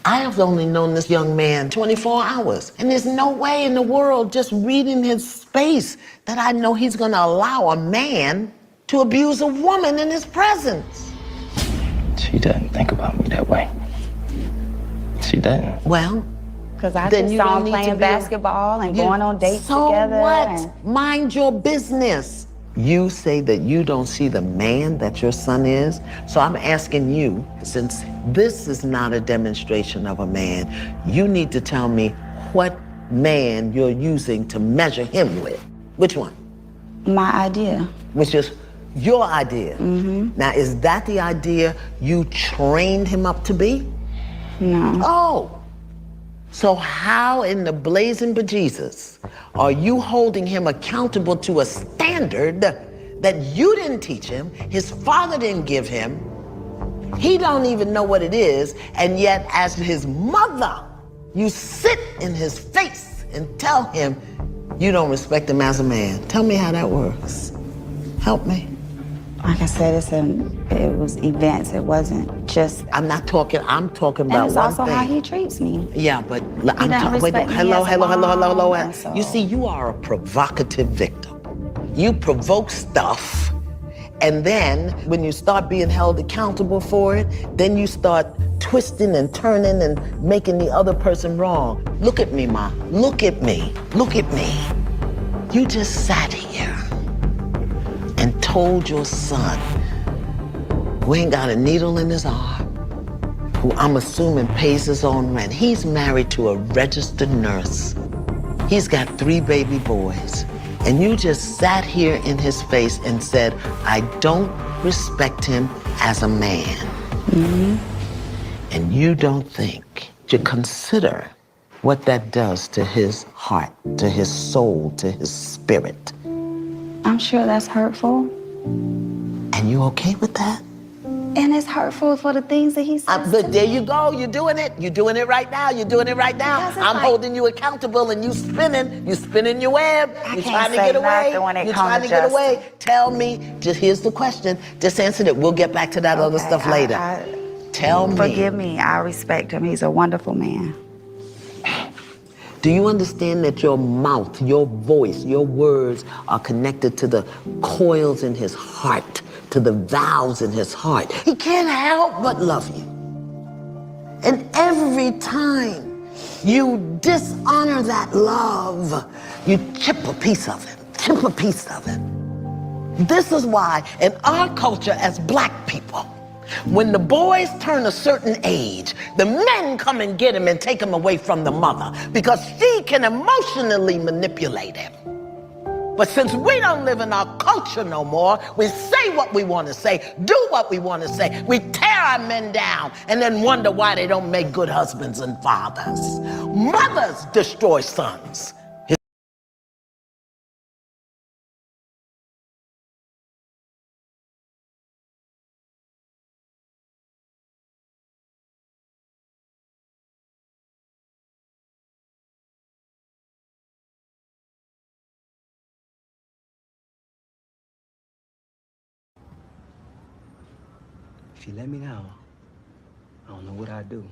I have only known this young man 24 hours, and there's no way in the world, just reading his space, that I know he's going to allow a man to abuse a woman in his presence. She doesn't think about me that way. She doesn't. Well, because I just saw him playing basketball and going on dates together. So what? Mind your business. You say that you don't see the man that your son is. So I'm asking you, since this is not a demonstration of a man, you need to tell me what man you're using to measure him with. Which one? My idea. Which is your idea. Mm-hmm. Now, is that the idea you trained him up to be? No. Oh. So how in the blazing bejesus are you holding him accountable to a standard that you didn't teach him, his father didn't give him, he don't even know what it is, and yet as his mother, you sit in his face and tell him you don't respect him as a man? Tell me how that works. Help me. Like I said, it was events. It wasn't just. I'm talking about one thing. And it's also how he treats me. Yeah, but I'm talking. Hello. So. You see, you are a provocative victim. You provoke stuff, and then when you start being held accountable for it, then you start twisting and turning and making the other person wrong. Look at me, Ma. Look at me. Look at me. You just sat here and told your son, who ain't got a needle in his arm, who I'm assuming pays his own rent. He's married to a registered nurse. He's got 3 baby boys. And you just sat here in his face and said, I don't respect him as a man. Mm-hmm. And you don't think to consider what that does to his heart, to his soul, to his spirit. I'm sure that's hurtful. And you okay with that? And it's hurtful for the things that he says. But there you go. You're doing it. You're doing it right now. You're doing it right now. I'm holding you accountable, and you spinning your web. You're trying to get away. You're trying to get away. Tell me. Just here's the question. Just answer it. We'll get back to that other stuff later. Tell me. Forgive me. I respect him. He's a wonderful man. Do you understand that your mouth, your voice, your words are connected to the coils in his heart, to the valves in his heart? He can't help but love you. And every time you dishonor that love, you chip a piece of it. This is why in our culture as Black people, when the boys turn a certain age, the men come and get him and take him away from the mother because she can emotionally manipulate him. But since we don't live in our culture no more, we say what we want to say, do what we want to say. We tear our men down and then wonder why they don't make good husbands and fathers. Mothers destroy sons. If you let me now, I don't know what I'd do.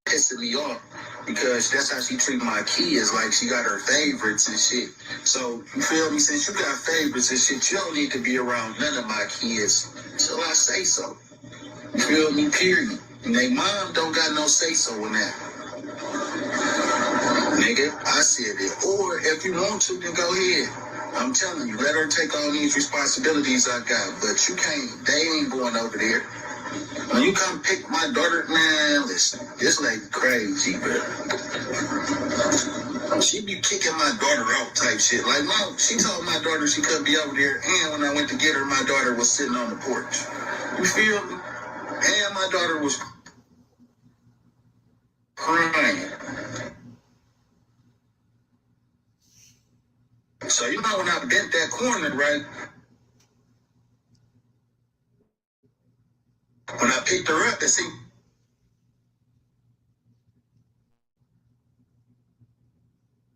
Pissing me off because that's how she treat my kids, like she got her favorites and shit. So, you feel me? Since you got favorites and shit, you don't need to be around none of my kids till I say so. You feel me? Period. And they mom don't got no say so in that. Nigga, I said it. Or if you want to, then go ahead. I'm telling you, let her take all these responsibilities I got, but you can't, they ain't going over there. When you come pick my daughter, man, listen, this lady crazy, bro. She be kicking my daughter out type shit. Like, no, she told my daughter she couldn't be over there, and when I went to get her, my daughter was sitting on the porch. You feel me? And my daughter was crying. So you know when I bent that corner, right? When I picked her up, and see,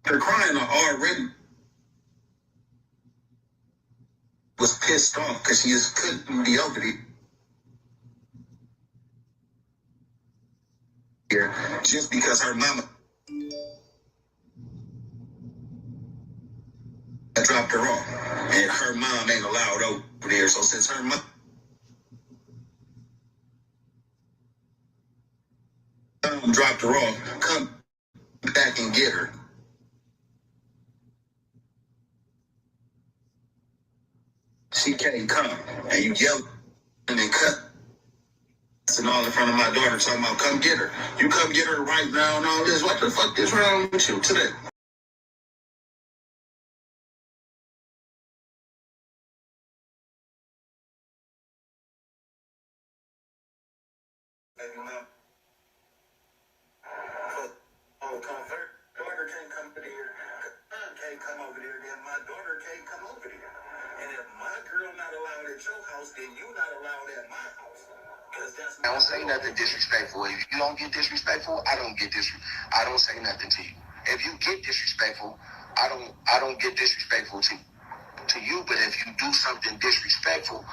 her crying already was pissed off because she just couldn't be over there. just because her mama dropped her off. And her mom ain't allowed over there. So since her mom dropped her off, come back and get her. She can't come. And you yell and then cut and all in front of my daughter talking about come get her. You come get her right now and all this. What the fuck is wrong with you today? Daughter can't come over there. Son can't come over there. Then my daughter can't come over there. And if my girl not allowed at your house, then you not allowed at my house. I don't say nothing disrespectful. If you don't get disrespectful, I don't get I don't say nothing to you. If you get disrespectful, I don't get disrespectful to you. But if you do something disrespectful,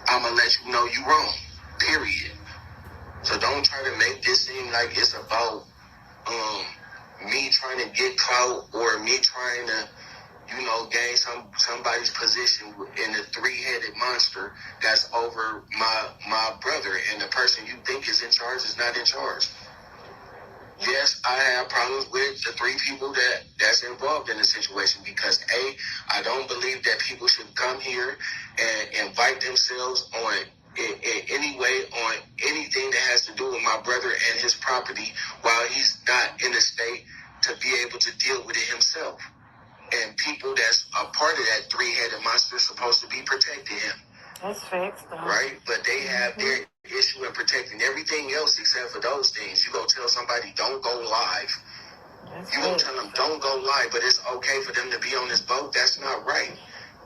I'ma let you know you wrong. Period. So don't try to make this seem like it's about me trying to get clout or me trying to, gain somebody's position in the three-headed monster that's over my brother, and the person you think is in charge is not in charge. Yes, I have problems with the three people that's involved in the situation because I don't believe that people should come here and invite themselves on in any way on anything that has to do with my brother and his property while he's not in a state to be able to deal with it himself. And people that's a part of that three-headed monster are supposed to be protecting him. That's facts, though. Right? But they have their issue in protecting everything else except for those things. You go tell somebody, don't go live. You go tell them, don't go live, but it's okay for them to be on this boat. That's not right.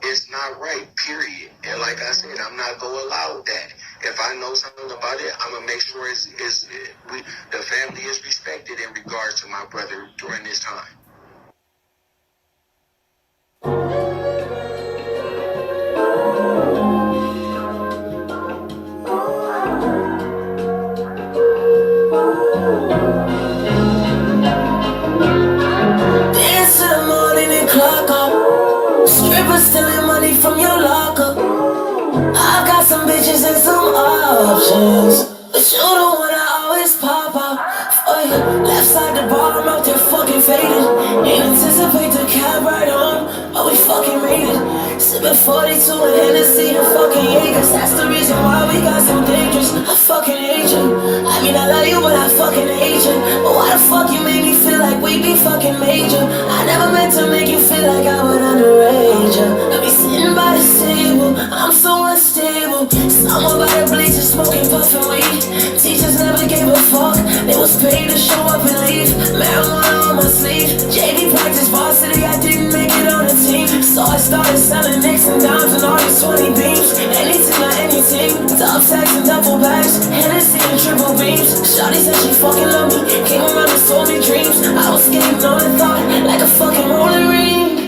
It's not right, period. And like I said, I'm not going to allow that. If I know something about it, I'm going to make sure the family is respected in regards to my brother during this time. Dance to the morning and clock up. Strippers stealing money from your locker. I got some bitches and some options, but you the one I always pop out for you. Left side the bar, I'm out there fucking faded. Ain't anticipate the cab right on, but we fucking made it. Sipping 42 and Hennessy and fucking Jaegers. That's the reason why we got so dangerous. I fucking hate you. I mean I love you, but I fucking hate you. But why the fuck you made me feel like we be fucking major? I never meant to make you feel like I would underrate you. I be sitting by the table, I'm so unstable. Someone by the bleachers smoking, puffing weed. Teachers never gave a fuck, they was paid to show up and leave. Marijuana on my sleeve. JV practice varsity, I didn't make it on the team. So I started selling nicks and dimes and all these 20 beams. Anything or anything, top sacks and double bags, Hennessy and triple beams. Shawty said she fucking love me, came around and told me dreams. I was skating on the thought like a fucking rolling ring.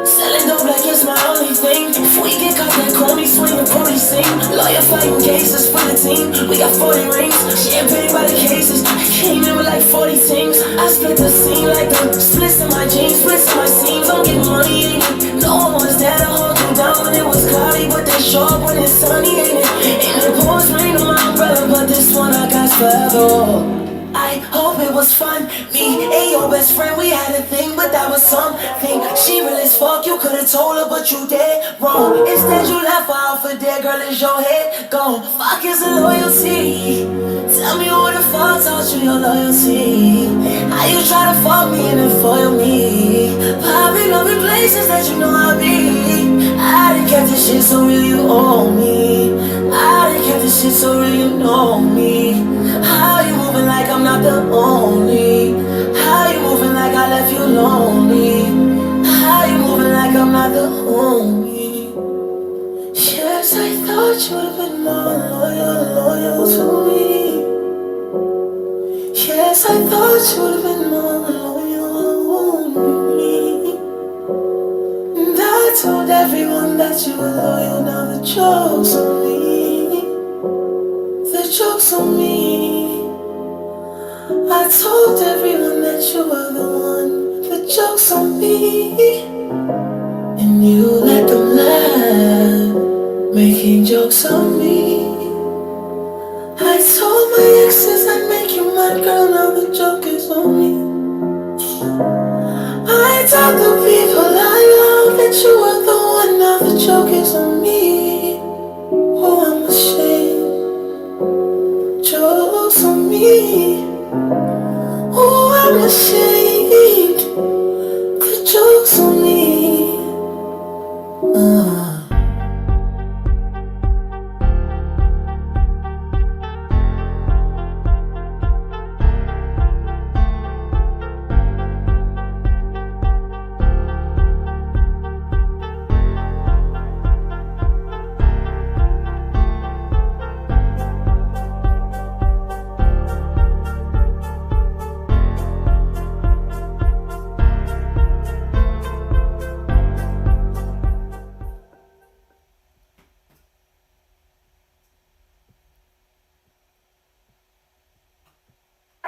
Selling dope like it's my only thing. If we get caught, then call me swing and probably sing. Lawyer fighting cases for the team. We got 40 rings, champagne by the cases. I came in with like 40 things. I split the scene like the splits in my jeans, splits in my seams. I'm getting money, ain't it? No one was there to hold me down when it was cloudy, but they show up when it's sunny, ain't it? And the pours rain on my umbrella, but this one I got forever. I hope it was fun. Me and your best friend, we had a thing, but that was something. She real as fuck, you could've told her, but you did wrong. Instead you left her out for dead, girl, is your head gone? Fuck is a loyalty? Tell me who the fuck taught you your loyalty? How you try to fuck me and then foil me? Popping up in places that you know I be. I done kept this shit so real you owe me. I done kept this shit so real you know me. How you moving like I'm not the only? How you moving like I left you lonely? How you moving like I'm not the only? Yes, I thought you would've been more loyal to me. Yes, I thought you would've been more loyal to me. And I told everyone that you were loyal. Now the joke's on me. The joke's on me. I told everyone that you were the one that jokes on me, and you let them laugh, making jokes on me. I told my exes I'd make you my girl, now the joke is on me. I told the people I love that you were the one, now the joke is on me. Oh, I'm ashamed, jokes on me. Oh, I'm ashamed, the joke's on me.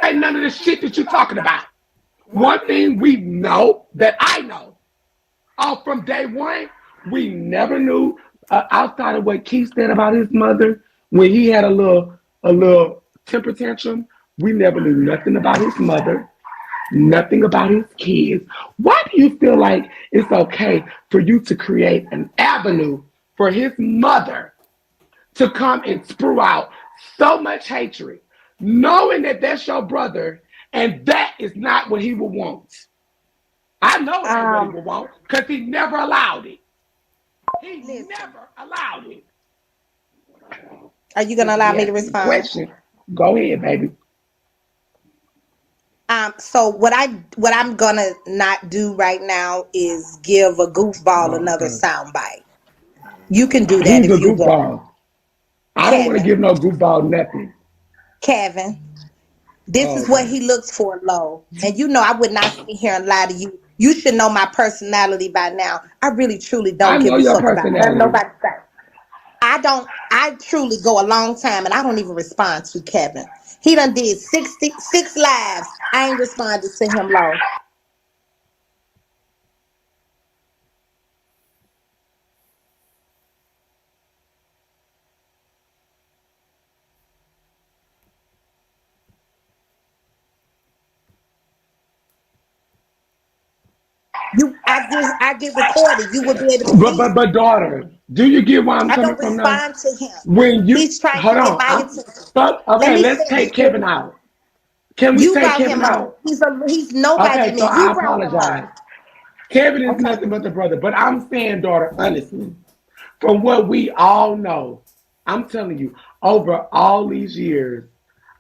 Ain't none of the shit that you're talking about. One thing we know that I know, all from day one, we never knew outside of what Keith said about his mother when he had a little temper tantrum. We never knew nothing about his mother, nothing about his kids. Why do you feel like it's okay for you to create an avenue for his mother to come and sprue out so much hatred, knowing that that's your brother and that is not what he would want? I know it ain't what he would want because he never allowed it. He never allowed it. Are you gonna allow me to respond? Question. Go ahead, baby. So what I'm gonna not do right now is give a goofball another soundbite. You can do that Who's a if you want. goofball? I don't want to Kevin, give no goofball nothing. Kevin, this Oh, is what okay. he looks for, Lo. And you know I would not sit here and lie to you. You should know my personality by now. I really truly I don't give know a your fuck about none personality. nobody say. I truly go a long time and I don't even respond to Kevin. He done did 66 lives. I ain't responded to him, Lo. I get recorded. You will be able to But see but it. but daughter, do you get where I'm I coming don't from now? respond to him. When you He's trying to hold get on, my I'm attention. fuck. Let Okay, me let's finish. take Kevin out. Can we You take brought Kevin him on. out? He's nobody to Okay, so me. I You brought him on. apologize. Kevin is Okay. nothing but the brother, but I'm saying, daughter, honestly, from what we all know, I'm telling you, over all these years,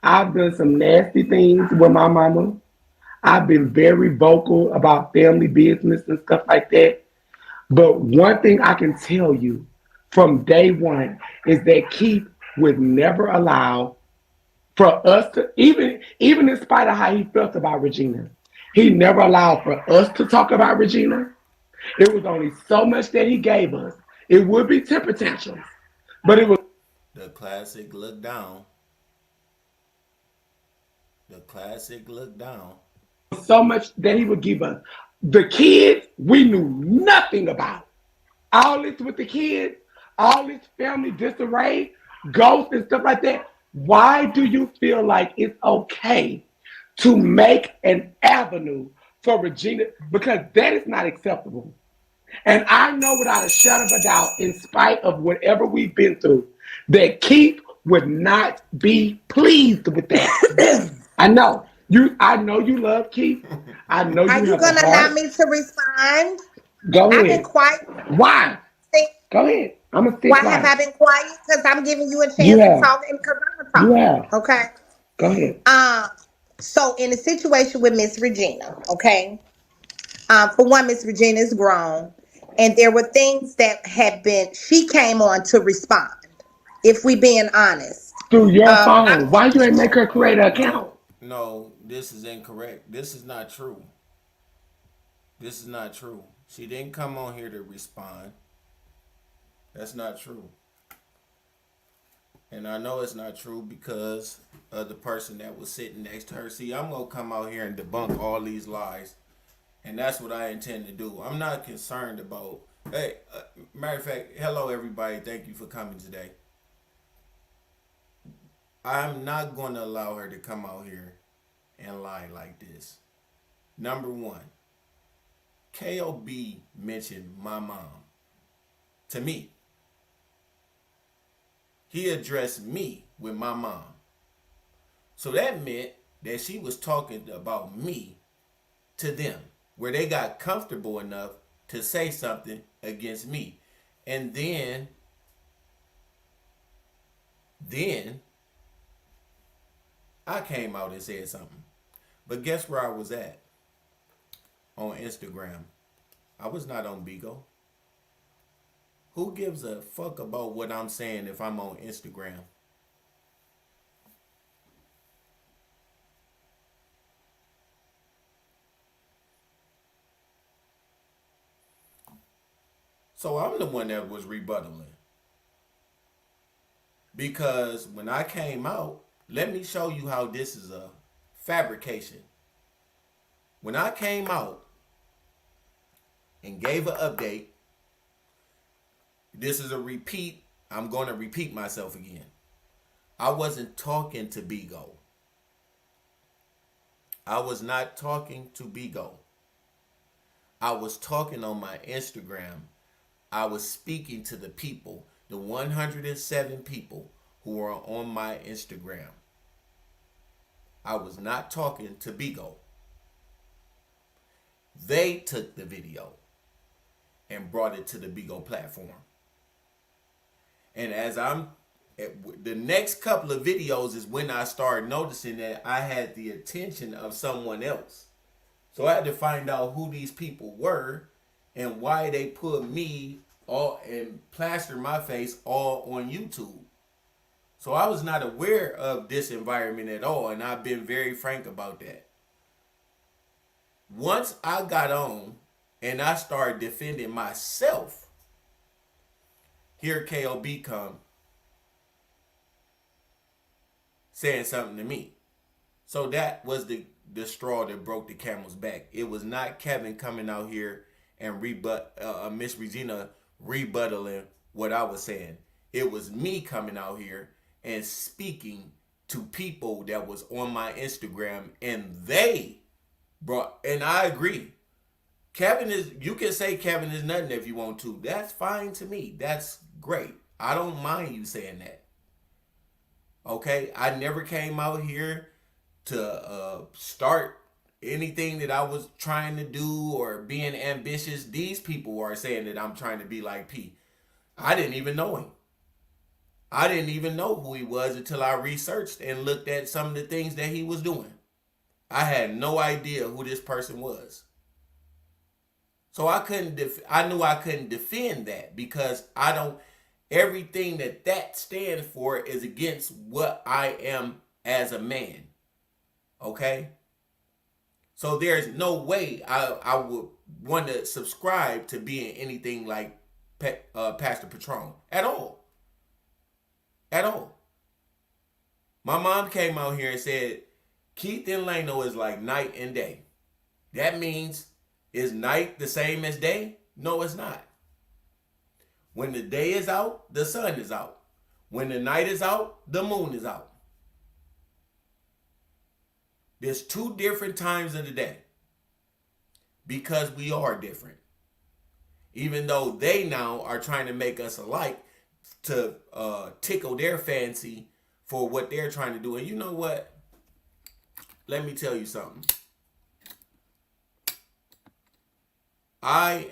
I've done some nasty things with my mama. I've been very vocal about family business and stuff like that. But one thing I can tell you from day one is that Keith would never allow for us to, even in spite of how he felt about Regina, he never allowed for us to talk about Regina. It was only so much that he gave us. It would be temper tantrums, but it was The classic look down. The classic look down. so much that he would give us. The kids, we knew nothing about. All this with the kids, all this family disarray, ghosts and stuff like that. Why do you feel like it's okay to make an avenue for Regina? Because that is not acceptable. And I know without a shadow of a doubt, in spite of whatever we've been through, that Keith would not be pleased with that. I know. I know you love Keith. I know Are you you have a gonna allow heart. me to respond? Go I've been ahead. quiet. Why? See, Go ahead. I'm gonna stay why have I quiet. been quiet? Because I'm giving you a You chance to have. talk and because I'm gonna You talk. have. Okay. Go ahead. Um, so in the situation with Miss Regina, okay. For one, Miss Regina is grown, and there were things that had been. She came on to respond. If we being honest, Through your I, phone. Why you ain't make her No, create an no, account? no, no. This is incorrect. This is not true. This is not true. She didn't come on here to respond. That's not true. And I know it's not true because of the person that was sitting next to her. See, I'm going to come out here and debunk all these lies. And that's what I intend to do. I'm not concerned about. Hey, matter of fact, hello everybody. Thank you for coming today. I'm not going to allow her to come out here and lie like this. Number one, KOB mentioned my mom to me. He addressed me with my mom. So that meant that she was talking about me to them, where they got comfortable enough to say something against me. And then I came out and said something. But guess where I was at? On Instagram. I was not on Bigo. Who gives a fuck about what I'm saying if I'm on Instagram? So I'm the one that was rebuttaling. Because when I came out, let me show you how this is a fabrication. When I came out and gave an update, this is a repeat. I'm going to repeat myself again. I wasn't talking to Bigo. I was not talking to Bigo. I was talking on my Instagram. I was speaking to the people, the 107 people who are on my Instagram. I was not talking to Bigo. They took the video and brought it to the Bigo platform. And as the next couple of videos is when I started noticing that I had the attention of someone else. So I had to find out who these people were and why they put me all and plastered my face all on YouTube. So I was not aware of this environment at all, and I've been very frank about that. Once I got on and I started defending myself, here KOB come saying something to me. So that was the straw that broke the camel's back. It was not Kevin coming out here and Miss Regina rebuttaling what I was saying. It was me coming out here and speaking to people that was on my Instagram, and they brought, and I agree. You can say Kevin is nothing if you want to. That's fine to me. That's great. I don't mind you saying that. Okay? I never came out here to start anything that I was trying to do or being ambitious. These people are saying that I'm trying to be like P. I didn't even know him. I didn't even know who he was until I researched and looked at some of the things that he was doing. I had no idea who this person was. So I knew I couldn't defend that because everything that stands for is against what I am as a man. Okay? So there's no way I would want to subscribe to being anything like Pastor Patron at all. At all. My mom came out here and said, Keith and Lano is like night and day. That means, is night the same as day? No, it's not. When the day is out, the sun is out. When the night is out, the moon is out. There's 2 different times of the day because we are different. Even though they now are trying to make us alike to tickle their fancy for what they're trying to do. And you know what? Let me tell you something. I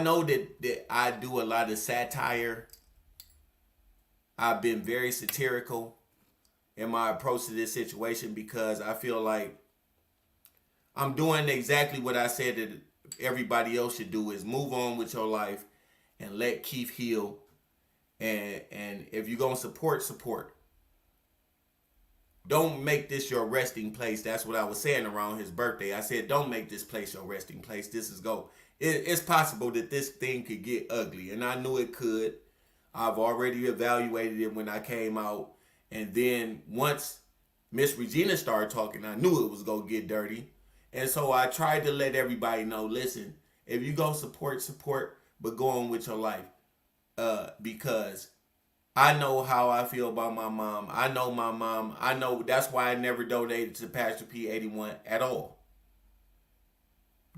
know that I do a lot of satire. I've been very satirical in my approach to this situation because I feel like I'm doing exactly what I said that everybody else should do, is move on with your life and let Keith heal. And if you're going to support. Don't make this your resting place. That's what I was saying around his birthday. I said, don't make this place your resting place. This is go. It's possible that this thing could get ugly, and I knew it could. I've already evaluated it when I came out. And then once Miss Regina started talking, I knew it was going to get dirty. And so I tried to let everybody know, listen, if you go support, but go on with your life. Because I know how I feel about my mom. I know my mom. I know that's why I never donated to Pastor P81 at all.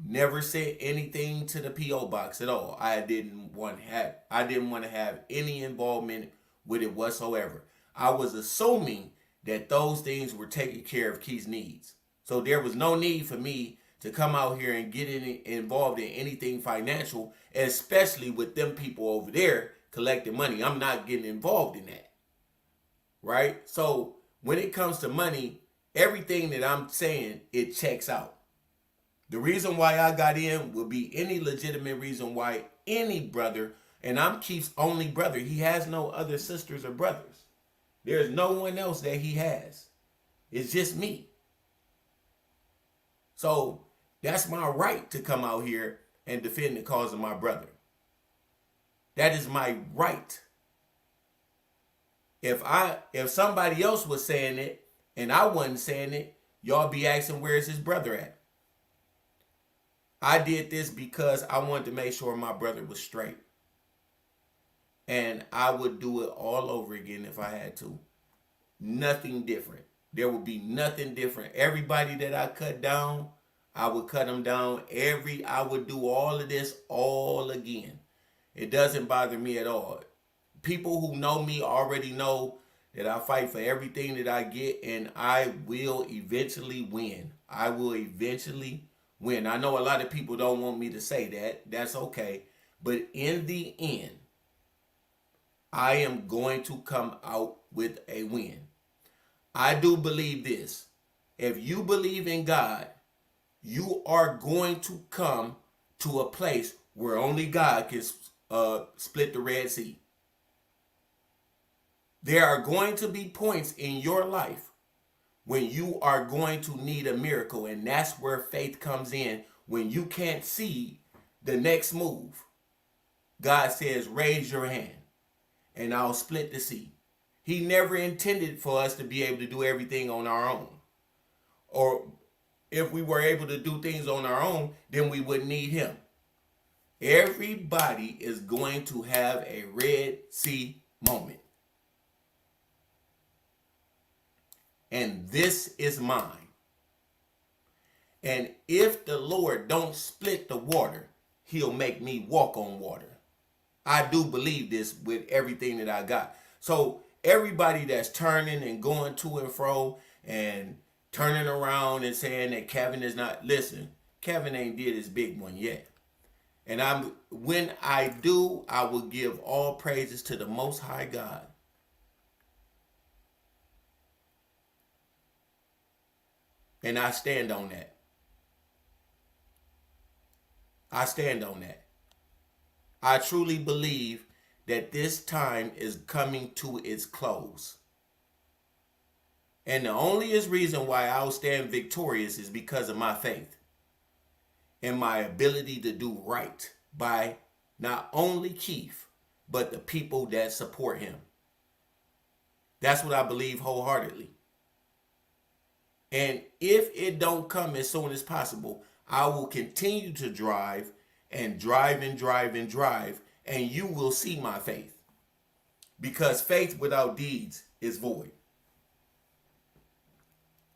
Never sent anything to the P.O. box at all. I didn't want to have any involvement with it whatsoever. I was assuming that those things were taking care of Keith's needs. So there was no need for me to come out here and get involved in anything financial, especially with them people over there collecting money. I'm not getting involved in that. Right? So when it comes to money, everything that I'm saying, it checks out. The reason why I got in would be any legitimate reason why any brother, and I'm Keith's only brother. He has no other sisters or brothers. There's no one else that he has. It's just me. So that's my right to come out here and defend the cause of my brother. That is my right. If somebody else was saying it and I wasn't saying it, y'all be asking where's his brother at? I did this because I wanted to make sure my brother was straight. And I would do it all over again if I had to. Nothing different. There would be nothing different. Everybody that I cut down, I would cut them down. I would do all of this all again. It doesn't bother me at all. People who know me already know that I fight for everything that I get, and I will eventually win. I will eventually win. I know a lot of people don't want me to say that. That's okay. But in the end, I am going to come out with a win. I do believe this. If you believe in God, you are going to come to a place where only God can split the Red Sea. There are going to be points in your life when you are going to need a miracle, and that's where faith comes in. When you can't see the next move, God says, raise your hand and I'll split the sea. He never intended for us to be able to do everything on our own. Or if we were able to do things on our own, then we wouldn't need him. Everybody is going to have a Red Sea moment. And this is mine. And if the Lord don't split the water, he'll make me walk on water. I do believe this with everything that I got. So everybody that's turning and going to and fro and turning around and saying that Kevin is not, listen, Kevin ain't did his big one yet. And when I do, I will give all praises to the Most High God. And I stand on that. I stand on that. I truly believe that this time is coming to its close. And the only reason why I'll stand victorious is because of my faith and my ability to do right by not only Keith, but the people that support him. That's what I believe wholeheartedly. And if it don't come as soon as possible, I will continue to drive and drive and drive and drive, and you will see my faith. Because faith without deeds is void.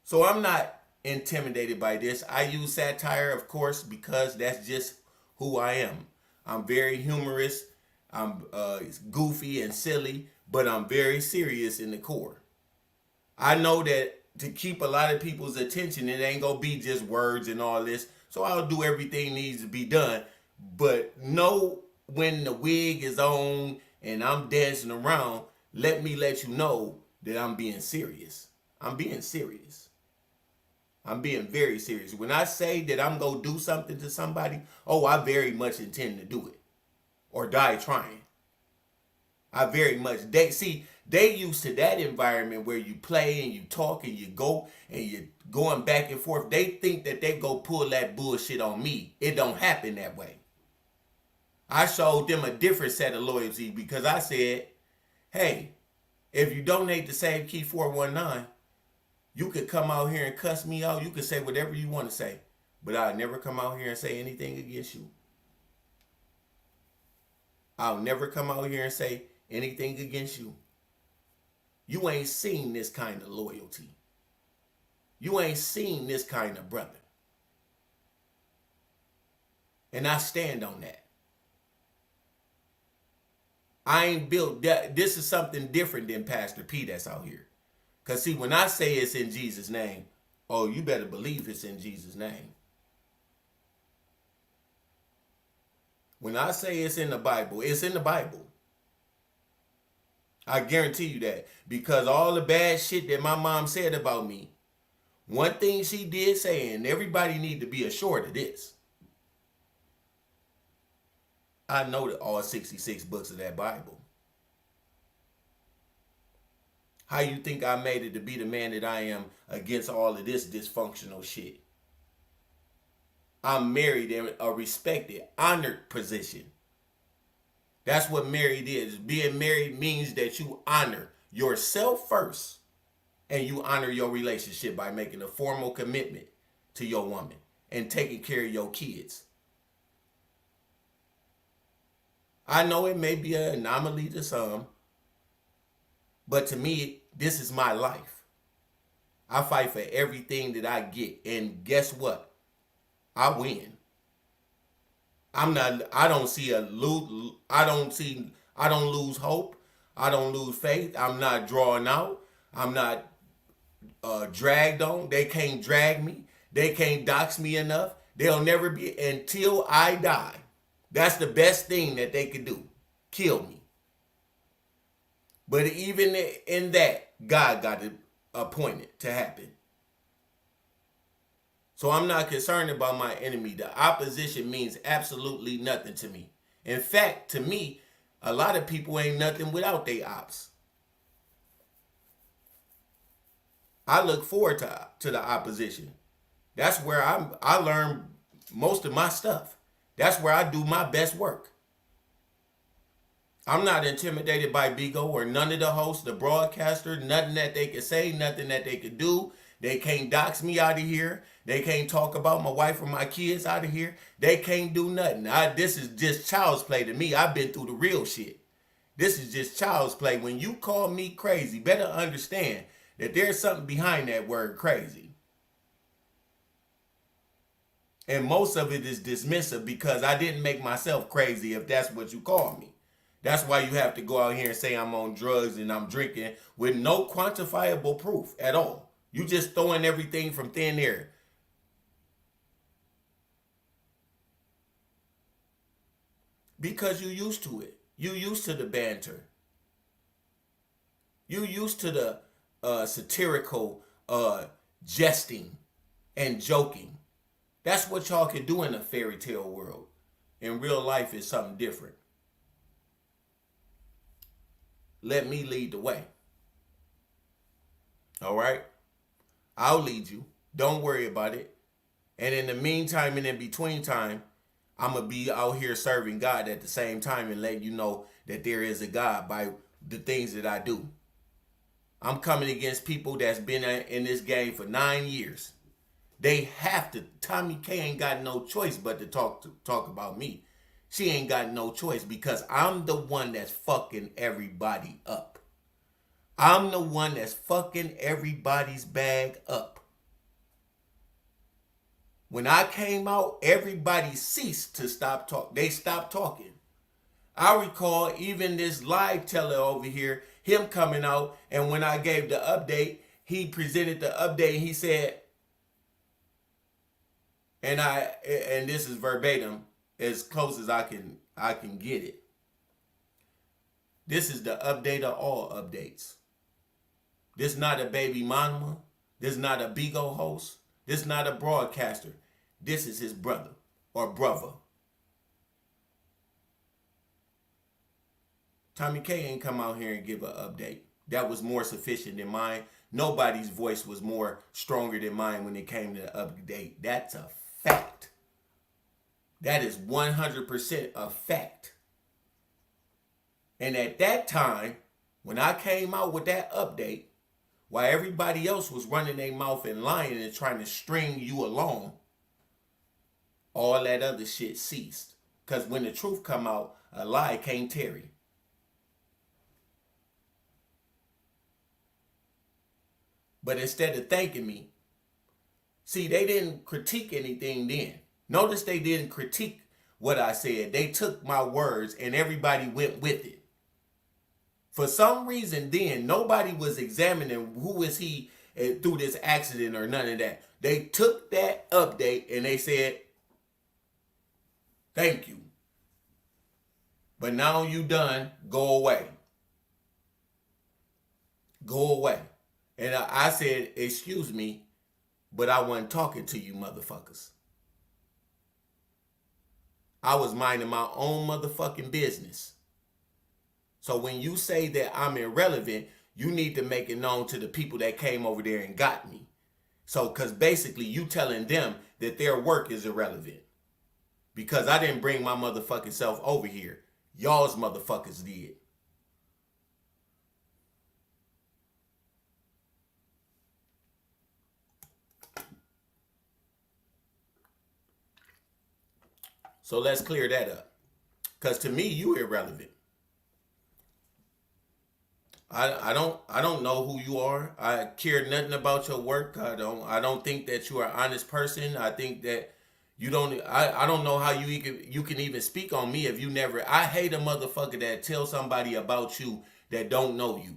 So I'm not intimidated by this. I use satire, of course, because that's just who I am. I'm very humorous. I'm goofy and silly, but I'm very serious in the core. I know that to keep a lot of people's attention, it ain't gonna be just words and all this. So I'll do everything needs to be done. But know when the wig is on and I'm dancing around, let me let you know that I'm being serious. I'm being serious. I'm being very serious. When I say that I'm gonna do something to somebody, I very much intend to do it. Or die trying. I very much, they used to that environment where you play and you talk and you go and you're going back and forth. They think that they go pull that bullshit on me. It don't happen that way. I showed them a different set of loyalty because I said, hey, if you donate to Save Key 419, you could come out here and cuss me out. You could say whatever you want to say. But I'll never come out here and say anything against you. I'll never come out here and say anything against you. You ain't seen this kind of loyalty. You ain't seen this kind of brother. And I stand on that. I ain't built that. This is something different than Pastor P that's out here. Because see, when I say it's in Jesus' name, oh, you better believe it's in Jesus' name. When I say it's in the Bible, it's in the Bible. I guarantee you that. Because all the bad shit that my mom said about me, one thing she did say, and everybody need to be assured of this. I know that all 66 books of that Bible. How you think I made it to be the man that I am against all of this dysfunctional shit? I'm married in a respected, honored position. That's what married is. Being married means that you honor yourself first and you honor your relationship by making a formal commitment to your woman and taking care of your kids. I know it may be an anomaly to some, but to me, this is my life. I fight for everything that I get, and guess what? I win. I don't lose hope. I don't lose faith. I'm not drawn out. I'm not dragged on. They can't drag me. They can't dox me enough. They'll never be until I die. That's the best thing that they could do. Kill me. But even in that, God got it appointed to happen. So I'm not concerned about my enemy. The opposition means absolutely nothing to me. In fact, to me, a lot of people ain't nothing without their ops. I look forward to the opposition. That's where I learn most of my stuff. That's where I do my best work. I'm not intimidated by Bigo or none of the hosts, the broadcaster, nothing that they could say, nothing that they could do. They can't dox me out of here. They can't talk about my wife or my kids out of here. They can't do nothing. This is just child's play to me. I've been through the real shit. This is just child's play. When you call me crazy, better understand that there's something behind that word crazy. And most of it is dismissive because I didn't make myself crazy, if that's what you call me. That's why you have to go out here and say I'm on drugs and I'm drinking with no quantifiable proof at all. You just throwing everything from thin air. Because you used to it. You used to the banter. You used to the satirical jesting and joking. That's what y'all can do in a fairy tale world. In real life, it's something different. Let me lead the way. All right? I'll lead you. Don't worry about it. And in the meantime and in between time, I'm going to be out here serving God at the same time and letting you know that there is a God by the things that I do. I'm coming against people that's been in this game for 9 years. They have to. Tommy K ain't got no choice but to talk about me. She ain't got no choice because I'm the one that's fucking everybody up. I'm the one that's fucking everybody's bag up. When I came out, everybody ceased to stop talking. They stopped talking. I recall even this live teller over here, him coming out, and when I gave the update, he presented the update and he said, and this is verbatim, as close as I can get it. This is the update of all updates. This not a baby mama. This not a Bigo host. This not a broadcaster. This is his brother or brother. Tommy K ain't come out here and give an update. That was more sufficient than mine. Nobody's voice was more stronger than mine when it came to the update. That's a fact. That is 100% a fact. And at that time, when I came out with that update, while everybody else was running their mouth and lying and trying to string you along, all that other shit ceased. Because when the truth come out, a lie can't tarry. But instead of thanking me, see, they didn't critique anything then. Notice they didn't critique what I said. They took my words and everybody went with it. For some reason then, nobody was examining who is he through this accident or none of that. They took that update and they said, thank you. But now you done, go away. Go away. And I said, excuse me, but I wasn't talking to you motherfuckers. I was minding my own motherfucking business. So when you say that I'm irrelevant, you need to make it known to the people that came over there and got me. So, because basically you telling them that their work is irrelevant. Because I didn't bring my motherfucking self over here. Y'all's motherfuckers did. So let's clear that up. Because to me, you irrelevant. I don't know who you are. I care nothing about your work. I don't think that you are an honest person. I think that you don't I don't know how you can even speak on me if you never. I hate a motherfucker that tells somebody about you that don't know you.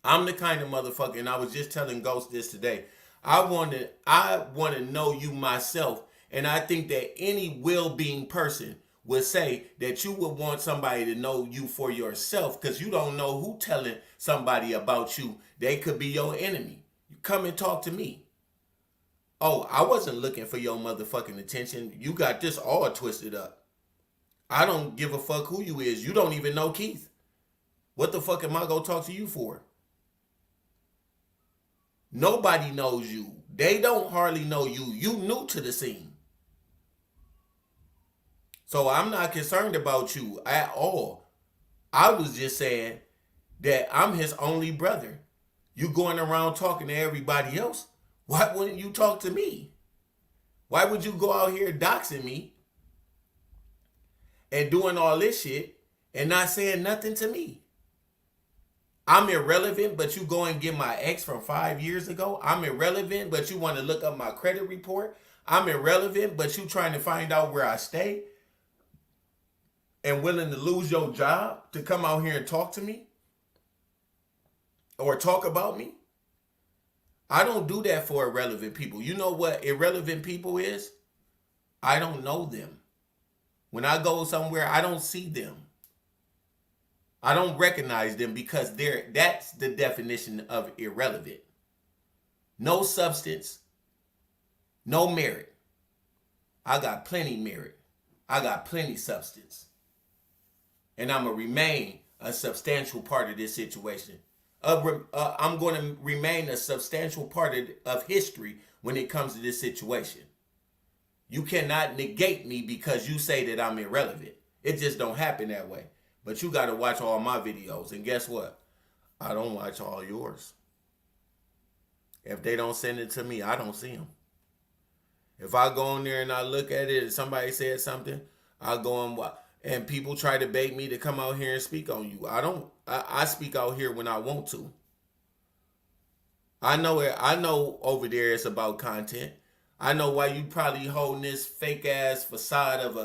I'm the kind of motherfucker, and I was just telling Ghost this today. I want to know you myself, and I think that any well-being person would say that you would want somebody to know you for yourself, because you don't know who telling somebody about you. They could be your enemy. You come and talk to me. Oh, I wasn't looking for your motherfucking attention. You got this all twisted up. I don't give a fuck who you is. You don't even know Keith. What the fuck am I gonna talk to you for? Nobody knows you. They don't hardly know you. You new to the scene. So I'm not concerned about you at all. I was just saying that I'm his only brother. You going around talking to everybody else. Why wouldn't you talk to me? Why would you go out here doxing me and doing all this shit and not saying nothing to me? I'm irrelevant, but you go and get my ex from 5 years ago. I'm irrelevant, but you want to look up my credit report. I'm irrelevant, but you trying to find out where I stay and willing to lose your job to come out here and talk to me or talk about me. I don't do that for irrelevant people. You know what irrelevant people is? I don't know them. When I go somewhere, I don't see them. I don't recognize them because that's the definition of irrelevant. No substance, no merit. I got plenty merit. I got plenty substance. And I'm going to remain a substantial part of this situation. I'm going to remain a substantial part of history when it comes to this situation. You cannot negate me because you say that I'm irrelevant. It just don't happen that way. But you got to watch all my videos. And guess what? I don't watch all yours. If they don't send it to me, I don't see them. If I go in there and I look at it and somebody said something, I go and watch. And people try to bait me to come out here and speak on you. I speak out here when I want to. I know over there it's about content. I know why you probably holding this fake ass facade of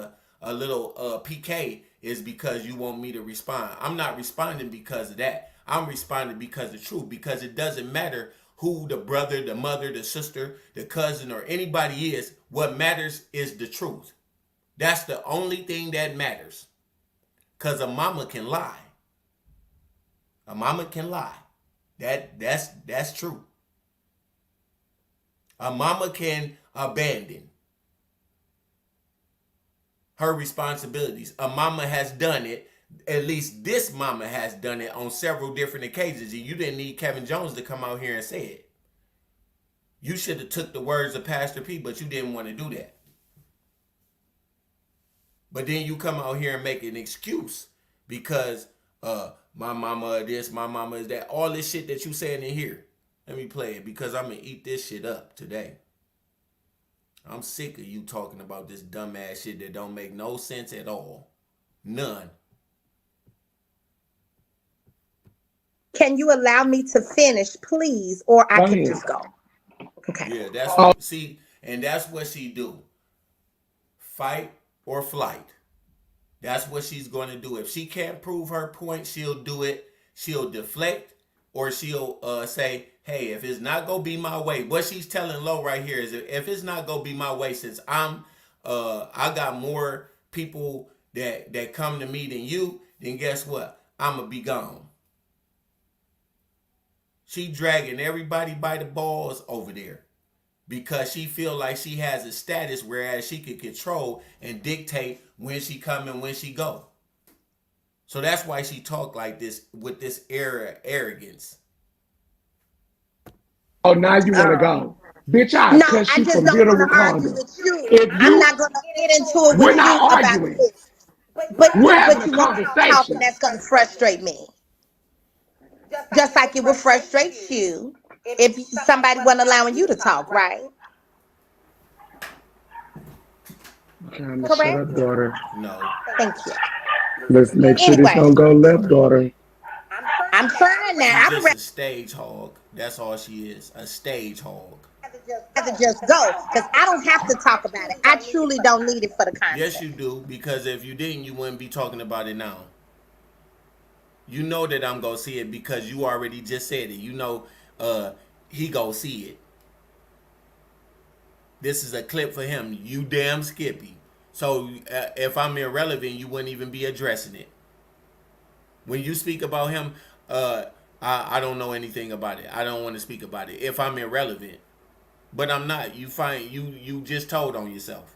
a little PK is because you want me to respond. I'm not responding because of that. I'm responding because of truth. Because it doesn't matter who the brother, the mother, the sister, the cousin, or anybody is. What matters is the truth. That's the only thing that matters. Because a mama can lie. A mama can lie. That's true. A mama can abandon her responsibilities. A mama has done it. At least this mama has done it on several different occasions. And you didn't need Kevin Jones to come out here and say it. You should have took the words of Pastor P, but you didn't want to do that. But then you come out here and make an excuse because my mama this, my mama is that. All this shit that you saying in here. Let me play it because I'm gonna eat this shit up today. I'm sick of you talking about this dumbass shit that don't make no sense at all. None. Can you allow me to finish, please? Or I Go can ahead. just go. Okay. Yeah, that's what, see, and that's what she do. Fight or flight. That's what she's going to do. If she can't prove her point, she'll do it. She'll deflect, or she'll say, "Hey, if it's not gonna be my way," what she's telling Lo right here is, if it's not gonna be my way, since I got more people that come to me than you, then guess what? I'ma be gone. She dragging everybody by the balls over there because she feel like she has a status, whereas she can control and dictate when she come and when she go. So that's why she talk like this with this air of arrogance. Oh, now you want to go. Bitch, I'll No, cuss I you just from don't here to want to argue Wakanda. with you. If I'm you, not going to get into it we're with not you about arguing. this. But We're having a you want to talk, and conversation. that's going to frustrate me. Just like it would frustrate you if somebody wasn't allowing you to talk, right? Okay, I'm going to shut Correct? up, daughter. No. Thank you. Let's make sure this Anyway, don't go left, daughter. I'm trying now. She's I'm just ready a stage hog. That's all she is. A stage hog. to just go because I don't have to talk about it. I truly don't need it for the Yes, content. you do, because if you didn't, you wouldn't be talking about it now. You know that I'm gonna see it because you already just said it. You know, he gonna see it. This is a clip for him. You damn Skippy. So if I'm irrelevant, you wouldn't even be addressing it. When you speak about him, I don't know anything about it. I don't want to speak about it if I'm irrelevant. But I'm not. You just told on yourself.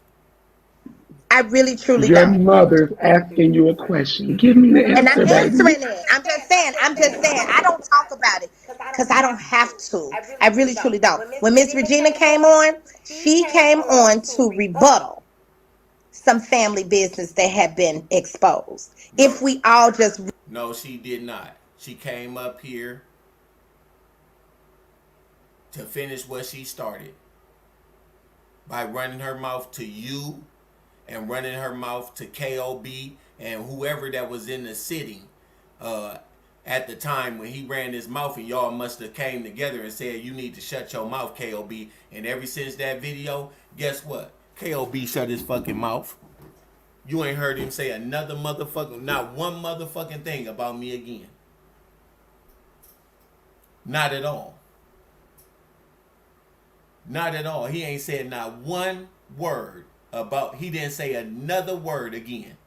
I really, truly Your don't. mother's asking you a question. Give me the And I'm answer, baby. answering it. I'm just saying, I don't talk about it because I don't have to. I really, truly don't. When Miss Regina came on, she came on to rebuttal some family business that had been exposed. If No, we all just no, she did not. She came up here to finish what she started by running her mouth to you and running her mouth to KOB and whoever that was in the sitting at the time when he ran his mouth, and y'all must have came together and said, "You need to shut your mouth, KOB." And ever since that video, guess what? KOB shut his fucking mouth. You ain't heard him say another motherfucking, not one motherfucking thing about me again. Not at all. Not at all. He ain't said not one word about, he didn't say another word again.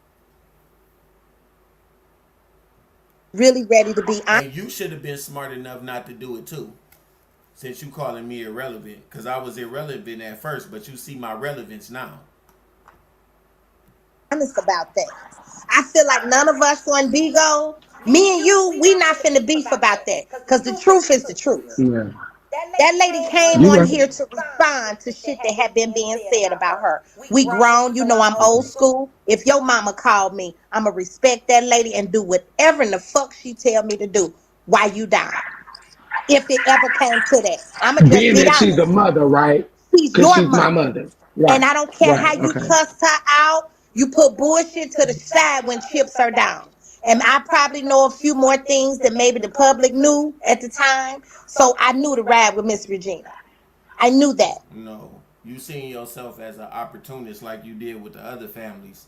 really ready to be honest. And you should have been smart enough not to do it too. Since you calling me irrelevant. Because I was irrelevant at first, but you see my relevance now. Honest about things. I feel like none of us on Bigo, me and you, we not finna beef about that. Because the truth is the truth. Yeah. That lady came You on right. here to respond to shit that had been being said about her. We grown, you know I'm old school. If your mama called me, I'ma respect that lady and do whatever in the fuck she tell me to do while you down. If it ever came to that. I'ma just Being be that she's the honest. mother, right? She's Because your she's my mother. mother. And Right. I don't care Right. how you Okay. cussed her out. You put bullshit to the side when chips are down. And I probably know a few more things that maybe the public knew at the time. So I knew to ride with Miss Regina. I knew that. No. You seen yourself as an opportunist like you did with the other families.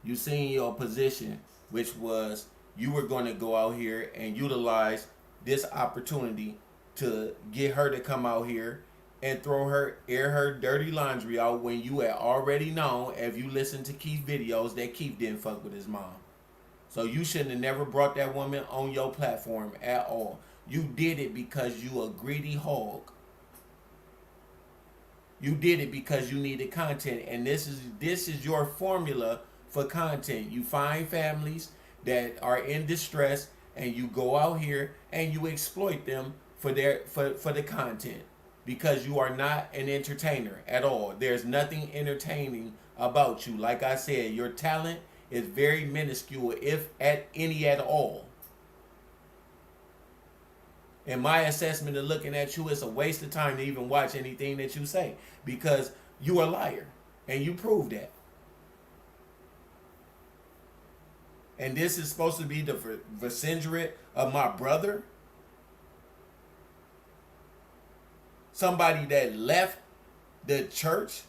You seen your position, which was you were going to go out here and utilize this opportunity to get her to come out here and air her dirty laundry out when you had already known, if you listen to Keith's videos, that Keith didn't fuck with his mom. So you shouldn't have never brought that woman on your platform at all. You did it because you a greedy hog. You did it because you needed content, and this is your formula for content. You find families that are in distress, and you go out here and you exploit them for the content. because you are not an entertainer at all. There's nothing entertaining about you. Like I said, your talent is very minuscule, if at any at all. In my assessment of looking at you, it's a waste of time to even watch anything that you say, because you are a liar, and you prove that. And this is supposed to be the vicingerate of my brother? Somebody that left the church,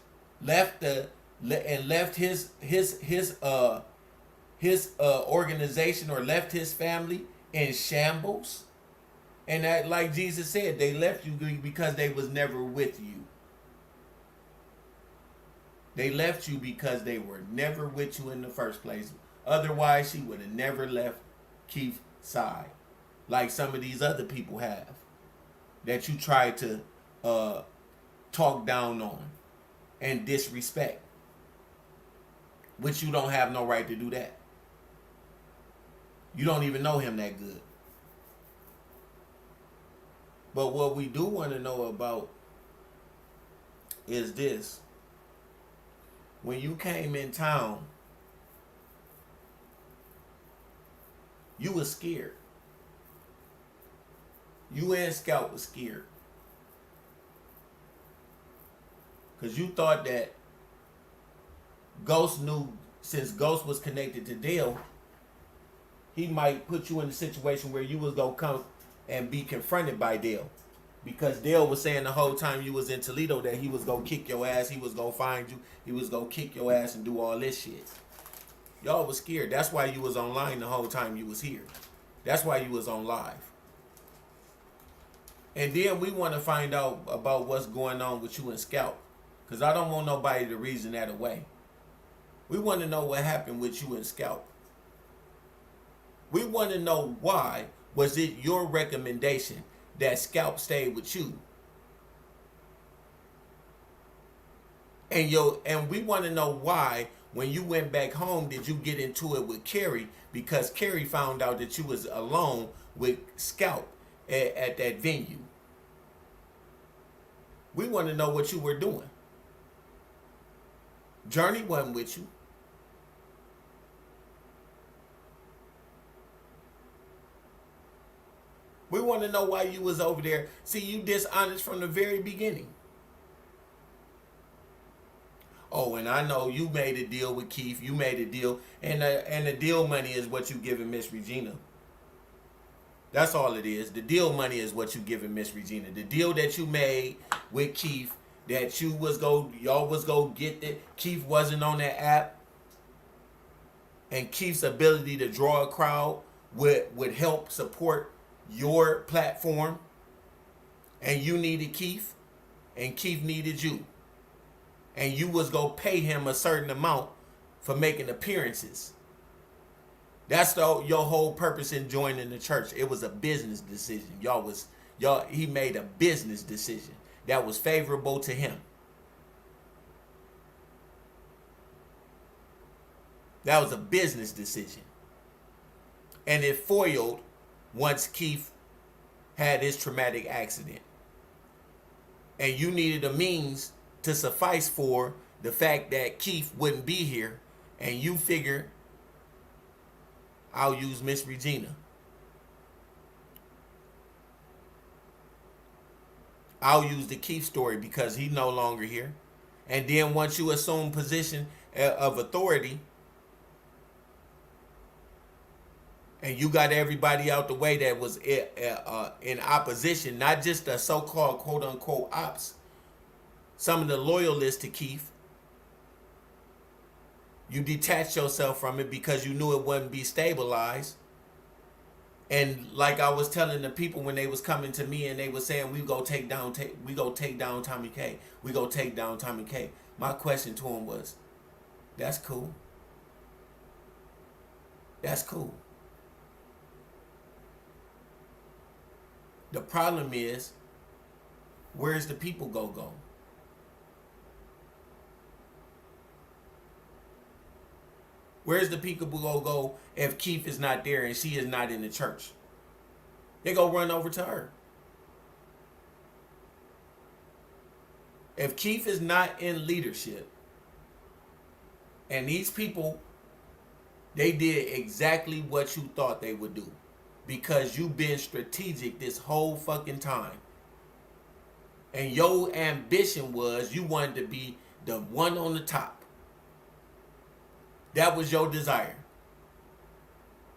left his organization, or left his family in shambles. And that, like Jesus said, they left you because they was never with you. They left you because they were never with you in the first place. Otherwise, she would have never left Keith's side, like some of these other people have, that you try to talk down on and disrespect, which you don't have no right to do that. You don't even know him that good. But what we do want to know about is this. When you came in town, you was scared. You and Scout was scared. Because you thought that Ghost knew, since Ghost was connected to Dale, he might put you in a situation where you was going to come and be confronted by Dale. Because Dale was saying the whole time you was in Toledo that he was going to kick your ass, he was going to find you, he was going to kick your ass and do all this shit. Y'all was scared. That's why you was online the whole time you was here. That's why you was on live. And then we want to find out about what's going on with you and Scout. Because I don't want nobody to reason that away. We want to know what happened with you and Scout. We want to know why was it your recommendation that Scout stayed with you. And we want to know why, when you went back home, did you get into it with Carrie? Because Carrie found out that you was alone with Scout at that venue. We want to know what you were doing. Journey wasn't with you. We want to know why you was over there. See, you dishonest from the very beginning. Oh, and I know you made a deal with Keith. You made a deal. And the deal money is what you giving Miss Regina. That's all it is. The deal money is what you giving Miss Regina. The deal that you made with Keith, that y'all was go get it. Keith wasn't on that app. And Keith's ability to draw a crowd would help support your platform. And you needed Keith. And Keith needed you. And you was going to pay him a certain amount for making appearances. That's your whole purpose in joining the church. It was a business decision. He made a business decision that was favorable to him. That was a business decision. And it foiled once Keith had his traumatic accident. And you needed a means to suffice for the fact that Keith wouldn't be here, and you figure, I'll use Miss Regina. I'll use the Keith story because he's no longer here. And then once you assume position of authority, and you got everybody out the way that was in opposition, not just the so-called quote-unquote ops, some of the loyalists to Keith, you detached yourself from it because you knew it wouldn't be stabilized. And like I was telling the people when they was coming to me and they were saying, we go take down Tommy K. We go take down Tommy K. My question to him was, that's cool. That's cool. The problem is, where's the people go? Where's the people go if Keith is not there and she is not in the church? They go run over to her. If Keith is not in leadership, and these people, they did exactly what you thought they would do, because you've been strategic this whole fucking time. And your ambition was you wanted to be the one on the top. That was your desire.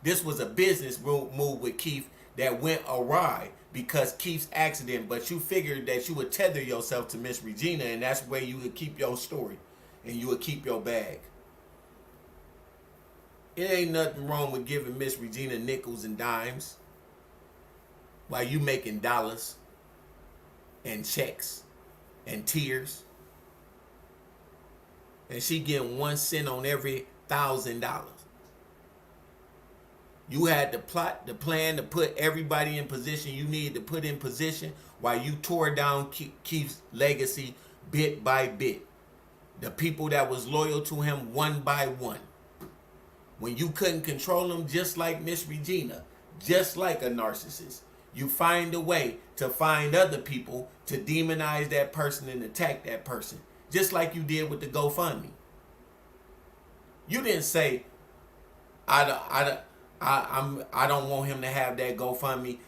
This was a business move with Keith that went awry because Keith's accident, but you figured that you would tether yourself to Miss Regina, and that's where you would keep your story and you would keep your bag. It ain't nothing wrong with giving Miss Regina nickels and dimes while you making dollars and checks and tears. And she getting 1 cent on every $1,000. You had the plot, the plan to put everybody in position you needed to put in position while you tore down Keith's legacy bit by bit. The people that was loyal to him one by one. When you couldn't control them, just like Miss Regina, just like a narcissist, you find a way to find other people to demonize that person and attack that person, just like you did with the GoFundMe. You didn't say, I don't want him to have that GoFundMe.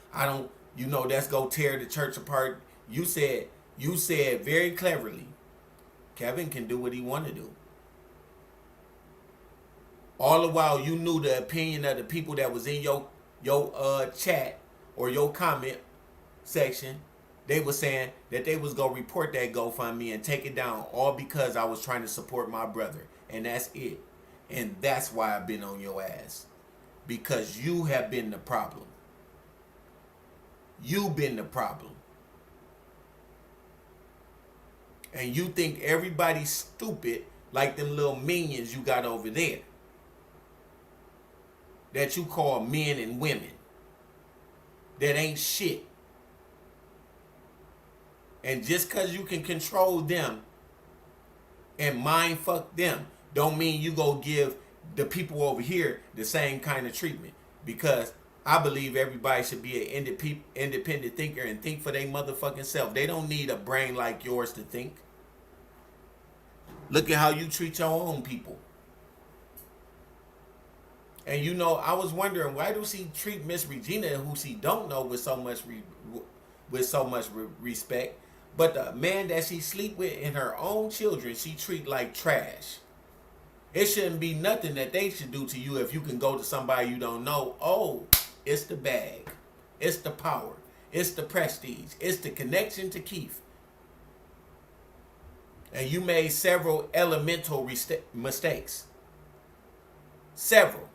Let's go tear the church apart. You said very cleverly, Kevin can do what he want to do. All the while you knew the opinion of the people that was in your chat or your comment section. They were saying that they was gonna report that GoFundMe and take it down, all because I was trying to support my brother, and that's it. And that's why I've been on your ass, because you have been the problem. You've been the problem. And you think everybody's stupid like them little minions you got over there that you call men and women that ain't shit. And just because you can control them and mind fuck them don't mean you go give the people over here the same kind of treatment. Because I believe everybody should be an independent thinker and think for their motherfucking self. They don't need a brain like yours to think. Look at how you treat your own people. And I was wondering, why does he treat Miss Regina, who she don't know, with so much respect, but the man that she sleep with and her own children, she treat like trash. It shouldn't be nothing that they should do to you if you can go to somebody you don't know. Oh, it's the bag, it's the power, it's the prestige, it's the connection to Keith. And you made several elemental mistakes. Several.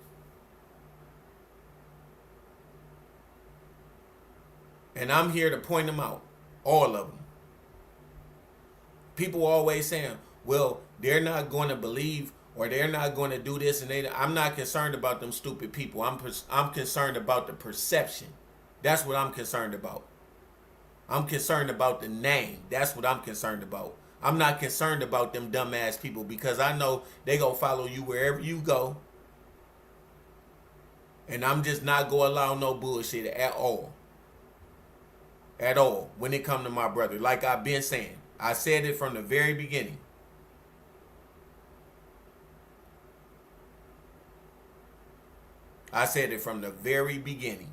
And I'm here to point them out. All of them. People always saying, well, they're not going to believe, or they're not going to do this. And I'm not concerned about them stupid people. I'm concerned about the perception. That's what I'm concerned about. I'm concerned about the name. That's what I'm concerned about. I'm not concerned about them dumbass people, because I know they gonna follow you wherever you go. And I'm just not gonna allow no bullshit at all. At all, when it come to my brother. Like I've been saying. I said it from the very beginning. I said it from the very beginning.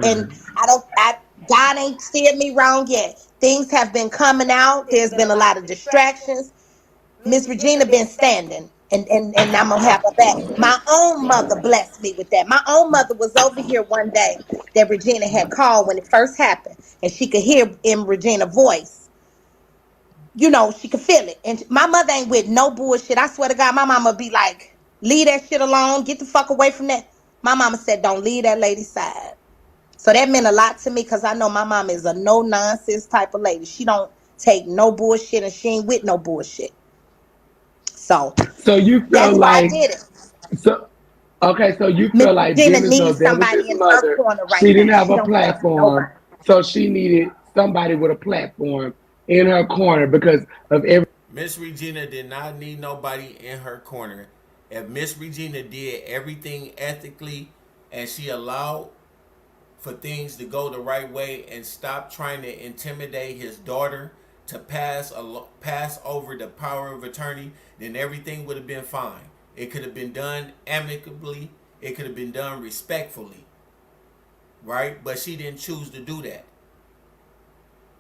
And God ain't steered me wrong yet. Things have been coming out. There's been a lot of distractions. Miss Regina been standing, and I'm gonna have her back. My own mother blessed me with that. My own mother was over here one day that Regina had called when it first happened, and she could hear in Regina's voice. She could feel it. And my mother ain't with no bullshit. I swear to God, my mama be like, leave that shit alone. Get the fuck away from that. My mama said, don't leave that lady's side. So that meant a lot to me, because I know my mom is a no-nonsense type of lady. She don't take no bullshit, and she ain't with no bullshit. So you feel that's like, why I did it. So you Miss feel like Regina Dennis needs there was somebody his in mother. her corner right She didn't now. have She a don't trust platform, nobody. so she needed somebody with a platform in her corner because of every Miss Regina did not need nobody in her corner. If Miss Regina did everything ethically and she allowed for things to go the right way and stop trying to intimidate his daughter to pass over the power of attorney, then everything would have been fine. It could have been done amicably. It could have been done respectfully, right? But she didn't choose to do that.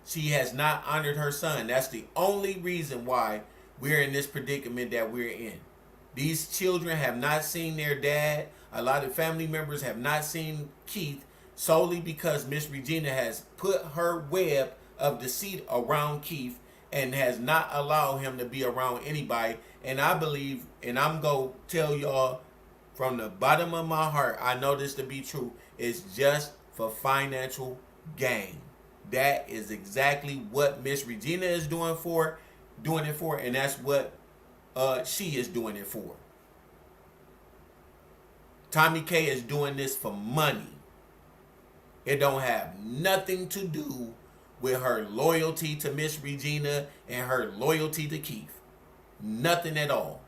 She has not honored her son. That's the only reason why we're in this predicament that we're in. These children have not seen their dad. A lot of family members have not seen Keith, solely because Miss Regina has put her web of deceit around Keith and has not allowed him to be around anybody. And I believe, and I'm going to tell y'all from the bottom of my heart, I know this to be true, it's just for financial gain. That is exactly what Miss Regina is doing it for, and that's what she is doing it for. Tommy K is doing this for money. It don't have nothing to do with her loyalty to Miss Regina and her loyalty to Keith. Nothing at all.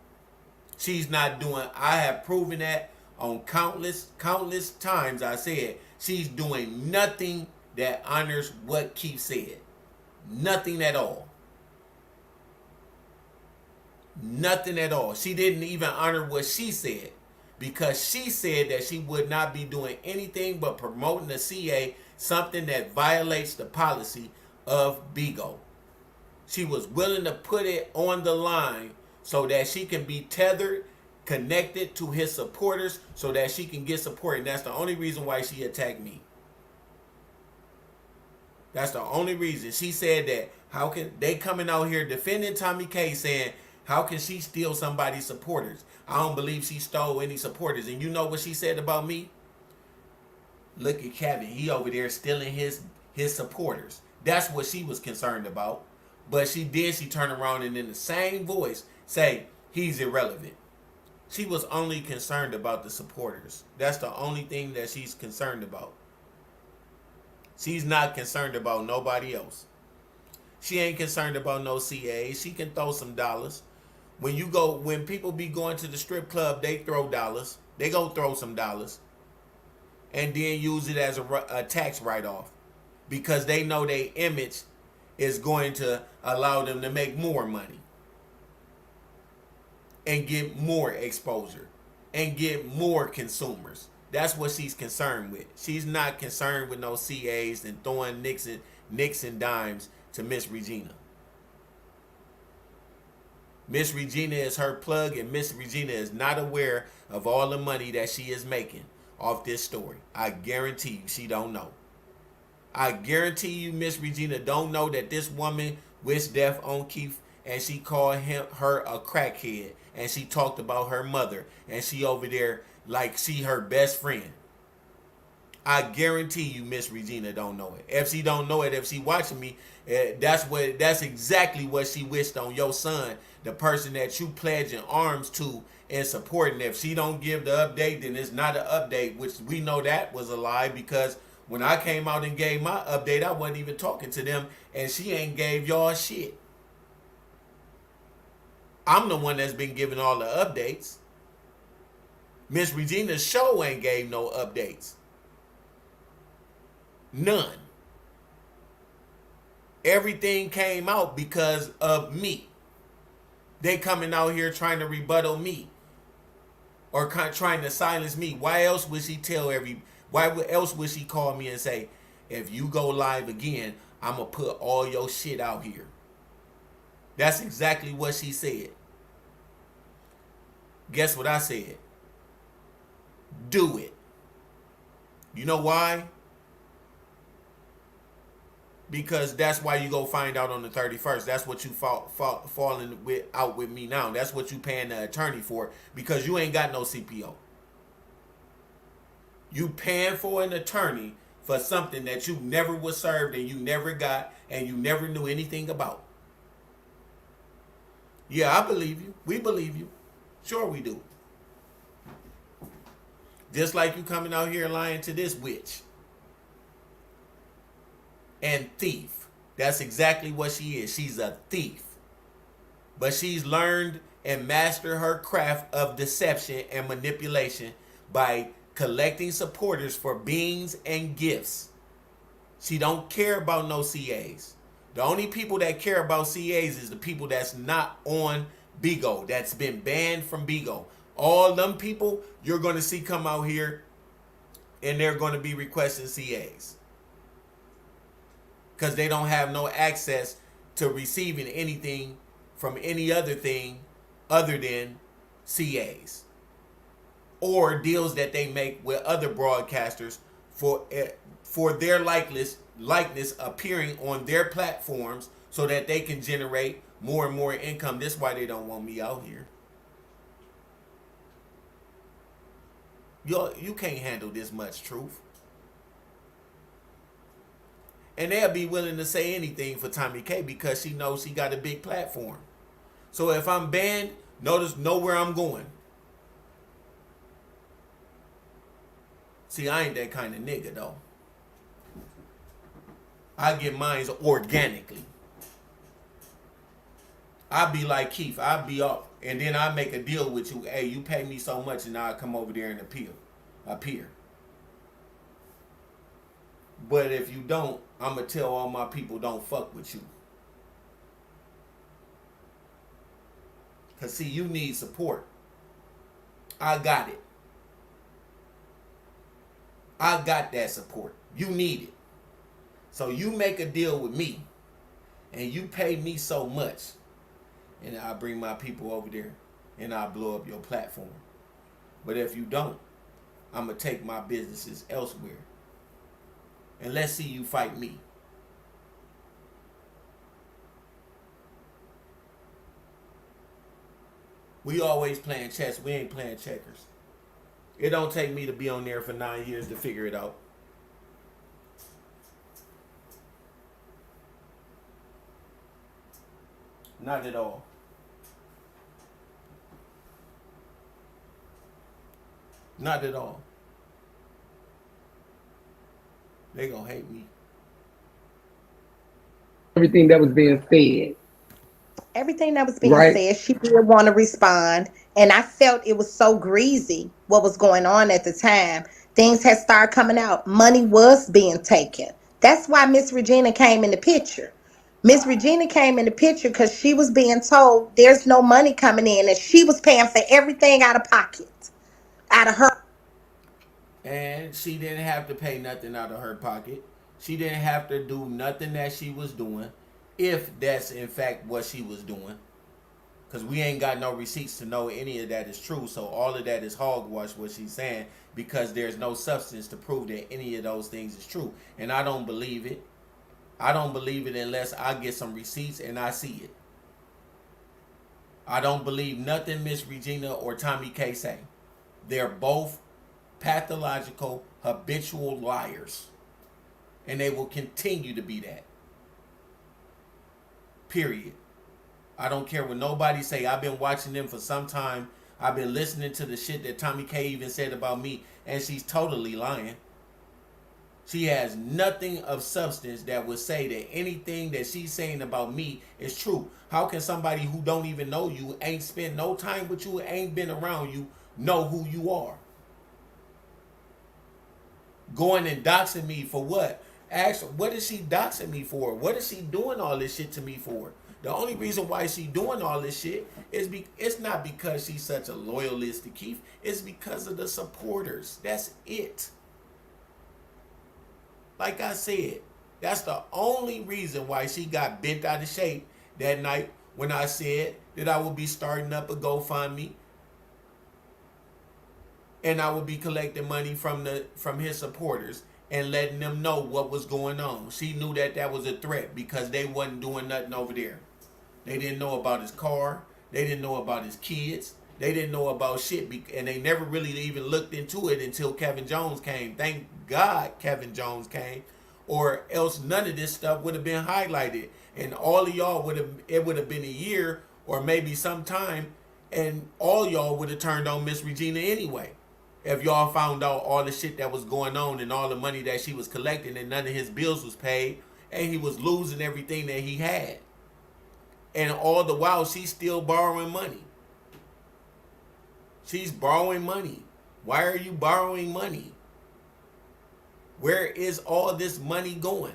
She's not doing, I have proven that on countless times. I said she's doing nothing that honors what Keith said. Nothing at all. Nothing at all. She didn't even honor what she said, because she said that she would not be doing anything but promoting the CA, something that violates the policy of BIGO. She was willing to put it on the line so that she can be tethered, connected to his supporters, so that she can get support. And that's the only reason why she attacked me. That's the only reason. She said that how can they coming out here defending Tommy K, saying how can she steal somebody's supporters? I don't believe she stole any supporters. And you know what she said about me? Look at Kevin. He over there stealing his supporters. That's what she was concerned about. But she turned around and in the same voice say he's irrelevant. She was only concerned about the supporters. That's the only thing that she's concerned about. She's not concerned about nobody else. She ain't concerned about no CA. She can throw some dollars. When people be going to the strip club, they throw dollars. They go throw some dollars and then use it as a tax write-off, because they know their image is going to allow them to make more money and get more exposure and get more consumers. That's what she's concerned with. She's not concerned with no CAs and throwing nicks and dimes to Miss Regina. Miss Regina is her plug, and Miss Regina is not aware of all the money that she is making off this story. I guarantee you she don't know. I guarantee you Miss Regina don't know that this woman wished death on Keith, and she called her a crackhead, and she talked about her mother, and she over there like she her best friend. I guarantee you Miss Regina don't know it. If she don't know it, if she watching me, that's exactly what she wished on your son, the person that you pledging arms to and supporting. If she don't give the update, then it's not an update, which we know that was a lie, because when I came out and gave my update, I wasn't even talking to them, and she ain't gave y'all shit. I'm the one that's been giving all the updates. Miss Regina's show ain't gave no updates. None. Everything came out because of me. They coming out here trying to rebuttal me, or trying to silence me. Why else would she why else would she call me and say, if you go live again, I'm going to put all your shit out here? That's exactly what she said. Guess what I said? Do it. You know why? Because that's why you go find out on the 31st. That's what you falling out with me now. That's what you paying the attorney for, because you ain't got no CPO. You paying for an attorney for something that you never was served and you never got and you never knew anything about. Yeah, I believe you. We believe you. Sure we do. Just like you coming out here lying to this witch and thief. That's exactly what she is. She's a thief. but she's learned and mastered her craft of deception and manipulation by collecting supporters for beans and gifts. She don't care about no CAs. The only people that care about CAs is the people that's not on Bigo, that's been banned from Bigo. All them people you're going to see come out here and they're going to be requesting CAs. Because they don't have no access to receiving anything from any other thing other than CAs. Or deals that they make with other broadcasters for their likeness appearing on their platforms so that they can generate more and more income. That's why they don't want me out here. You can't handle this much truth. And they'll be willing to say anything for Tommy K because she knows she got a big platform. So if I'm banned, know where I'm going. See, I ain't that kind of nigga though. I get mine organically. I be like Keith, I be up, and then I make a deal with you. Hey, you pay me so much, and I come over there and appear. But if you don't, I'ma tell all my people don't fuck with you. Cause see, you need support. I got it. I got that support. You need it. So you make a deal with me, and you pay me so much, and I bring my people over there, and I blow up your platform. But if you don't, I'm gonna take my businesses elsewhere, and let's see you fight me. We always playing chess. We ain't playing checkers. It don't take me to be on there for 9 years to figure it out. Not at all. Not at all. They gonna hate me. Everything that was being said. Everything that was being Right. said, she did want to respond. And I felt it was so greasy what was going on at the time. Things had started coming out. Money was being taken. That's why Miss Regina came in the picture. Miss Regina came in the picture because she was being told there's no money coming in, and she was paying for everything out of pocket, out of her. And she didn't have to pay nothing out of her pocket. She didn't have to do nothing that she was doing, if that's in fact what she was doing. Because we ain't got no receipts to know any of that is true. So all of that is hogwash, what she's saying, because there's no substance to prove that any of those things is true. And I don't believe it. I don't believe it unless I get some receipts and I see it. I don't believe nothing Miss Regina or Tommy K say. They're both pathological, habitual liars. And they will continue to be that. Period. I don't care what nobody say. I've been watching them for some time. I've been listening to the shit that Tommy K even said about me, and she's totally lying. She has nothing of substance that would say that anything that she's saying about me is true. How can somebody who don't even know you, ain't spent no time with you, ain't been around you, know who you are? Going and doxing me for what? Ask, what is she doxing me for? What is she doing all this shit to me for? The only reason why she doing all this shit is it's not because she's such a loyalist to Keith. It's because of the supporters. That's it. Like I said, that's the only reason why she got bent out of shape that night when I said that I would be starting up a GoFundMe and I would be collecting money from his supporters and letting them know what was going on. She knew that that was a threat because they wasn't doing nothing over there. They didn't know about his car. They didn't know about his kids. They didn't know about shit, and they never really even looked into it until Kevin Jones came. Thank God Kevin Jones came, or else none of this stuff would have been highlighted. And all of y'all it would have been a year or maybe some time, and all y'all would have turned on Miss Regina anyway. If y'all found out all the shit that was going on and all the money that she was collecting and none of his bills was paid and he was losing everything that he had. And all the while, she's still borrowing money. She's borrowing money. Why are you borrowing money? Where is all this money going?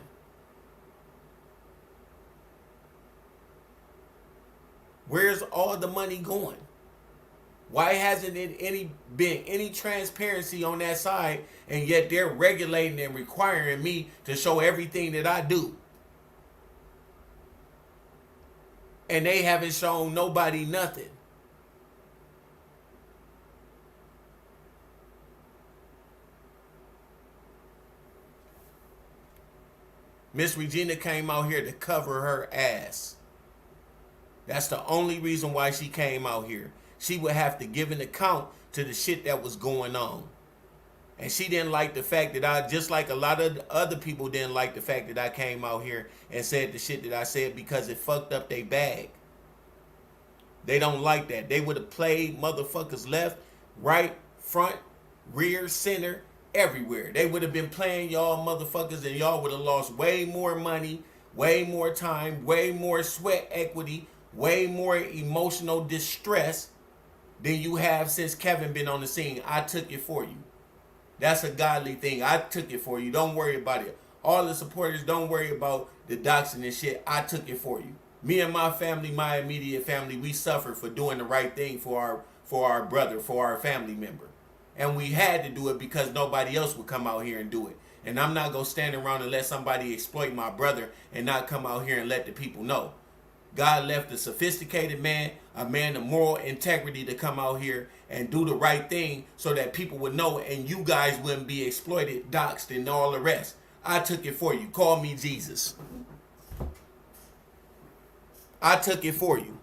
Where's all the money going? Why hasn't it been any transparency on that side, and yet they're regulating and requiring me to show everything that I do? And they haven't shown nobody nothing. Miss Regina came out here to cover her ass. That's the only reason why she came out here. She would have to give an account to the shit that was going on. And she didn't like the fact that I, just like a lot of other people didn't like the fact that I came out here and said the shit that I said, because it fucked up their bag. They don't like that. They would have played motherfuckers left, right, front, rear, center, everywhere. They would have been playing y'all motherfuckers, and y'all would have lost way more money, way more time, way more sweat equity, way more emotional distress than you have since Kevin been on the scene. I took it for you. That's a godly thing. I took it for you. Don't worry about it. All the supporters, don't worry about the doxing and shit. I took it for you. Me and my family, my immediate family, we suffered for doing the right thing for our brother, for our family member. And we had to do it because nobody else would come out here and do it. And I'm not going to stand around and let somebody exploit my brother and not come out here and let the people know. God left a sophisticated man, a man of moral integrity, to come out here and do the right thing so that people would know and you guys wouldn't be exploited, doxed, and all the rest. I took it for you. Call me Jesus. I took it for you.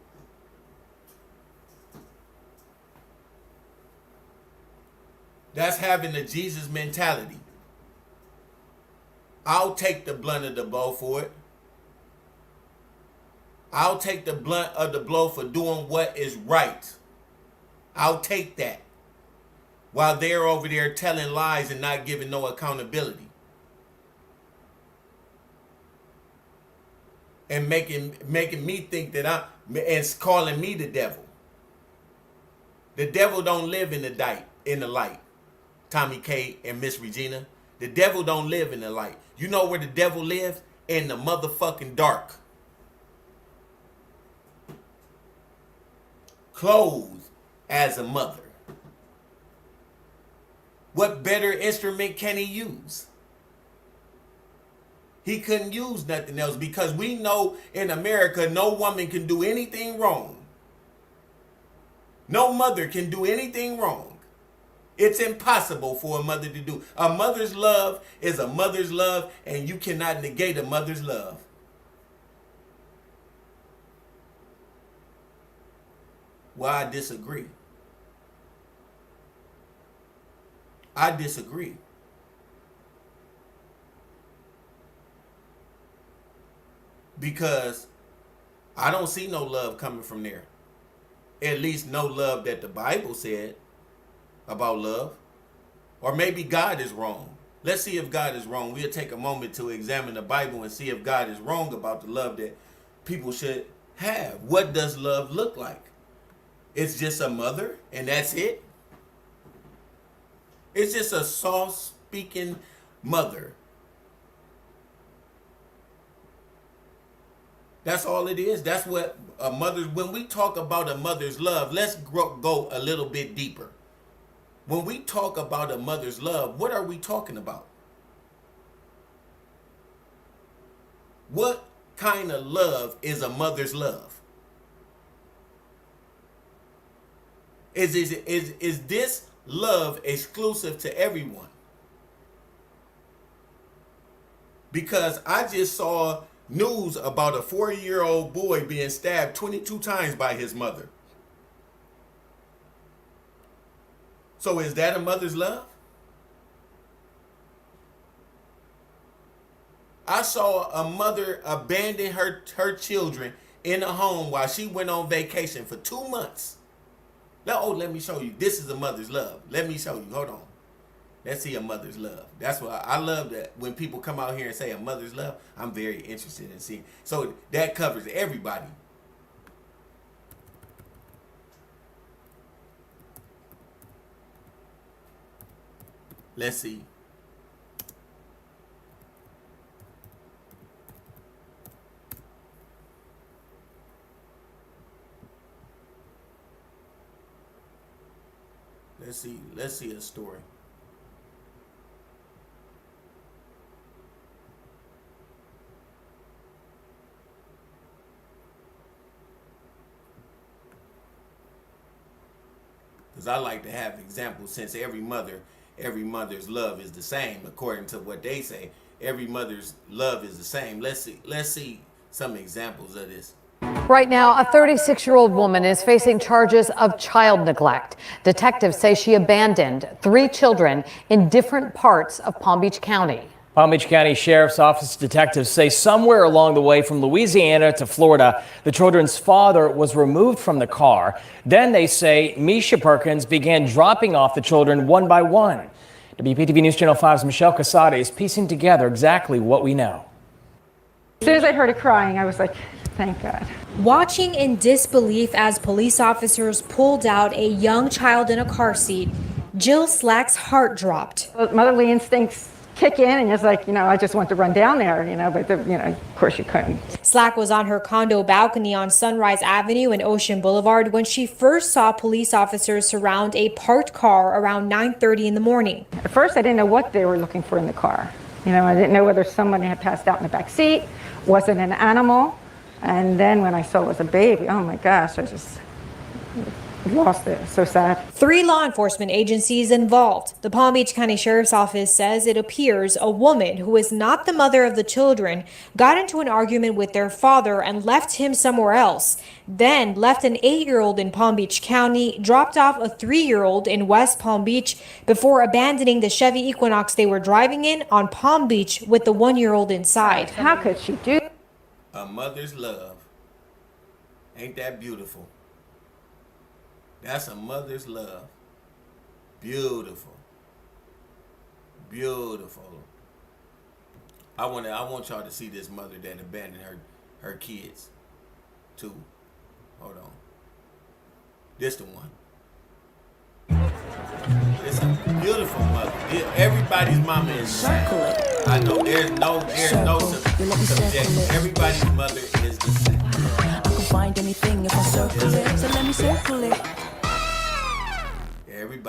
That's having the Jesus mentality. I'll take the blunt of the blow for it. I'll take the blunt of the blow for doing what is right. I'll take that. While they're over there telling lies and not giving no accountability. And making me think that and calling me the devil. The devil don't live in the light. Tommy K and Miss Regina. The devil don't live in the light. You know where the devil lives? In the motherfucking dark. Clothed as a mother. What better instrument can he use? He couldn't use nothing else, because we know in America no woman can do anything wrong. No mother can do anything wrong. It's impossible for a mother to do. A mother's love is a mother's love, and you cannot negate a mother's love. Well, I disagree. I disagree. Because I don't see no love coming from there. At least no love that the Bible said about love. Or maybe God is wrong. Let's see if God is wrong. We'll take a moment to examine the Bible and see if God is wrong about the love that people should have. What does love look like? It's just a mother and that's it? It's just a soft-speaking mother. That's all it is. That's what a mother's... When we talk about a mother's love, let's go a little bit deeper. When we talk about a mother's love, what are we talking about? What kind of love is a mother's love? Is this love exclusive to everyone? Because I just saw news about a 4-year-old boy being stabbed 22 times by his mother. So is that a mother's love? I saw a mother abandon her children in a home while she went on vacation for 2 months. Let me show you. This is a mother's love. Let me show you. Hold on. Let's see a mother's love. That's why I love that when people come out here and say a mother's love. I'm very interested in seeing. So that covers everybody. Let's see. Let's see a story. Because I like to have examples, since every mother's love is the same, according to what they say. Every mother's love is the same. Let's see some examples of this. Right now, a 36-year-old woman is facing charges of child neglect. Detectives say she abandoned 3 children in different parts of Palm Beach County. Palm Beach County Sheriff's Office detectives say somewhere along the way from Louisiana to Florida, the children's father was removed from the car. Then they say Misha Perkins began dropping off the children one by one. WPTV News Channel 5's Michelle Casada is piecing together exactly what we know. As soon as I heard her crying, I was like, thank God. Watching in disbelief as police officers pulled out a young child in a car seat, Jill Slack's heart dropped. Motherly instincts kick in and it's like, I just want to run down there, but of course you couldn't. Slack was on her condo balcony on Sunrise Avenue and Ocean Boulevard when she first saw police officers surround a parked car around 9:30 in the morning. At first, I didn't know what they were looking for in the car. I didn't know whether somebody had passed out in the back seat, was it an animal? And then when I saw it was a baby, oh my gosh, I just lost it. So sad. 3 law enforcement agencies involved. The Palm Beach County Sheriff's Office says it appears a woman who is not the mother of the children got into an argument with their father and left him somewhere else. Then left an 8-year-old in Palm Beach County, dropped off a 3-year-old in West Palm Beach before abandoning the Chevy Equinox they were driving in on Palm Beach with the 1-year-old inside. How could she do? A mother's love. Ain't that beautiful? That's a mother's love. Beautiful. Beautiful. I want y'all to see this mother that abandoned her kids too. Hold on. This the one. It's a beautiful mother. Everybody's mama is the same. I know there's no subjection. Everybody's mother is the same. I can find anything if I circle it. So let me circle it.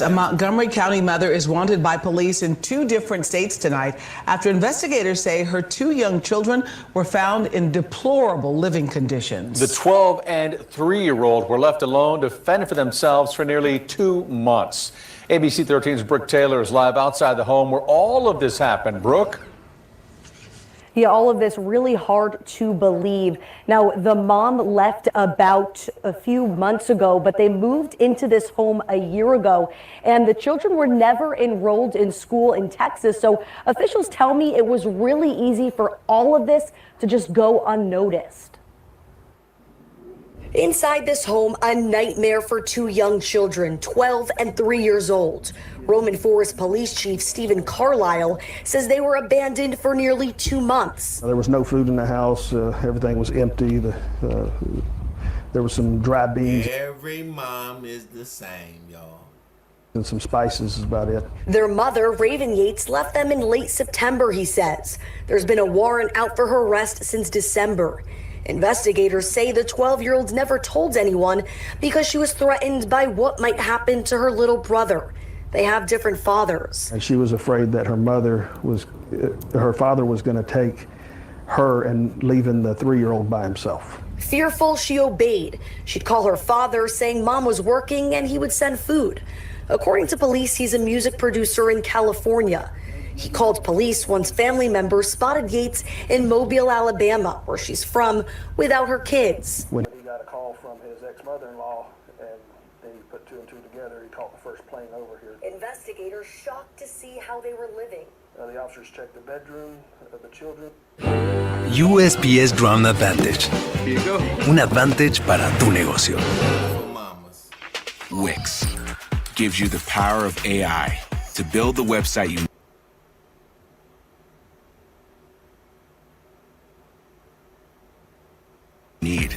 A Montgomery County mother is wanted by police in 2 different states tonight after investigators say her 2 young children were found in deplorable living conditions. The 12 and 3-year-old were left alone to fend for themselves for nearly 2 months. ABC 13's Brooke Taylor is live outside the home where all of this happened. Brooke? Yeah, all of this really hard to believe. Now, the mom left about a few months ago, but they moved into this home a year ago, and the children were never enrolled in school in Texas. So officials tell me it was really easy for all of this to just go unnoticed. Inside this home, a nightmare for 2 young children, 12 and 3 years old. Roman Forest Police Chief Stephen Carlisle says they were abandoned for nearly 2 months. There was no food in the house. Everything was empty. There was some dry beans. Every mom is the same, y'all. And some spices is about it. Their mother, Raven Yates, left them in late September, he says. There's been a warrant out for her arrest since December. Investigators say the 12-year-old never told anyone because she was threatened by what might happen to her little brother. They have different fathers. And she was afraid that her father was going to take her and leaving the 3-year-old by himself. Fearful, she obeyed. She'd call her father, saying mom was working and he would send food. According to police, he's a music producer in California. He called police once family members spotted Yates in Mobile, Alabama, where she's from, without her kids. When he got a call from his ex-mother-in-law and then he put 2 and 2 together, he caught the first plane over here. Investigators shocked to see how they were living. The officers checked the bedroom of the children. USPS Ground Advantage. Here you go. Un advantage para tu negocio. Wix gives you the power of AI to build the website you need.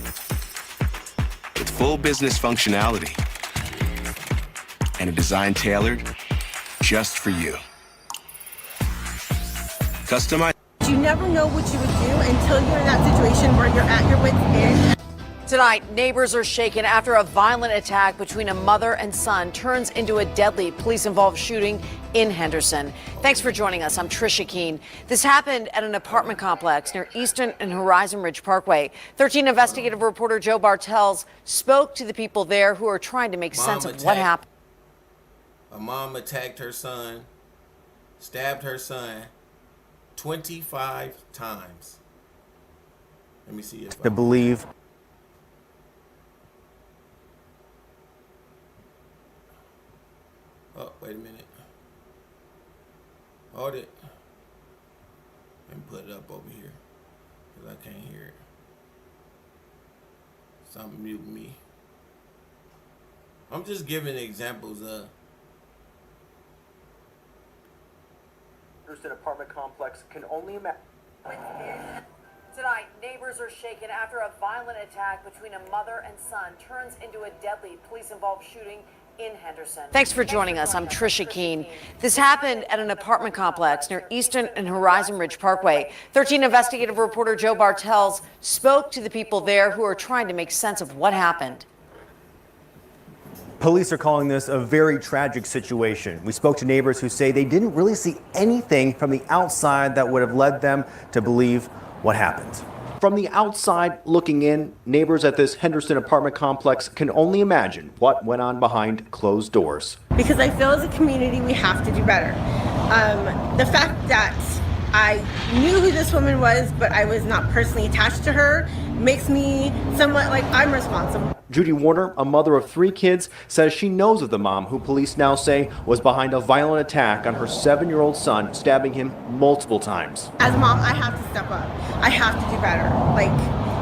With full business functionality and a design tailored just for you. Customize. You never know what you would do until you're in that situation where you're at your wit's end. Tonight, neighbors are shaken after a violent attack between a mother and son turns into a deadly police-involved shooting in Henderson. Thanks for joining us. I'm Trisha Keene. This happened at an apartment complex near Eastern and Horizon Ridge Parkway. 13 investigative reporter Joe Bartels spoke to the people there who are trying to make sense of what happened. A mom attacked her son, stabbed her son 25 times. Let me see if To believe. Oh, wait a minute. Hold it. Let me put it up over here, because I can't hear it. Something mute me. I'm just giving examples of. An apartment complex can only imagine. Tonight, neighbors are shaken after a violent attack between a mother and son turns into a deadly police-involved shooting in Henderson. Thanks for joining us. I'm Trisha Keene. This happened at an apartment complex near Eastern and Horizon Ridge Parkway. 13 investigative reporter Joe Bartels spoke to the people there who are trying to make sense of what happened. Police are calling this a very tragic situation. We spoke to neighbors who say they didn't really see anything from the outside that would have led them to believe what happened. From the outside looking in, neighbors at this Henderson apartment complex can only imagine what went on behind closed doors. Because I feel as a community we have to do better. The fact that I knew who this woman was, but I was not personally attached to her, makes me somewhat like I'm responsible. Judy Warner, a mother of 3 kids, says she knows of the mom who police now say was behind a violent attack on her 7-year-old son, stabbing him multiple times. As a mom, I have to step up. I have to do better. Like,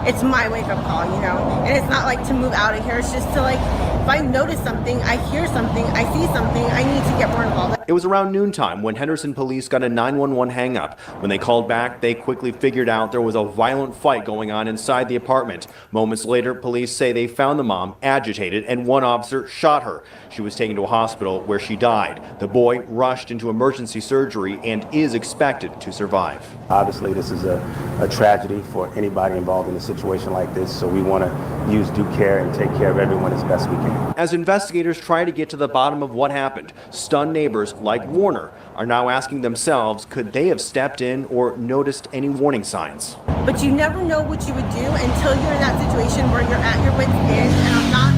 it's my wake-up call, you know? And it's not like to move out of here. It's just to, like, if I notice something, I hear something, I see something, I need to get more involved. It was around noontime when Henderson police got a 911 hang-up. When they called back, they quickly figured out there was a violent fight going on inside the apartment. Moments later, police say they found the mom agitated and one officer shot her. She was taken to a hospital where she died. The boy rushed into emergency surgery and is expected to survive. Obviously, this is a tragedy for anybody involved in a situation like this, so we want to use due care and take care of everyone as best we can. As investigators try to get to the bottom of what happened, stunned neighbors like Warner are now asking themselves, could they have stepped in or noticed any warning signs? But you never know what you would do until you're in that situation where you're at your wit's end. And I'm not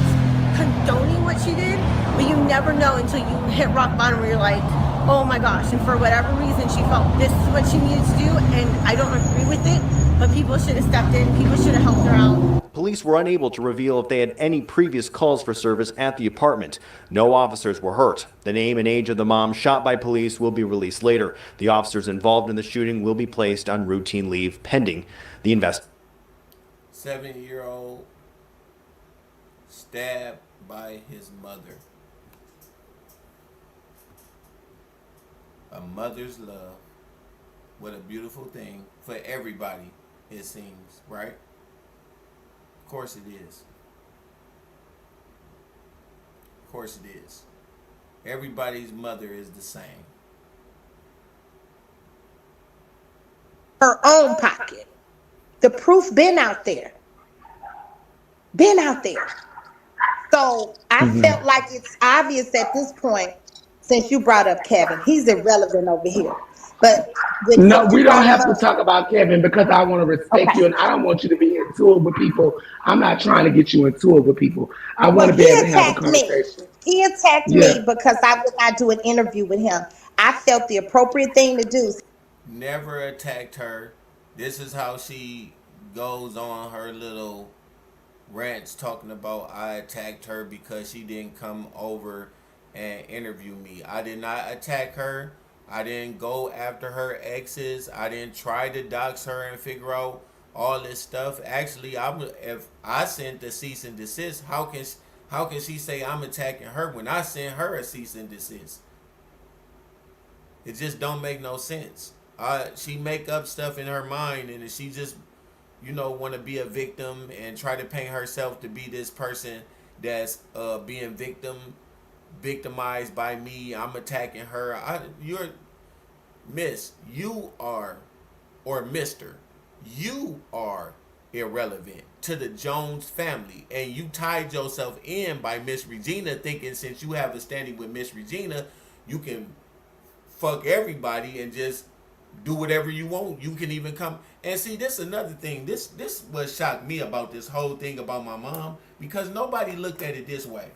condoning what she did, but you never know until you hit rock bottom where you're like, oh my gosh. And for whatever reason, she felt this is what she needed to do, and I don't agree with it, but people should have stepped in. People should have helped her out. Police were unable to reveal if they had any previous calls for service at the apartment. No officers were hurt. The name and age of the mom shot by police will be released later. The officers involved in the shooting will be placed on routine leave pending the investigation. 7-year-old stabbed by his mother. A mother's love. What a beautiful thing for everybody, it seems, right? Of course it is. Of course it is. Everybody's mother is the same. Her own pocket. The proof been out there. Been out there. So I felt like it's obvious at this point, since you brought up Kevin, he's irrelevant over here. But no, we don't have to talk about Kevin because I want to respect you and I don't want you to be into it with people. I'm not trying to get you into it with people. I want to be able to have a conversation. He attacked me because I would not do an interview with him. I felt the appropriate thing to do. Never attacked her. This is how she goes on her little rants talking about I attacked her because she didn't come over and interview me. I did not attack her. I didn't go after her exes. I didn't try to dox her and figure out all this stuff. Actually, if I sent the cease and desist, how can she say I'm attacking her when I sent her a cease and desist? It just don't make no sense. She make up stuff in her mind, and she just, want to be a victim and try to paint herself to be this person that's being victimized by me. I'm attacking her. Miss, you are, or Mr., you are irrelevant to the Jones family, and you tied yourself in by Miss Regina, thinking since you have a standing with Miss Regina, you can fuck everybody and just do whatever you want. You can even come and see. This is another thing. This what shocked me about this whole thing about my mom, because nobody looked at it this way.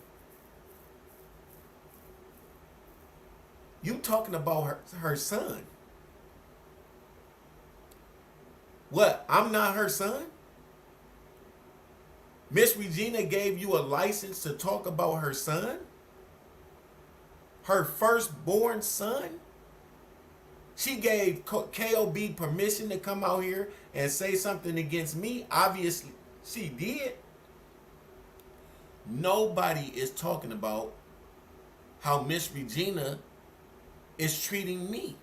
You talking about her son? What? I'm not her son? Miss Regina gave you a license to talk about her son? Her firstborn son? She gave KOB permission to come out here and say something against me? Obviously, she did. Nobody is talking about how Miss Regina is treating me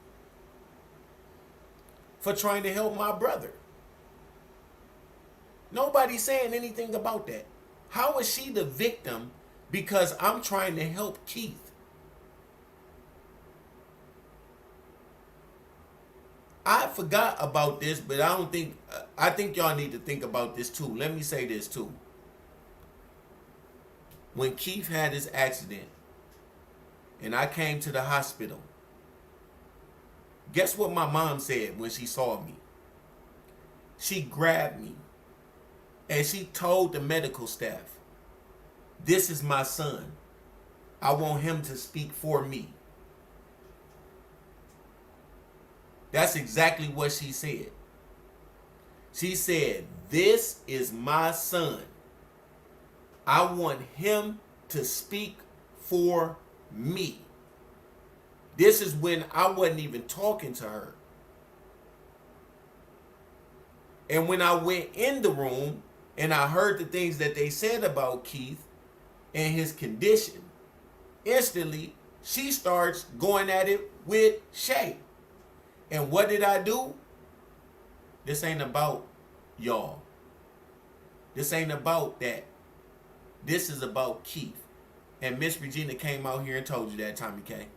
for trying to help my brother. Nobody's saying anything about that. How is she the victim because I'm trying to help Keith? I forgot about this, but I think y'all need to think about this too. Let me say this too. When Keith had his accident and I came to the hospital, guess what my mom said when she saw me? She grabbed me and she told the medical staff, "This is my son. I want him to speak for me." That's exactly what she said. She said, "This is my son. I want him to speak for me." This is when I wasn't even talking to her. And when I went in the room and I heard the things that they said about Keith and his condition, instantly she starts going at it with Shay. And what did I do? This ain't about y'all. This ain't about that. This is about Keith. And Miss Regina came out here and told you that, Tommy K.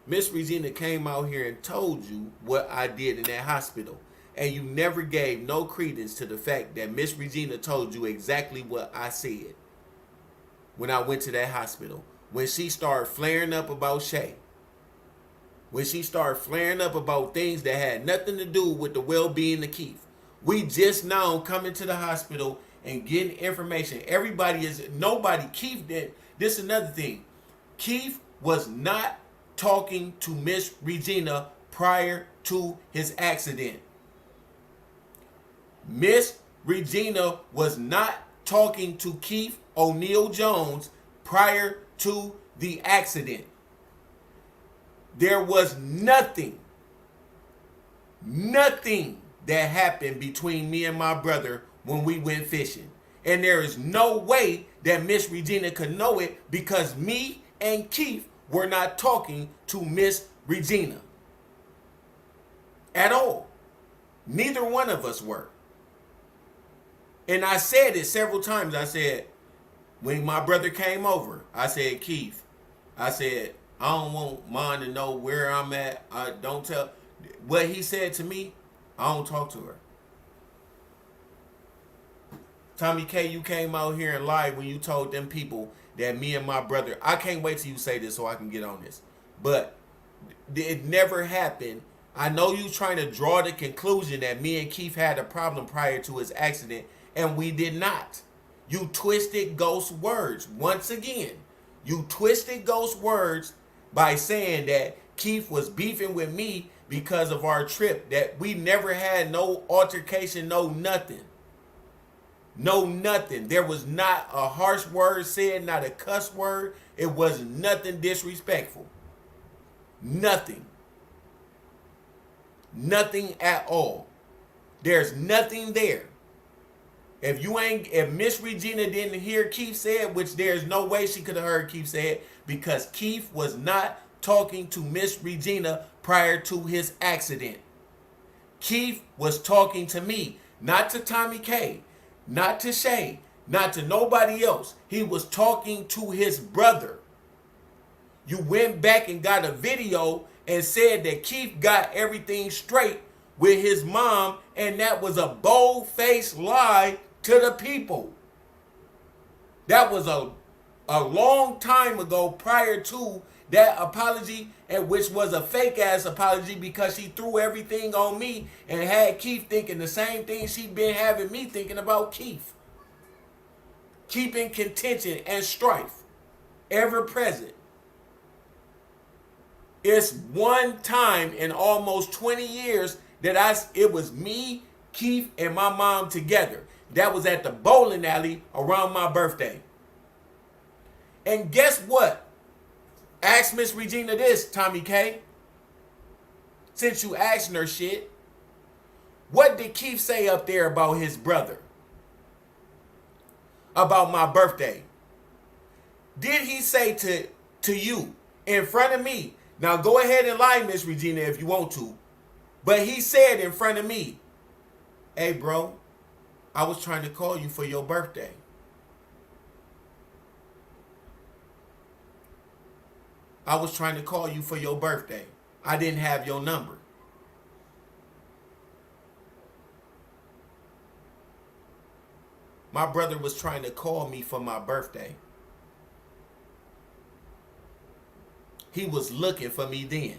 Miss Regina came out here and told you what I did in that hospital. And you never gave no credence to the fact that Miss Regina told you exactly what I said when I went to that hospital. When she started flaring up about Shay. When she started flaring up about things that had nothing to do with the well-being of Keith. We just now coming to the hospital and getting information. Keith did. This is another thing. Keith was not talking to Miss Regina prior to his accident. Miss Regina was not talking to Keith O'Neal Jones prior to the accident. There was nothing that happened between me and my brother when we went fishing. And there is no way that Miss Regina could know it because me and Keith were not talking to Miss Regina at all. Neither one of us were. And I said it several times. I said, when my brother came over, I said, Keith, I said, I don't want mine to know where I'm at. I don't tell. What he said to me, I don't talk to her. Tommy K, you came out here and lied when you told them people that me and my brother, I can't wait till you say this so I can get on this. But it never happened. I know you trying to draw the conclusion that me and Keith had a problem prior to his accident, and we did not. You twisted Ghost's words. Once again, you twisted Ghost's words by saying that Keith was beefing with me because of our trip, that we never had no altercation, no nothing. No nothing. There was not a harsh word said, not a cuss word. It was nothing disrespectful. Nothing. Nothing at all. There's nothing there. If Miss Regina didn't hear Keith say it, which there's no way she could have heard Keith say it, because Keith was not talking to Miss Regina prior to his accident. Keith was talking to me, not to Tommy K, not to Shay, not to nobody else. He was talking to his brother. You went back and got a video and said that Keith got everything straight with his mom, and that was a bold-faced lie to the people. That was a long time ago prior to that apology, and which was a fake-ass apology because she threw everything on me and had Keith thinking the same thing she'd been having me thinking about Keith. Keeping contention and strife ever present. It's one time in almost 20 years that it was me, Keith, and my mom together. That was at the bowling alley around my birthday. And guess what? Ask Miss Regina this, Tommy K. Since you asking her shit, what did Keith say up there about his brother? About my birthday? Did he say to you in front of me? Now go ahead and lie, Miss Regina, if you want to. But he said in front of me, hey bro, I was trying to call you for your birthday. I was trying to call you for your birthday. I didn't have your number. My brother was trying to call me for my birthday. He was looking for me then.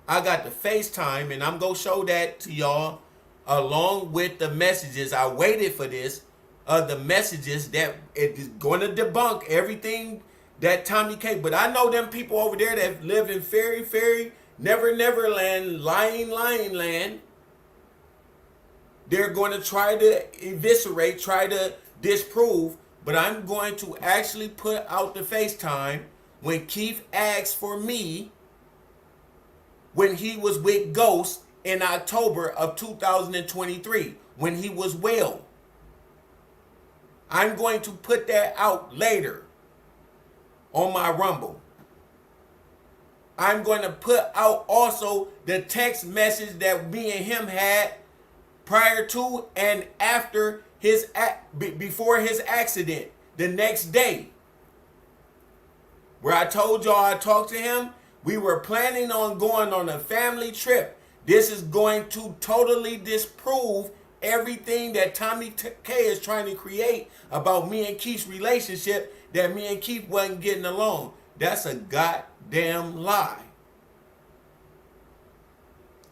I got the FaceTime, and I'm going to show that to y'all along with the messages. I waited for this. The messages that it is going to debunk everything that Tommy K. But I know them people over there that live in fairy, never land, lying land. They're going to try to eviscerate, try to disprove. But I'm going to actually put out the FaceTime when Keith asked for me when he was with Ghost in October of 2023, when he was well. I'm going to put that out later on my Rumble. I'm going to put out also the text message that me and him had prior to and after before his accident, the next day, where I told y'all I talked to him. We were planning on going on a family trip. This is going to totally disprove everything that Tommy K is trying to create about me and Keith's relationship, that me and Keith wasn't getting along. That's a goddamn lie.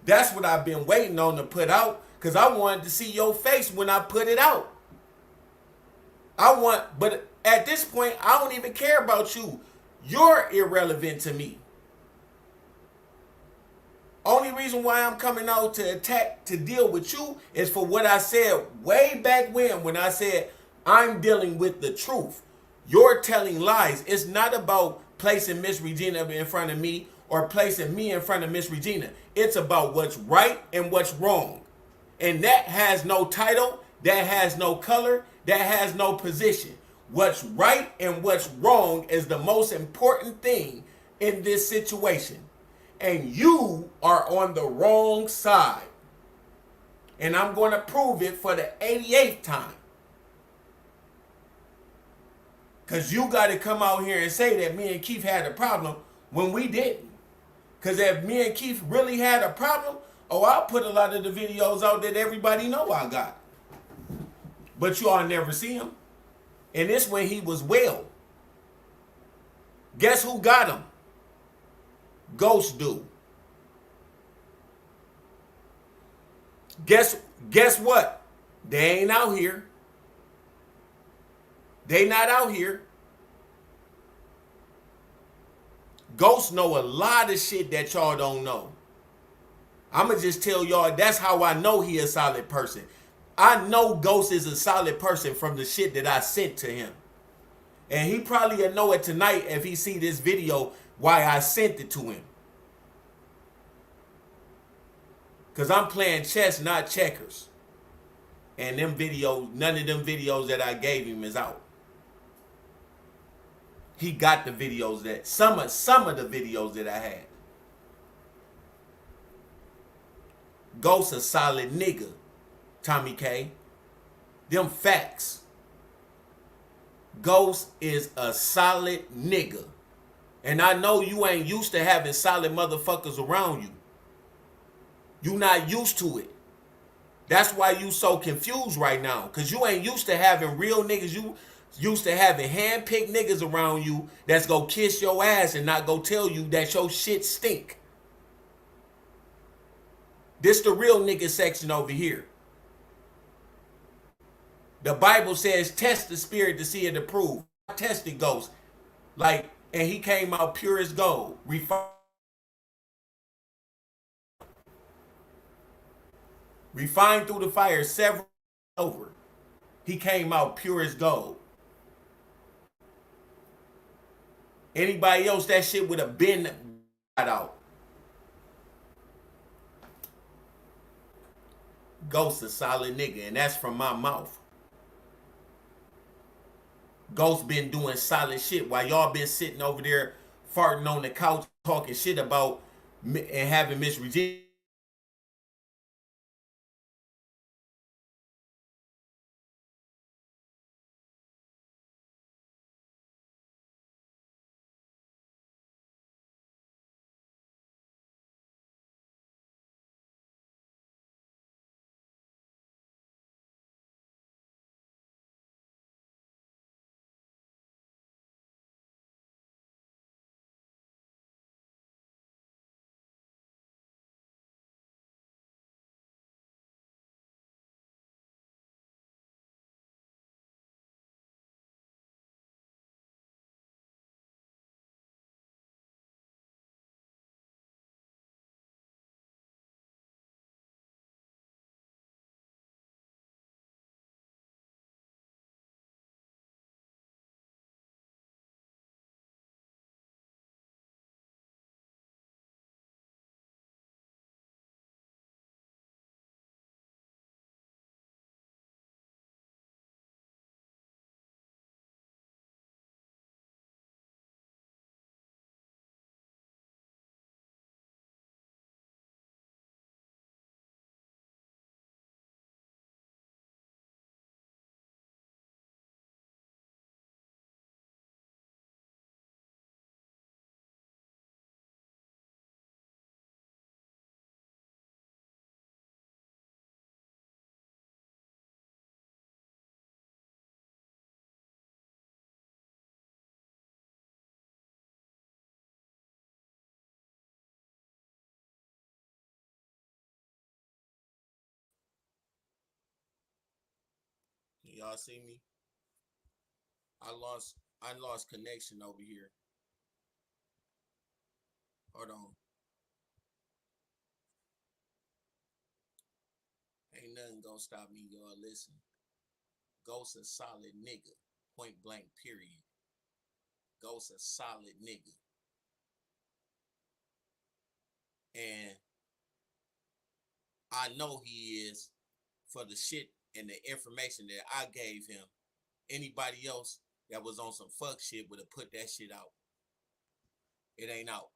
That's what I've been waiting on to put out, because I wanted to see your face when I put it out. But at this point, I don't even care about you. You're irrelevant to me. Only reason why I'm coming out to attack, to deal with you, is for what I said way back when I said I'm dealing with the truth. You're telling lies. It's not about placing Miss Regina in front of me or placing me in front of Miss Regina. It's about what's right and what's wrong. And that has no title, that has no color, that has no position. What's right and what's wrong is the most important thing in this situation. And you are on the wrong side. And I'm going to prove it for the 88th time. Because you got to come out here and say that me and Keith had a problem when we didn't. Because if me and Keith really had a problem, I'll put a lot of the videos out that everybody know I got. But you all never see him. And this when he was well. Guess who got him? Ghost do. Guess what? They ain't out here. They not out here. Ghosts know a lot of shit that y'all don't know. I'ma just tell y'all, that's how I know he a solid person. I know Ghost is a solid person from the shit that I sent to him. And he probably will know it tonight if he see this video why I sent it to him. Because I'm playing chess, not checkers. And them videos, none of them videos that I gave him is out. He got the videos that, some of the videos that I had. Ghost a solid nigga, Tommy K. Them facts. Ghost is a solid nigga. And I know you ain't used to having solid motherfuckers around you. You not used to it. That's why you so confused right now. Cause you ain't used to having real niggas. You used to having hand-picked niggas around you that's go kiss your ass and not go tell you that your shit stink. This the real nigga section over here. The Bible says test the spirit to see it approve. I tested Ghost. Like, and he came out pure as gold. Refined through the fire several over. He came out pure as gold. Anybody else, that shit would have been out. Ghost a solid nigga, and that's from my mouth. Ghost been doing solid shit while y'all been sitting over there farting on the couch talking shit about and having Miss Regina. Y'all see me? I lost connection over here. Hold on. Ain't nothing gonna stop me, y'all. Listen. Ghost a solid nigga. Point blank, period. Ghost a solid nigga. And I know he is for the shit and the information that I gave him. Anybody else that was on some fuck shit would have put that shit out. It ain't out.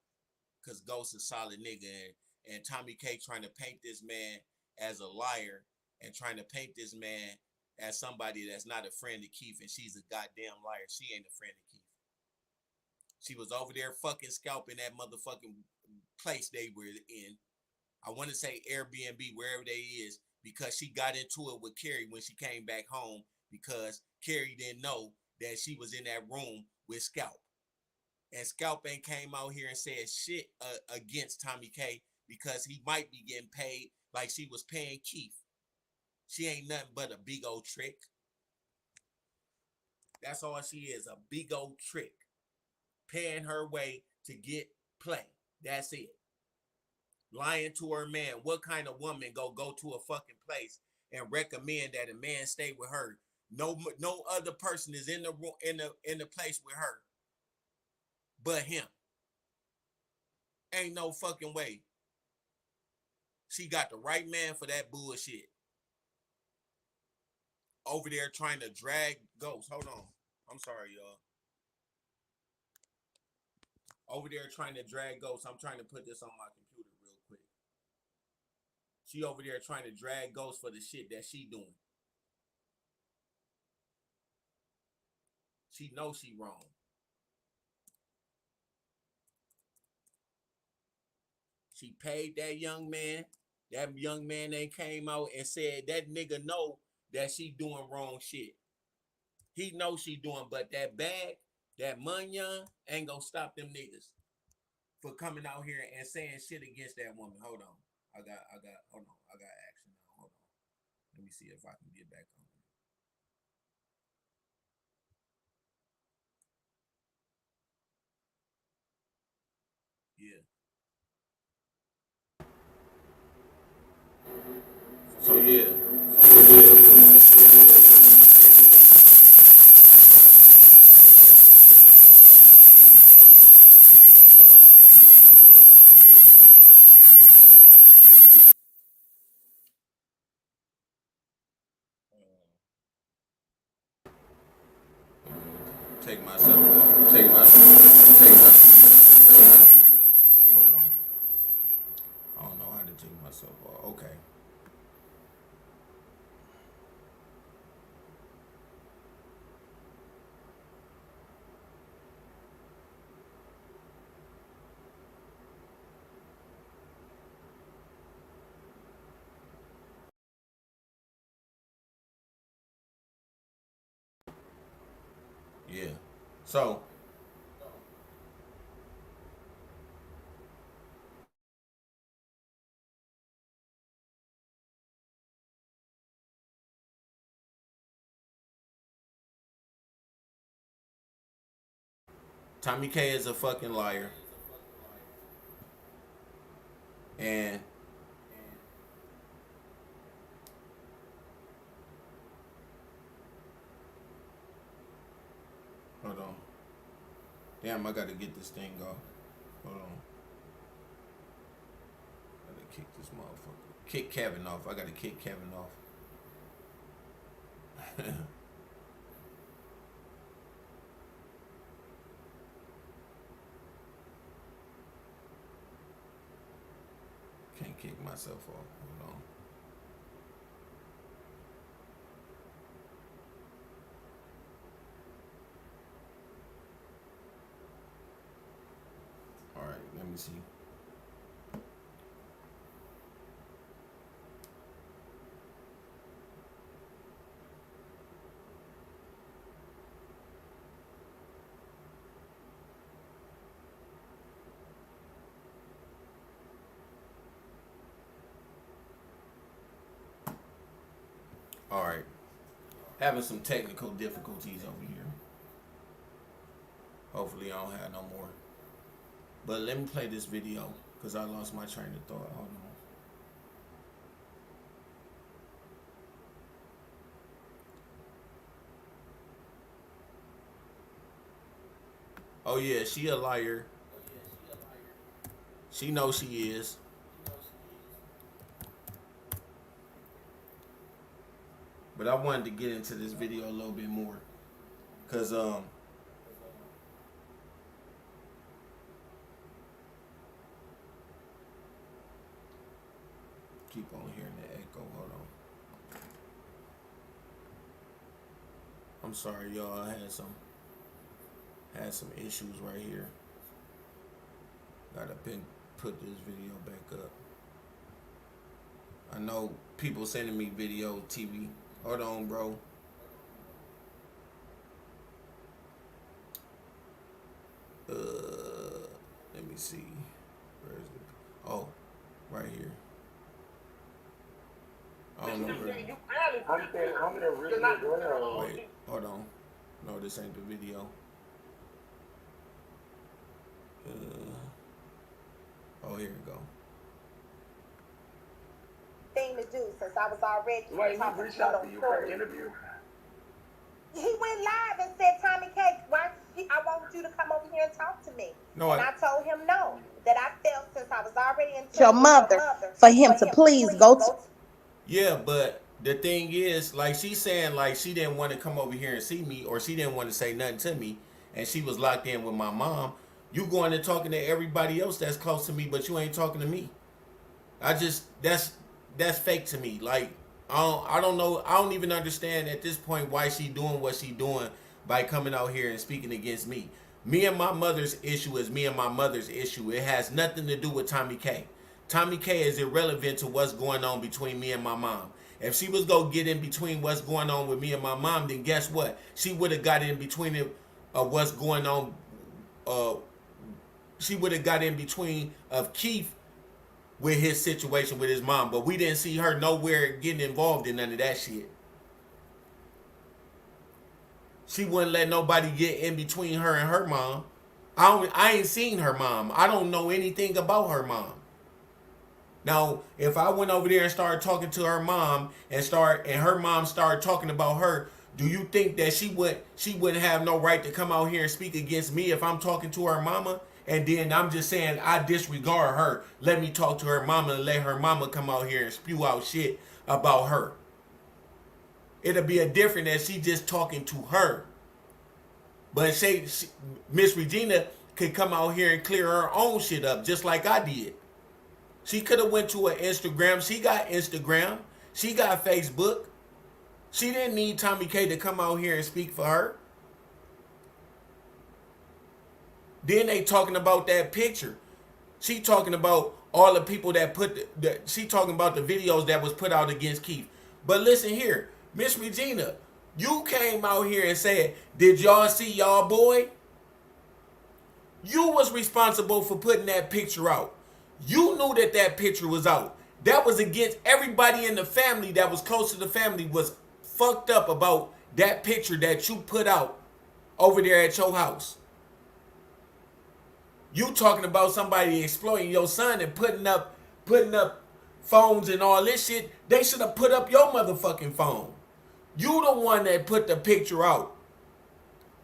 Cause Ghost is solid nigga, and Tommy K trying to paint this man as a liar and trying to paint this man as somebody that's not a friend of Keith, and she's a goddamn liar. She ain't a friend of Keith. She was over there fucking scalping that motherfucking place they were in. I want to say Airbnb, wherever they is, because she got into it with Carrie when she came back home because Carrie didn't know that she was in that room with Scalp. And Scalp ain't came out here and said shit against Tommy K because he might be getting paid like she was paying Keith. She ain't nothing but a big old trick. That's all she is, a big old trick. Paying her way to get play. That's it. Lying to her man. What kind of woman go to a fucking place and recommend that a man stay with her? No other person is in the room in the place with her but him. Ain't no fucking way. She got the right man for that bullshit. Over there trying to drag Ghost. Hold on. I'm sorry, y'all. Over there trying to drag Ghost. I'm trying to put this on my computer real quick. She over there trying to drag Ghost for the shit that she doing. She knows she wrong. She paid that young man. That young man then came out and said that nigga know that she doing wrong shit. He knows she doing, but that bag, that money ain't gonna stop them niggas for coming out here and saying shit against that woman. Hold on. I got action now. Hold on. Let me see if I can get back on. Yeah. So yeah. Take myself. Hold on. I don't know how to take myself off. Okay. Yeah. So Tommy K is a fucking liar. And hold on. Damn, I gotta get this thing off. Hold on. I gotta kick this motherfucker. Kick Kevin off. I gotta kick Kevin off. Can't kick myself off. Hold on. Alright, let me see. Alright. Having some technical difficulties over here. Hopefully I don't have no more. But let me play this video because I lost my train of thought. Hold on. Oh yeah, she a liar. She knows she is. But I wanted to get into this video a little bit more. Cause keep on hearing the echo. Hold on. I'm sorry, y'all. I had some issues right here. Gotta put this video back up. I know people sending me video, TV. Hold on, bro. Let me see. Where is it? Oh, right here. I don't know where. Wait, hold on. No, this ain't the video. Oh, here we go. Thing to do since I was already He reached out to you for an interview? He went live and said, Tommy K, I want you to come over here and talk to me. No, and I told him no, that I felt since I was already in your mother for him to please go to. Yeah, but the thing is, like, she's saying, like, she didn't want to come over here and see me, or she didn't want to say nothing to me, and she was locked in with my mom. You going and talking to everybody else that's close to me, but you ain't talking to me. That's fake to me. Like, I don't know. I don't even understand at this point why she doing what she doing by coming out here and speaking against me. Me and my mother's issue is me and my mother's issue. It has nothing to do with Tommy K. Tommy K is irrelevant to what's going on between me and my mom. If she was going to get in between what's going on with me and my mom, then guess what? She would have got in between what's going on. She would have got in between of Keith with his situation with his mom. But we didn't see her nowhere getting involved in none of that shit. She wouldn't let nobody get in between her and her mom. I ain't seen her mom. I don't know anything about her mom. Now, if I went over there and started talking to her mom and her mom started talking about her, do you think that she wouldn't have no right to come out here and speak against me if I'm talking to her mama? And then I'm just saying I disregard her. Let me talk to her mama and let her mama come out here and spew out shit about her. It'll be a different that she just talking to her. But Miss Regina could come out here and clear her own shit up just like I did. She could have went to her Instagram. She got Instagram. She got Facebook. She didn't need Tommy K to come out here and speak for her. Then they talking about that picture. She talking about all the people that she talking about the videos that was put out against Keith. But listen here, Miss Regina, you came out here and said, did y'all see y'all boy? You was responsible for putting that picture out. You knew that picture was out. That was against everybody in the family that was close to the family was fucked up about that picture that you put out over there at your house. You talking about somebody exploiting your son and putting up phones and all this shit. They should have put up your motherfucking phone. You the one that put the picture out.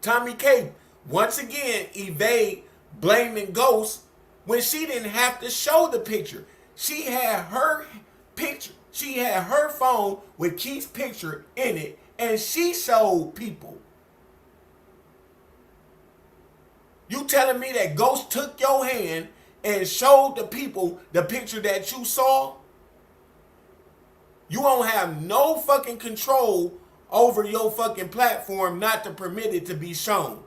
Tommy K, once again, evade blaming Ghost when she didn't have to show the picture. She had her picture. She had her phone with Keith's picture in it, and she showed people. You telling me that Ghost took your hand and showed the people the picture that you saw? You don't have no fucking control over your fucking platform not to permit it to be shown.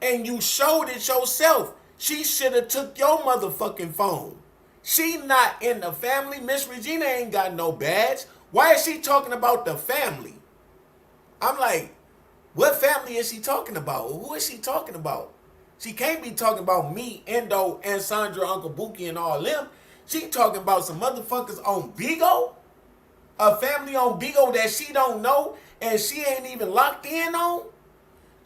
And you showed it yourself. She should have took your motherfucking phone. She not in the family. Miss Regina ain't got no badge. Why is she talking about the family? I'm like, what family is she talking about? Who is she talking about? She can't be talking about me, Endo, and Sandra, Uncle Buki, and all them. She talking about some motherfuckers on Bigo? A family on Bigo that she don't know and she ain't even locked in on?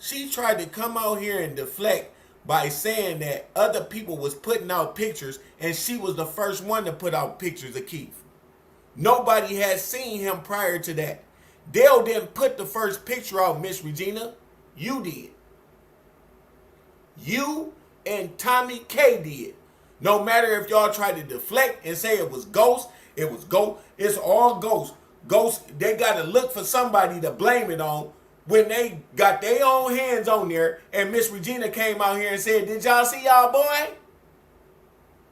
She tried to come out here and deflect by saying that other people was putting out pictures and she was the first one to put out pictures of Keith. Nobody had seen him prior to that. Dale didn't put the first picture out, Miss Regina. You did. You and Tommy K did. No matter if y'all tried to deflect and say it was Ghost, it was Ghost. It's all Ghost. Ghost, they got to look for somebody to blame it on when they got their own hands on there and Miss Regina came out here and said, did y'all see y'all boy?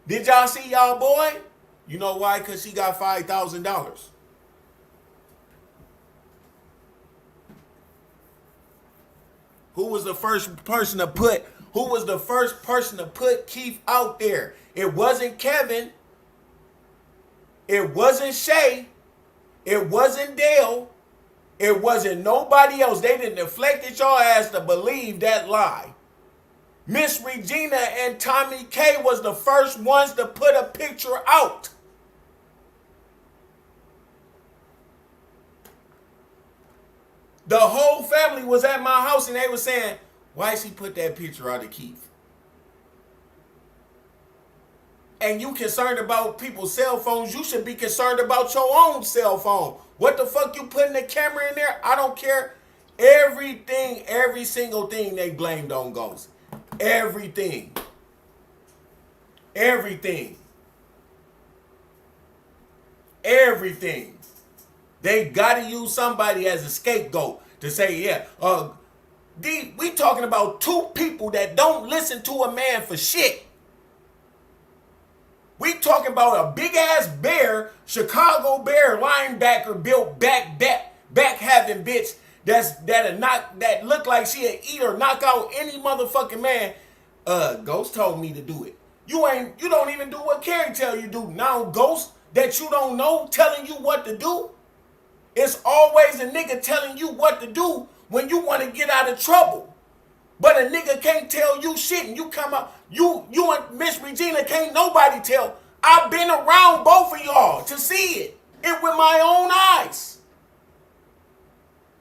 Did y'all see y'all boy? You know why? Because she got $5,000. Who was the first person to put Keith out there? It wasn't Kevin. It wasn't Shay. It wasn't Dale. It wasn't nobody else. They didn't deflect y'all ass to believe that lie. Miss Regina and Tommy K was the first ones to put a picture out. The whole family was at my house and they were saying, why she put that picture out of Keith? And you concerned about people's cell phones, you should be concerned about your own cell phone. What the fuck you putting the camera in there? I don't care. Everything, every single thing they blamed on Ghost. Everything. Everything. Everything. They gotta use somebody as a scapegoat to say, yeah, we talking about two people that don't listen to a man for shit. We talking about a big ass bear, Chicago Bear linebacker built back having bitch that look like she'll eat or knock out any motherfucking man. Ghost told me to do it. You don't even do what Carrie tell you do. Now ghosts that you don't know telling you what to do. It's always a nigga telling you what to do when you want to get out of trouble. But a nigga can't tell you shit, and you come up, you and Miss Regina can't nobody tell. I've been around both of y'all to see it with my own eyes.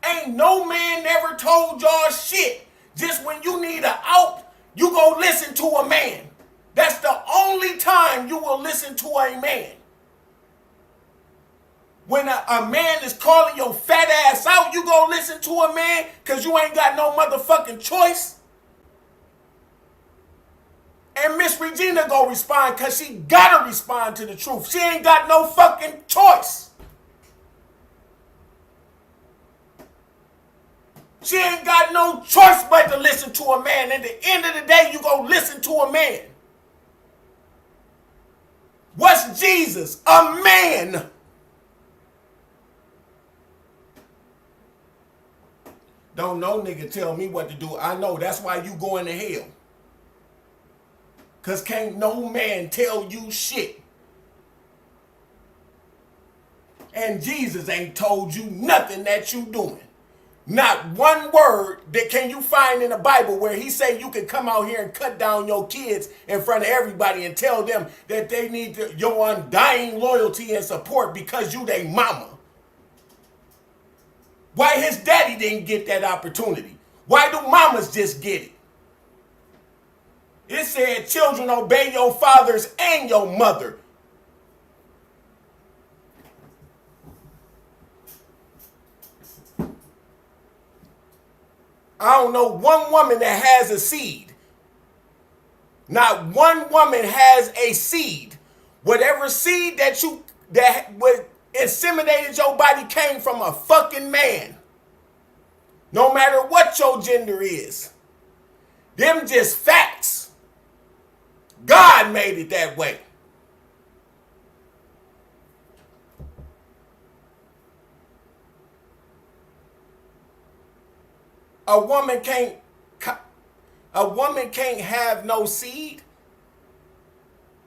Ain't no man never told y'all shit. Just when you need an out, you go listen to a man. That's the only time you will listen to a man. When a man is calling your fat ass out, you go listen to a man because you ain't got no motherfucking choice. And Miss Regina go respond because she gotta respond to the truth. She ain't got no fucking choice. She ain't got no choice but to listen to a man. At the end of the day, you go listen to a man. What's Jesus? A man. Don't no nigga tell me what to do. I know that's why you going to hell. Cause can't no man tell you shit. And Jesus ain't told you nothing that you doing. Not one word that can you find in the Bible where he say you can come out here and cut down your kids in front of everybody and tell them that they need your undying loyalty and support because you they mama. Why his daddy didn't get that opportunity? Why do mamas just get it? It said, children, obey your fathers and your mother. I don't know one woman that has a seed. Not one woman has a seed. Whatever seed that inseminated your body came from a fucking man. No matter what your gender is. Them just facts. God made it that way. A woman can't have no seed.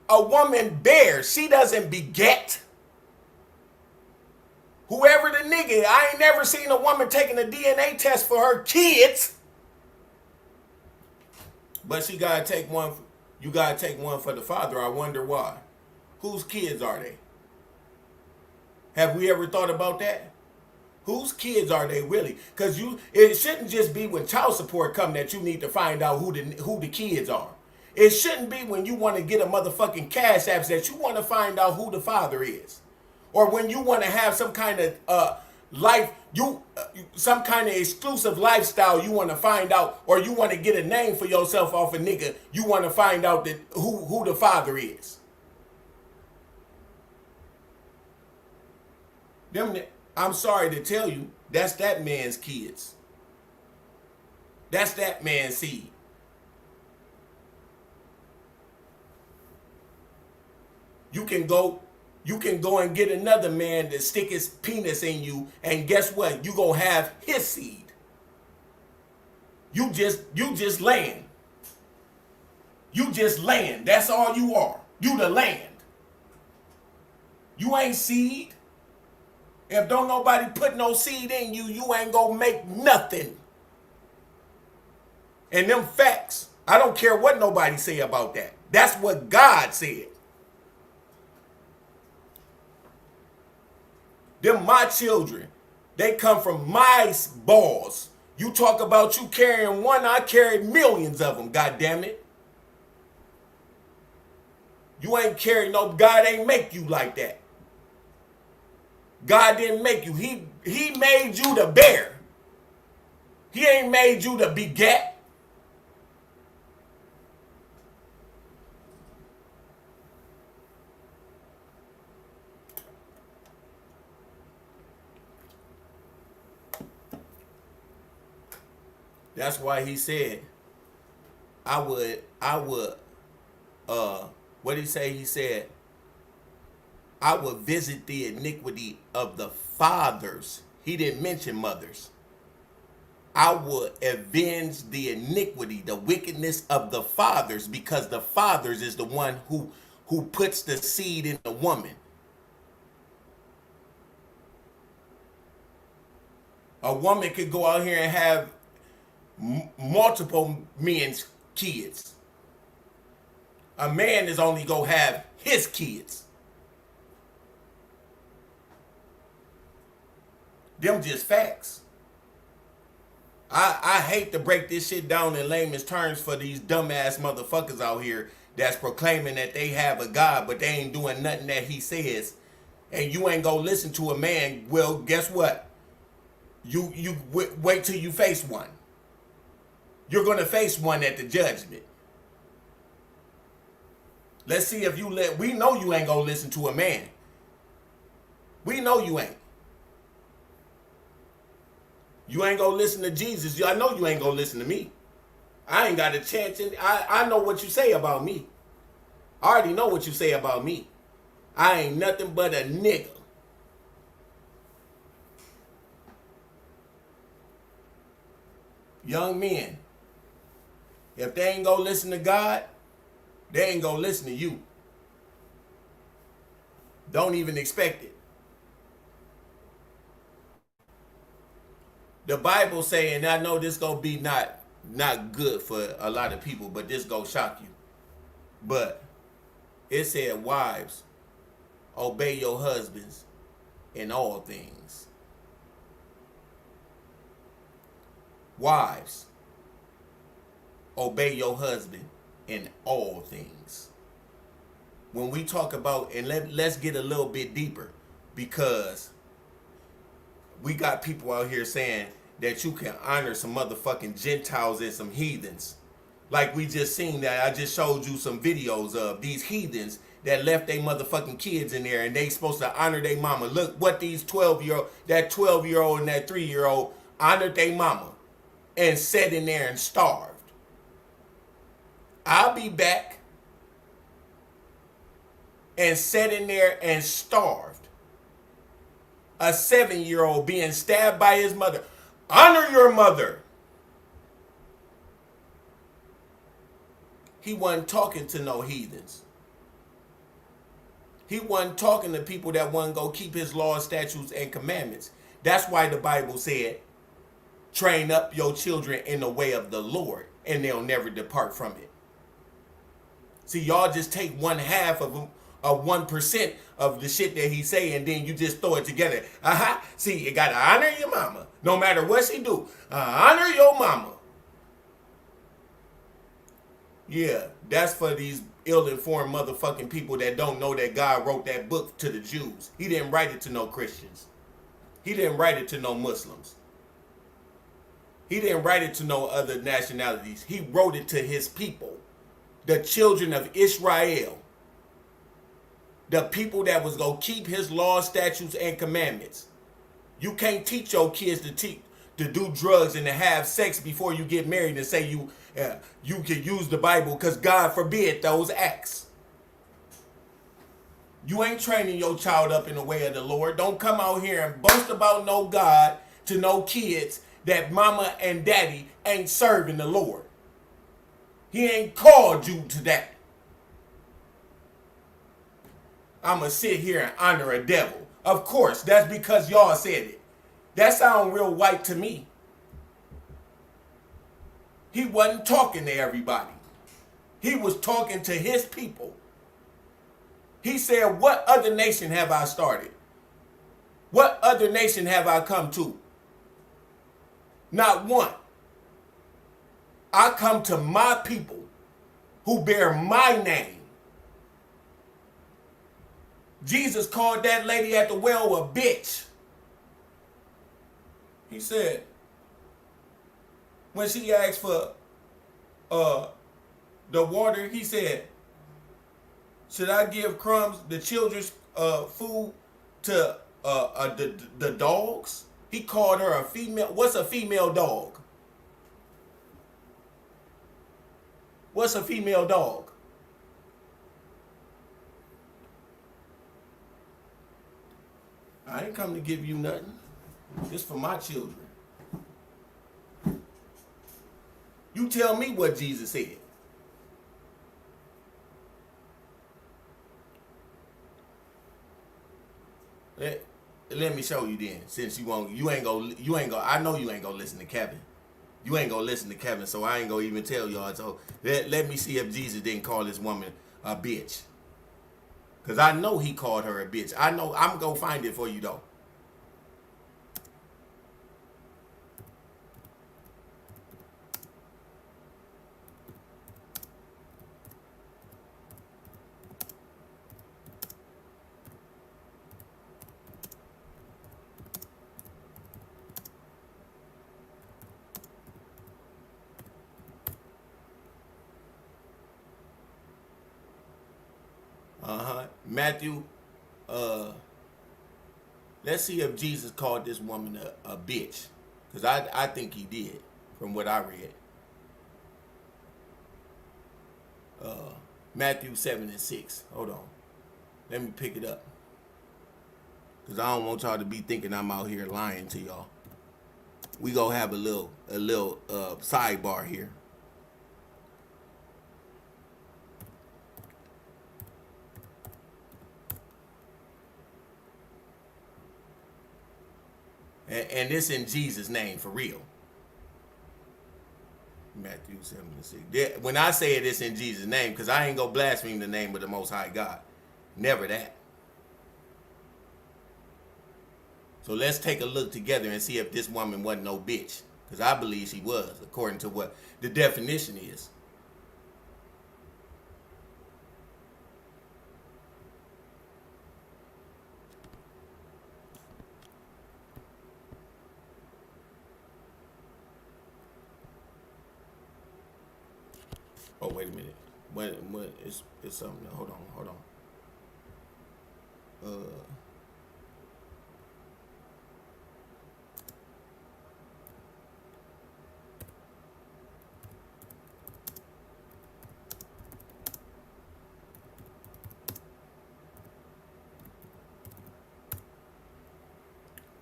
A woman bears. She doesn't beget. Whoever the nigga, I ain't never seen a woman taking a DNA test for her kids. But she gotta take one. You gotta take one for the father. I wonder why. Whose kids are they? Have we ever thought about that? Whose kids are they really? Because it shouldn't just be when child support come that you need to find out who the kids are. It shouldn't be when you want to get a motherfucking cash apps that you want to find out who the father is. Or when you want to have some kind of some kind of exclusive lifestyle you want to find out, or you want to get a name for yourself off a nigga, you want to find out that who the father is. I'm sorry to tell you, that's that man's kids. That's that man's seed. You can go and get another man to stick his penis in you, and guess what? You gonna have his seed. You just land. You just land. That's all you are. You the land. You ain't seed. If don't nobody put no seed in you, you ain't gonna make nothing. And them facts, I don't care what nobody say about that. That's what God said. Them my children. They come from my balls. You talk about you carrying one, I carried millions of them, goddamn it. You ain't carrying no, God ain't make you like that. God didn't make you. He made you to bear. He ain't made you to beget. That's why he said, what did he say? He said, I would visit the iniquity of the fathers. He didn't mention mothers. I will avenge the iniquity, the wickedness of the fathers, because the fathers is the one who puts the seed in the woman. A woman could go out here and have multiple men's kids. A man is only gonna have his kids. Them just facts. I hate to break this shit down in layman's terms for these dumbass motherfuckers out here that's proclaiming that they have a God, but they ain't doing nothing that he says. And you ain't gonna listen to a man. Well, guess what? You wait till you face one. You're gonna face one at the judgment. Let's see if we know you ain't gonna listen to a man. We know you ain't. You ain't gonna listen to Jesus. I know you ain't gonna listen to me. I ain't got a chance. I know what you say about me. I already know what you say about me. I ain't nothing but a nigga. Young men, if they ain't gonna listen to God, they ain't gonna listen to you. Don't even expect it. The Bible say, and I know this gonna be not good for a lot of people, but this gonna shock you. But it said, wives, obey your husbands in all things. Wives, obey your husband in all things. When we talk about, and let's get a little bit deeper, because we got people out here saying that you can honor some motherfucking Gentiles and some heathens. Like we just seen that. I just showed you some videos of these heathens that left their motherfucking kids in there and they supposed to honor their mama. Look what these 12-year-old, that 12-year-old and that 3-year-old honored their mama and sat in there and starved. I'll be back and sat in there and starved. A 7-year-old being stabbed by his mother. Honor your mother. He wasn't talking to no heathens. He wasn't talking to people that wasn't go keep his laws, statutes, and commandments. That's why the Bible said, train up your children in the way of the Lord, and they'll never depart from it. See, y'all just take 1/2 of 1% of the shit that he say, and then you just throw it together. See, you gotta honor your mama, no matter what she do. Honor your mama. Yeah, that's for these ill-informed motherfucking people that don't know that God wrote that book to the Jews. He didn't write it to no Christians. He didn't write it to no Muslims. He didn't write it to no other nationalities. He wrote it to his people, the children of Israel, the people that was going to keep his laws, statutes, and commandments. You can't teach your kids to do drugs and to have sex before you get married and say you can use the Bible, because God forbid those acts. You ain't training your child up in the way of the Lord. Don't come out here and boast about no God to no kids that mama and daddy ain't serving the Lord. He ain't called you to that. I'ma sit here and honor a devil. Of course, that's because y'all said it. That sound real white to me. He wasn't talking to everybody. He was talking to his people. He said, what other nation have I started? What other nation have I come to? Not one. I come to my people who bear my name. Jesus called that lady at the well a bitch. He said, when she asked for the water, he said, should I give crumbs, the children's food, to the dogs? He called her a female. What's a female dog? What's a female dog? I ain't come to give you nothing. This for my children. You tell me what Jesus said. Let me show you then. Since you ain't go. I know you ain't gonna listen to Kevin. You ain't gonna listen to Kevin, so I ain't gonna even tell y'all. So let me see if Jesus didn't call this woman a bitch. Cause I know he called her a bitch. I know. I'm gonna find it for you though. Matthew, let's see if Jesus called this woman a bitch. Because I think he did, from what I read. Matthew 7:6. Hold on. Let me pick it up. Because I don't want y'all to be thinking I'm out here lying to y'all. We gonna have a little sidebar here. And this in Jesus' name, for real. Matthew 7:6. When I say it, it's in Jesus' name, because I ain't gonna blaspheme the name of the Most High God. Never that. So let's take a look together and see if this woman wasn't no bitch. Because I believe she was, according to what the definition is. Oh, wait a minute. What it's something. Hold on.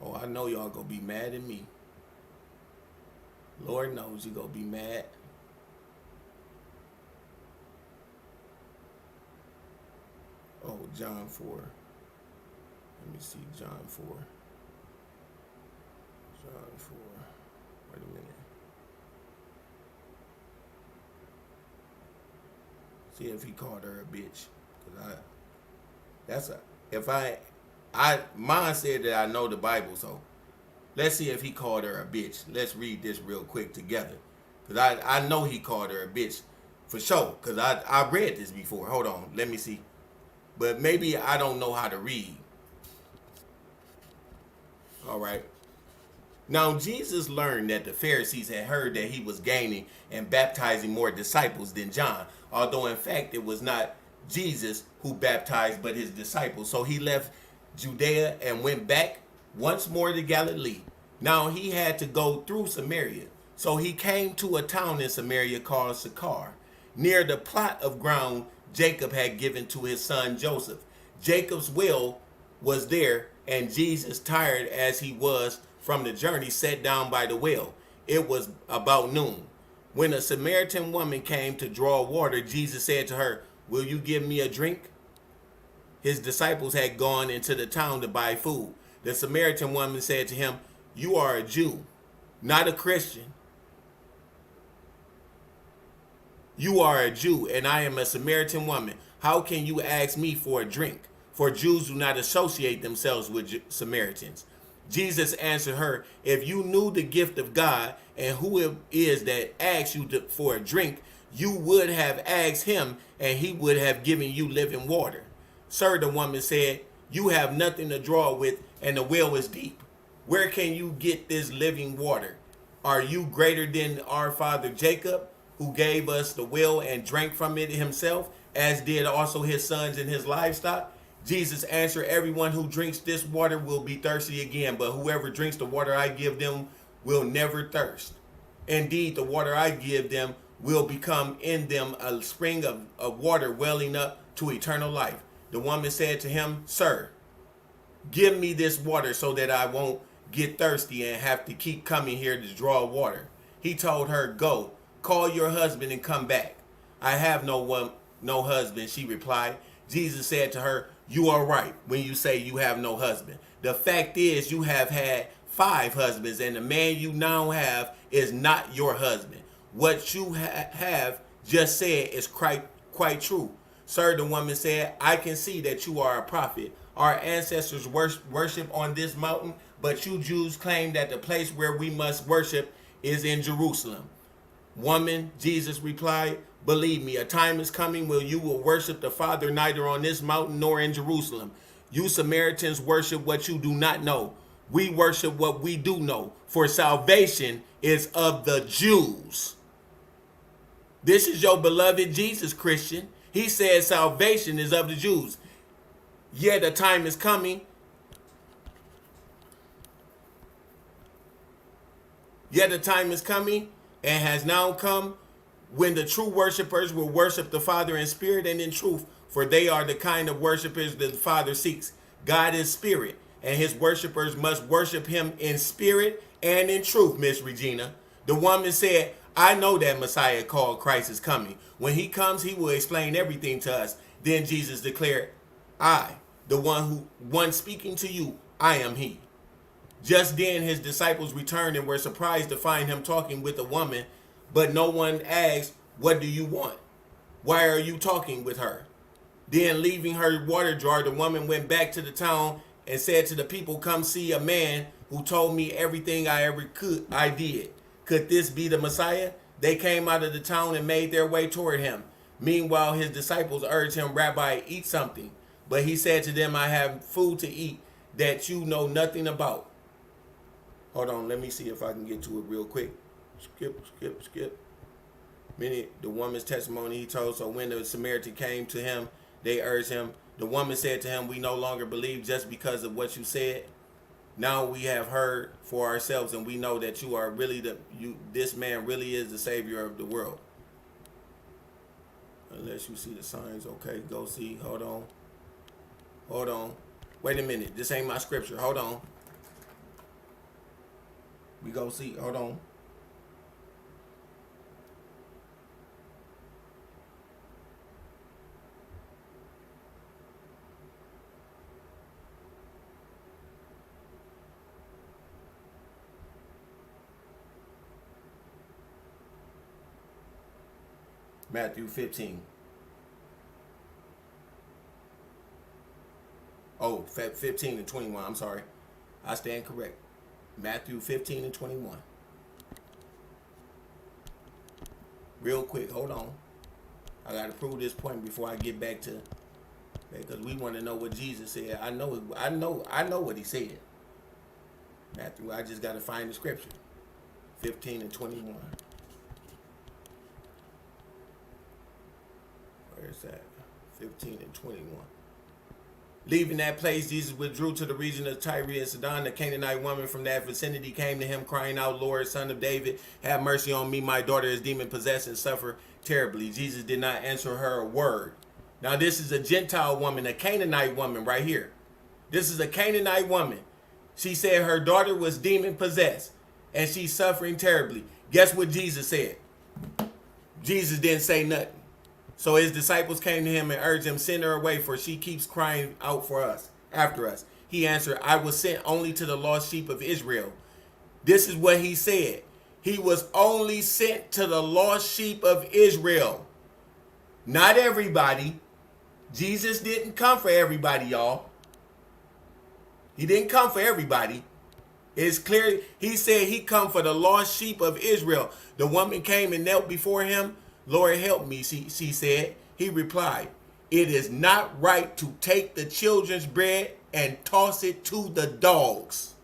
Oh, I know y'all gonna be mad at me. Lord knows you gonna be mad. Oh, John 4. Let me see, John 4. John 4. Wait a minute. See if he called her a bitch. Mine said that I know the Bible, so let's see if he called her a bitch. Let's read this real quick together. Because I know he called her a bitch for sure. Because I read this before. Hold on, let me see. But maybe I don't know how to read. All right. Now, Jesus learned that the Pharisees had heard that he was gaining and baptizing more disciples than John, although in fact it was not Jesus who baptized but his disciples. So he left Judea and went back once more to Galilee. Now he had to go through Samaria. So he came to a town in Samaria called Sychar, near the plot of ground Jacob had given to his son Joseph. Jacob's well was there, and Jesus, tired as he was from the journey, sat down by the well. It was about noon. When a Samaritan woman came to draw water, Jesus said to her, "Will you give me a drink?" His disciples had gone into the town to buy food. The Samaritan woman said to him, "You are a Jew, not a Christian. You are a Jew, and I am a Samaritan woman. How can you ask me for a drink? For Jews do not associate themselves with Samaritans." Jesus answered her, "If you knew the gift of God and who it is that asks you for a drink, you would have asked him, and he would have given you living water." "Sir," the woman said, "you have nothing to draw with, and the well is deep. Where can you get this living water? Are you greater than our father Jacob, who gave us the well and drank from it himself, as did also his sons and his livestock?" Jesus answered, "Everyone who drinks this water will be thirsty again, but whoever drinks the water I give them will never thirst. Indeed, the water I give them will become in them a spring of water welling up to eternal life." The woman said to him, "Sir, give me this water so that I won't get thirsty and have to keep coming here to draw water." He told her, "Go, Call your husband and come back. I have no husband, she replied. Jesus said to her, you are right when you say you have no husband. The fact is you have had 5 husbands, and the man you now have is not your husband. What you have just said is quite true. Sir, the woman said, I can see that you are a prophet. Our ancestors worship on this mountain, but you Jews claim that the place where we must worship is in Jerusalem. Woman, Jesus replied, believe me, a time is coming when you will worship the Father neither on this mountain nor in Jerusalem. You Samaritans worship what you do not know. We worship what we do know, for salvation is of the Jews. This is your beloved Jesus, Christian. He said salvation is of the Jews. Yet a time is coming. Yet a time is coming and has now come when the true worshipers will worship the Father in spirit and in truth, for they are the kind of worshipers that the Father seeks. God is spirit, and his worshipers must worship him in spirit and in truth, Miss Regina. The woman said, I know that Messiah called Christ is coming. When he comes, he will explain everything to us. Then Jesus declared, I, the one speaking to you, I am he. Just then his disciples returned and were surprised to find him talking with a woman, but no one asked, what do you want? Why are you talking with her? Then leaving her water jar, the woman went back to the town and said to the people, come see a man who told me everything I did. Could this be the Messiah? They came out of the town and made their way toward him. Meanwhile, his disciples urged him, Rabbi, eat something. But he said to them, I have food to eat that you know nothing about. Hold on, let me see if I can get to it real quick. Skip. The woman's testimony he told. So when the Samaritan came to him, they urged him. The woman said to him, we no longer believe just because of what you said. Now we have heard for ourselves, and we know that you are really this man really is the Savior of the world. Unless you see the signs, okay, go see. Hold on. Wait a minute. This ain't my scripture. Hold on. We go see. Hold on. Matthew 15. Oh, 15 and 21. I'm sorry. I stand correct. Matthew 15 and 21. Real quick, hold on. I got to prove this point before I get back to, because we want to know what Jesus said. I know what he said. Matthew, I just got to find the scripture. 15 and 21. Where is that? 15 and 21. Leaving that place, Jesus withdrew to the region of Tyre and Sidon. The Canaanite woman from that vicinity came to him, crying out, Lord, Son of David, have mercy on me. My daughter is demon-possessed and suffer terribly. Jesus did not answer her a word. Now, this is a Gentile woman, a Canaanite woman right here. This is a Canaanite woman. She said her daughter was demon-possessed, and she's suffering terribly. Guess what Jesus said? Jesus didn't say nothing. So his disciples came to him and urged him, send her away, for she keeps crying out for us, after us. He answered, I was sent only to the lost sheep of Israel. This is what he said. He was only sent to the lost sheep of Israel. Not everybody. Jesus didn't come for everybody, y'all. He didn't come for everybody. It's clear. He said he come for the lost sheep of Israel. The woman came and knelt before him. Lord, help me, she said. He replied, it is not right to take the children's bread and toss it to the dogs.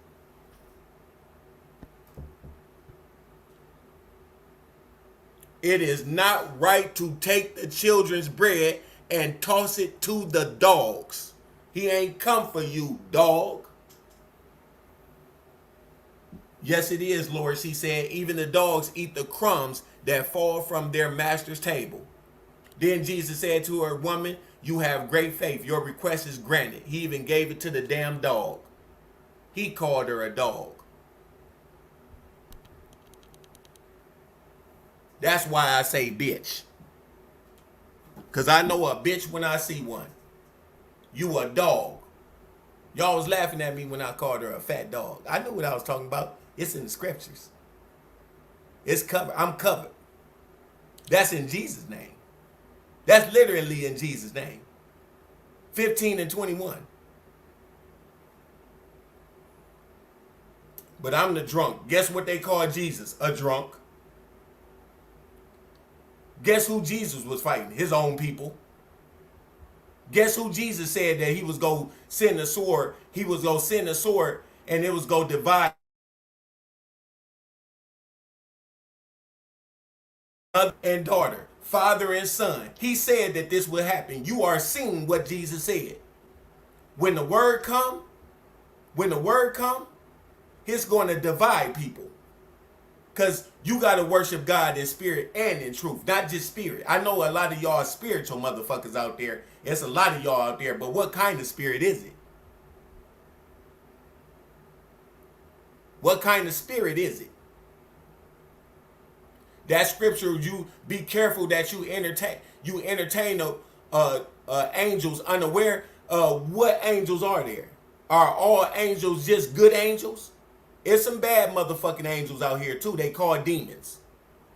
It is not right to take the children's bread and toss it to the dogs. He ain't come for you, dog. Yes, it is, Lord, she said. Even the dogs eat the crumbs that fall from their master's table. Then Jesus said to her, woman, you have great faith. Your request is granted. He even gave it to the damn dog. He called her a dog. That's why I say bitch. Because I know a bitch when I see one. You a dog. Y'all was laughing at me when I called her a fat dog. I knew what I was talking about. It's in the scriptures. It's covered. I'm covered. That's in Jesus' name. That's literally in Jesus' name. 15 and 21. But I'm the drunk. Guess what they call Jesus? A drunk. Guess who Jesus was fighting? His own people. Guess who Jesus said that he was going to send a sword? He was going to send a sword and it was going to divide mother and daughter, father and son. He said that this would happen. You are seeing what Jesus said. When the word come, it's going to divide people. Because you got to worship God in spirit and in truth, not just spirit. I know a lot of y'all are spiritual motherfuckers out there. It's a lot of y'all out there, but what kind of spirit is it? What kind of spirit is it? That scripture, you be careful that you entertain angels unaware. What angels are there? Are all angels just good angels? It's some bad motherfucking angels out here too. They call demons.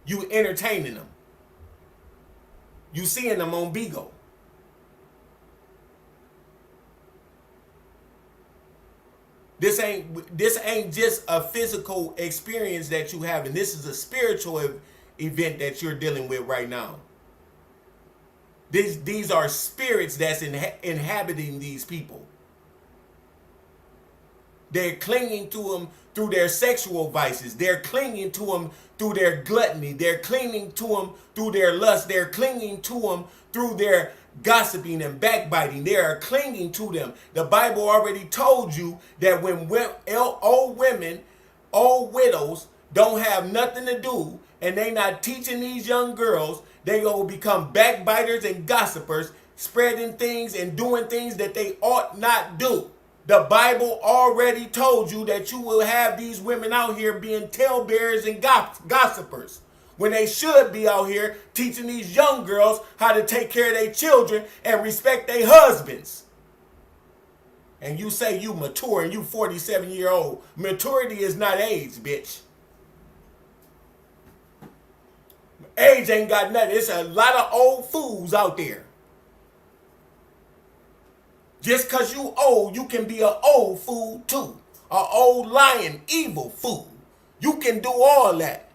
You entertaining them. You seeing them on Bigo. This ain't just a physical experience that you have, and this is a spiritual event that you're dealing with right now. These are spirits that's inhabiting these people. They're clinging to them through their sexual vices. They're clinging to them through their gluttony. They're clinging to them through their lust. They're clinging to them through their gossiping and backbiting. They are clinging to them. The Bible already told you that when old women, old widows don't have nothing to do and they not teaching these young girls, they will become backbiters and gossipers, spreading things and doing things that they ought not do. The Bible already told you that you will have these women out here being talebearers and gossipers, when they should be out here teaching these young girls how to take care of their children and respect their husbands. And you say you mature and you 47-year-old. Maturity is not age, bitch. Age ain't got nothing. It's a lot of old fools out there. Just because you old, you can be an old fool too. An old lying, evil fool. You can do all that.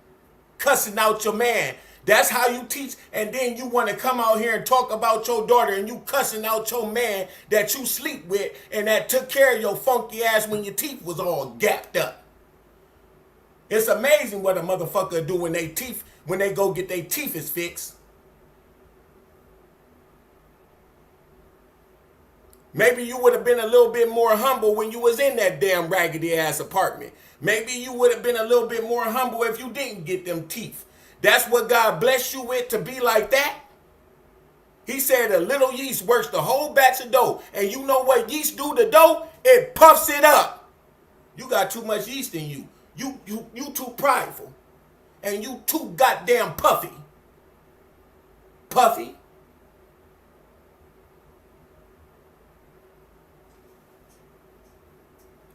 Cussing out your man. That's how you teach. And then you want to come out here and talk about your daughter and you cussing out your man that you sleep with and that took care of your funky ass when your teeth was all gapped up. It's amazing what a motherfucker do when they go get their teeth is fixed. Maybe you would have been a little bit more humble when you was in that damn raggedy ass apartment. Maybe you would have been a little bit more humble if you didn't get them teeth. That's what God blessed you with, to be like that. He said a little yeast works the whole batch of dough. And you know what yeast do to dough? It puffs it up. You got too much yeast in you. You too prideful. And you too goddamn puffy. Puffy.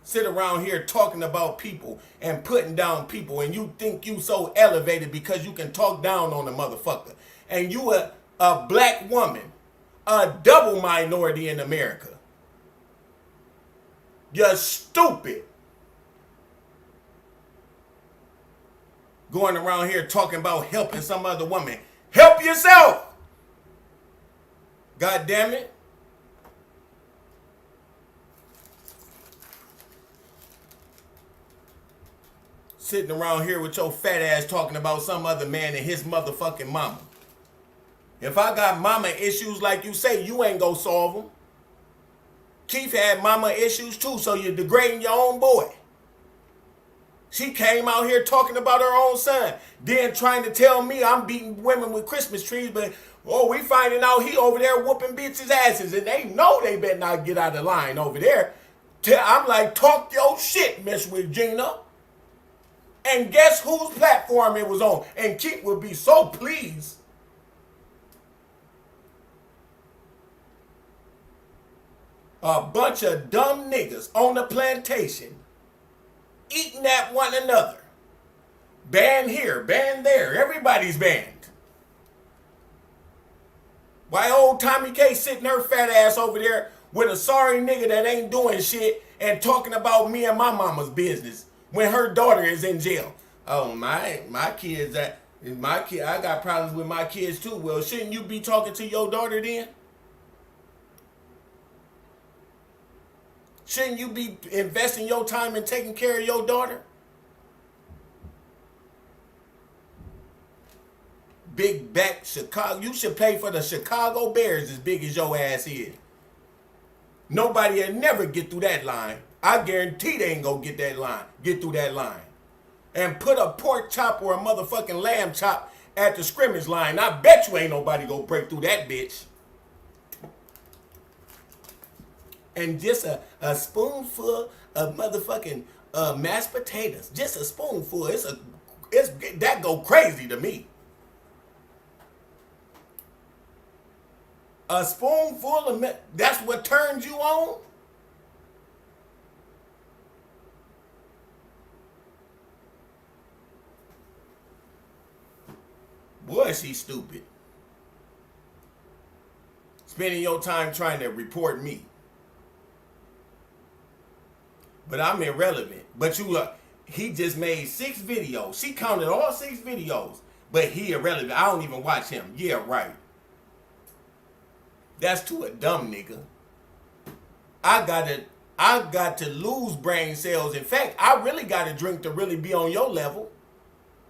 Sit around here talking about people and putting down people, and you think you so elevated because you can talk down on a motherfucker. And you a black woman, a double minority in America. You're stupid. Going around here talking about helping some other woman. Help yourself. God damn it. Sitting around here with your fat ass talking about some other man and his motherfucking mama. If I got mama issues like you say, you ain't gonna solve them. Keith had mama issues too, so you're degrading your own boy. She came out here talking about her own son, then trying to tell me I'm beating women with Christmas trees, but we finding out he over there whooping bitches' asses, and they know they better not get out of line over there. I'm like, talk your shit, Miss Regina. And guess whose platform it was on? And Keith would be so pleased. A bunch of dumb niggas on the plantation eating at one another. Banned here, banned there. Everybody's banned. Why old Tommy K sitting her fat ass over there with a sorry nigga that ain't doing shit and talking about me and my mama's business when her daughter is in jail? Oh, my kids, I got problems with my kids too. Well, shouldn't you be talking to your daughter then? Shouldn't you be investing your time in taking care of your daughter? Big back Chicago. You should play for the Chicago Bears as big as your ass is. Nobody will never get through that line. I guarantee they ain't gonna get through that line. And put a pork chop or a motherfucking lamb chop at the scrimmage line. I bet you ain't nobody gonna break through that bitch. And just a spoonful of motherfucking mashed potatoes. Just a spoonful. That go crazy to me. A spoonful of that's what turns you on? Boy, she stupid. Spending your time trying to report me. But I'm irrelevant. But he just made 6 videos. She counted all 6 videos. But he irrelevant. I don't even watch him. Yeah, right. That's to a dumb nigga. I got to lose brain cells. In fact, I really got to drink to really be on your level.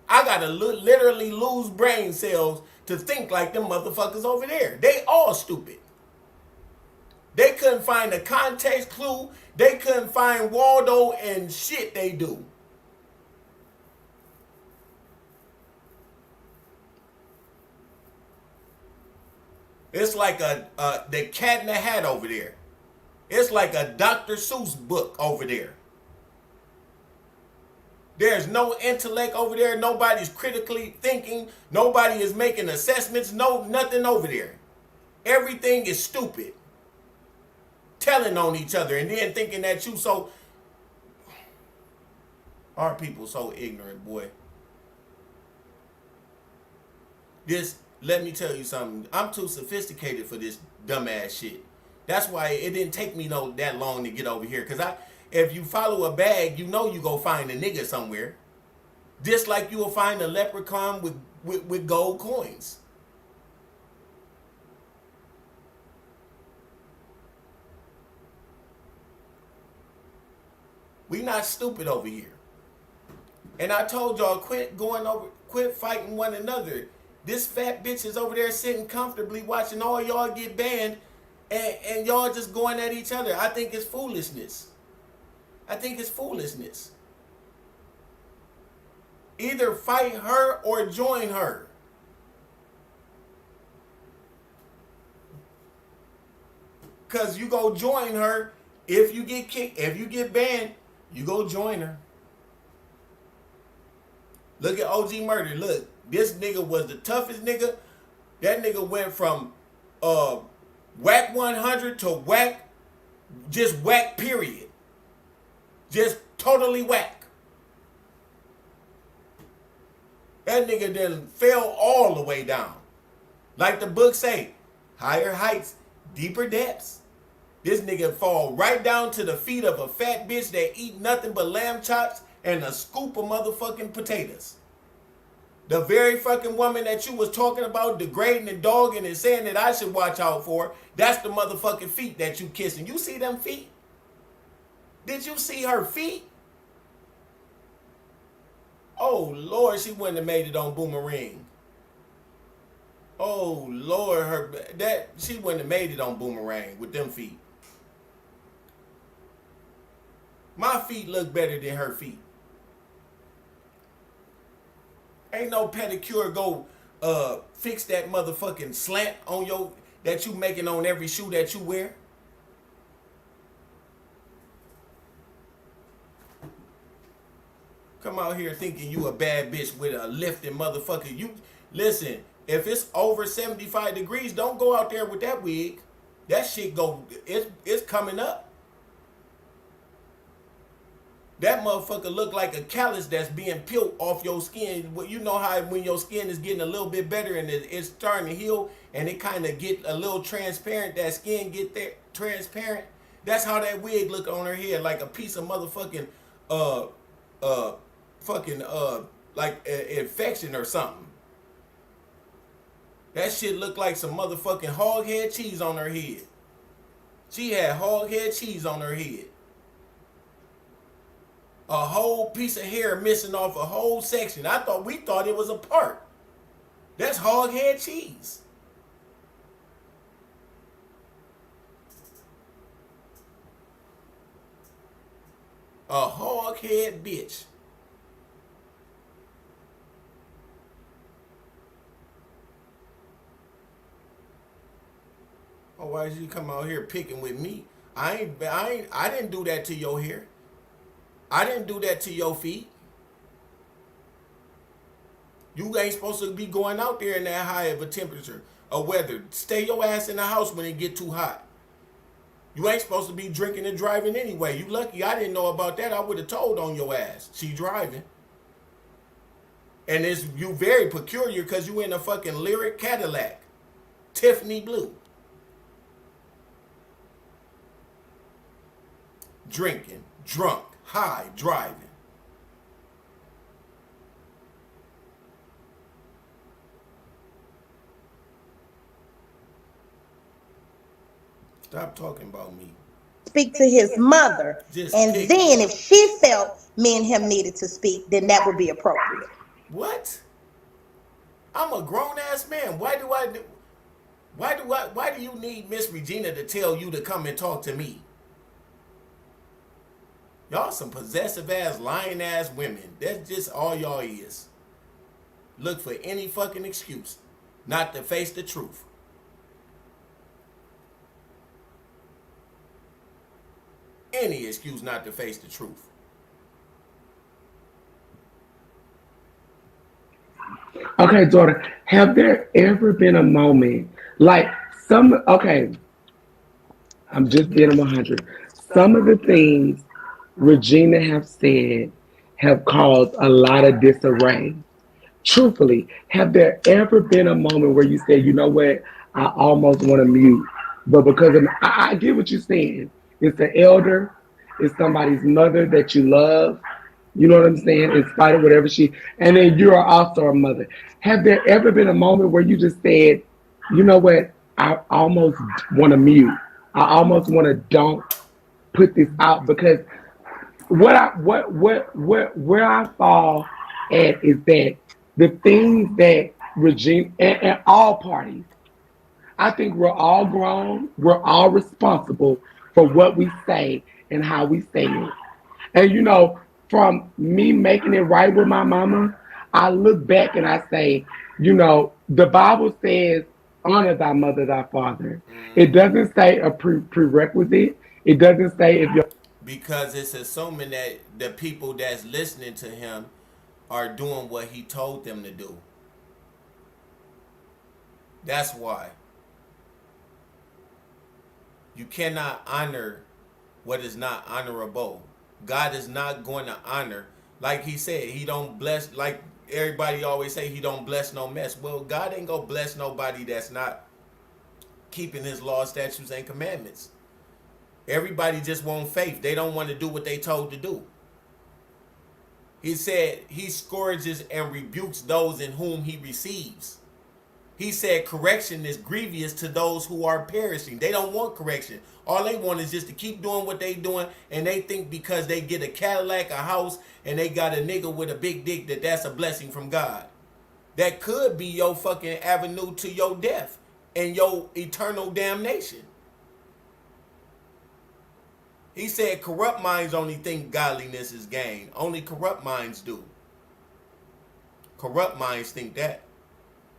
I got to literally lose brain cells to think like them motherfuckers over there. They all stupid. They couldn't find a context clue. They couldn't find Waldo and shit they do. It's like the Cat in the Hat over there. It's like a Dr. Seuss book over there. There's no intellect over there. Nobody's critically thinking. Nobody is making assessments. No, nothing over there. Everything is stupid. Telling on each other and then thinking that you so... Our people so ignorant, boy. Let me tell you something. I'm too sophisticated for this dumbass shit. That's why it didn't take me that long to get over here. Because if you follow a bag, you know you go find a nigga somewhere. Just like you will find a leprechaun with gold coins. We not stupid over here. And I told y'all, quit fighting one another. This fat bitch is over there sitting comfortably watching all y'all get banned and y'all just going at each other. I think it's foolishness. I think it's foolishness. Either fight her or join her. Because you go join her, if you get kicked, if you get banned, you go join her. Look at OG Murder. Look, this nigga was the toughest nigga. That nigga went from whack 100 to whack, just whack period. Just totally whack. That nigga then fell all the way down. Like the book say, higher heights, deeper depths. This nigga fall right down to the feet of a fat bitch that eat nothing but lamb chops and a scoop of motherfucking potatoes. The very fucking woman that you was talking about degrading and dogging and saying that I should watch out for, that's the motherfucking feet that you kissing. You see them feet? Did you see her feet? Oh, Lord, she wouldn't have made it on Boomerang. Oh, Lord, she wouldn't have made it on Boomerang with them feet. My feet look better than her feet. Ain't no pedicure go fix that motherfucking slant on that you making on every shoe that you wear. Come out here thinking you a bad bitch with a lifting motherfucker. You listen, if it's over 75 degrees, don't go out there with that wig. That shit it's coming up. That motherfucker look like a callus that's being peeled off your skin. You know how when your skin is getting a little bit better and it's starting to heal and it kind of get a little transparent, that skin get there transparent. That's how that wig look on her head, like a piece of motherfucking like infection or something. That shit look like some motherfucking hog head cheese on her head. She had hog head cheese on her head. A whole piece of hair missing off a whole section. We thought it was a part. That's hog head cheese. A hog head bitch. Oh, why did you come out here picking with me? I didn't do that to your hair. I didn't do that to your feet. You ain't supposed to be going out there in that high of a temperature or weather. Stay your ass in the house when it get too hot. You ain't supposed to be drinking and driving anyway. You lucky I didn't know about that. I would have told on your ass. She driving. And you very peculiar because you in a fucking Lyric Cadillac. Tiffany blue. Drinking, drunk, high, driving. Stop talking about me. Speak to his mother. And then if she felt me and him needed to speak, then that would be appropriate. What? I'm a grown ass man. Why do you need Miss Regina to tell you to come and talk to me? Y'all some possessive ass, lying ass women. That's just all y'all is. Look for any fucking excuse not to face the truth. Any excuse not to face the truth. Okay, daughter, have there ever been a moment like I'm just being 100. Some of the things Regina have said have caused a lot of disarray. Truthfully, have there ever been a moment where you said, you know what, I almost want to mute, but because I get what you're saying. It's an elder, it's somebody's mother that you love, you know what I'm saying, in spite of whatever and then you are also a mother. Have there ever been a moment where you just said, you know what, I almost want to mute. I almost want to don't put this out because where I fall at is that the things that Regina and all parties, I think we're all grown, we're all responsible for what we say and how we say it. And you know, from me making it right with my mama, I look back and I say, you know, the Bible says, honor thy mother, thy father. It doesn't say a prerequisite. It doesn't say if you're... Because it's assuming that the people that's listening to him are doing what he told them to do. That's why. You cannot honor what is not honorable. God is not going to honor. Like he said, he don't bless, like everybody always say, he don't bless no mess. Well, God ain't gonna bless nobody that's not keeping his laws, statutes, and commandments. Everybody just want faith. They don't want to do what they told to do. He said he scourges and rebukes those in whom he receives. He said correction is grievous to those who are perishing. They don't want correction. All they want is just to keep doing what they doing, and they think because they get a Cadillac, a house, and they got a nigga with a big dick that that's a blessing from God. That could be your fucking avenue to your death and your eternal damnation. He said corrupt minds only think godliness is gain. Only corrupt minds do. Corrupt minds think that.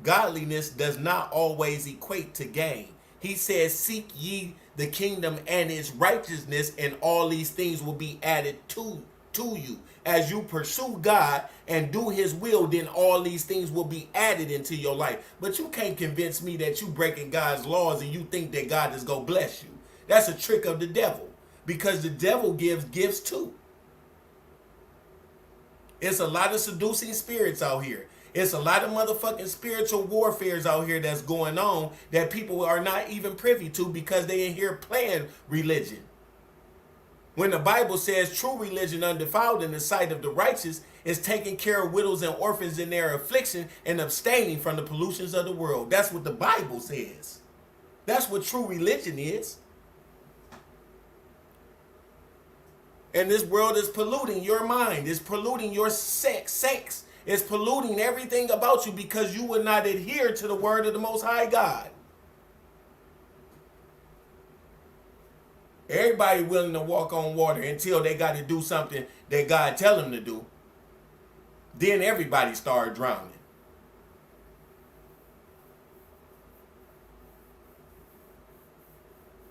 Godliness does not always equate to gain. He says, seek ye the kingdom and its righteousness, and all these things will be added to to you. As you pursue God and do his will, then all these things will be added into your life. But you can't convince me that you breaking God's laws and you think that God is going to bless you. That's a trick of the devil, because the devil gives gifts too. It's a lot of seducing spirits out here. It's a lot of motherfucking spiritual warfares out here that's going on that people are not even privy to because they in here playing religion. When the Bible says true religion undefiled in the sight of the righteous is taking care of widows and orphans in their affliction and abstaining from the pollutions of the world. That's what the Bible says. That's what true religion is. And this world is polluting your mind. It's polluting your sex. It's polluting everything about you because you would not adhere to the word of the Most High God. Everybody willing to walk on water until they got to do something that God tell them to do. Then everybody start drowning.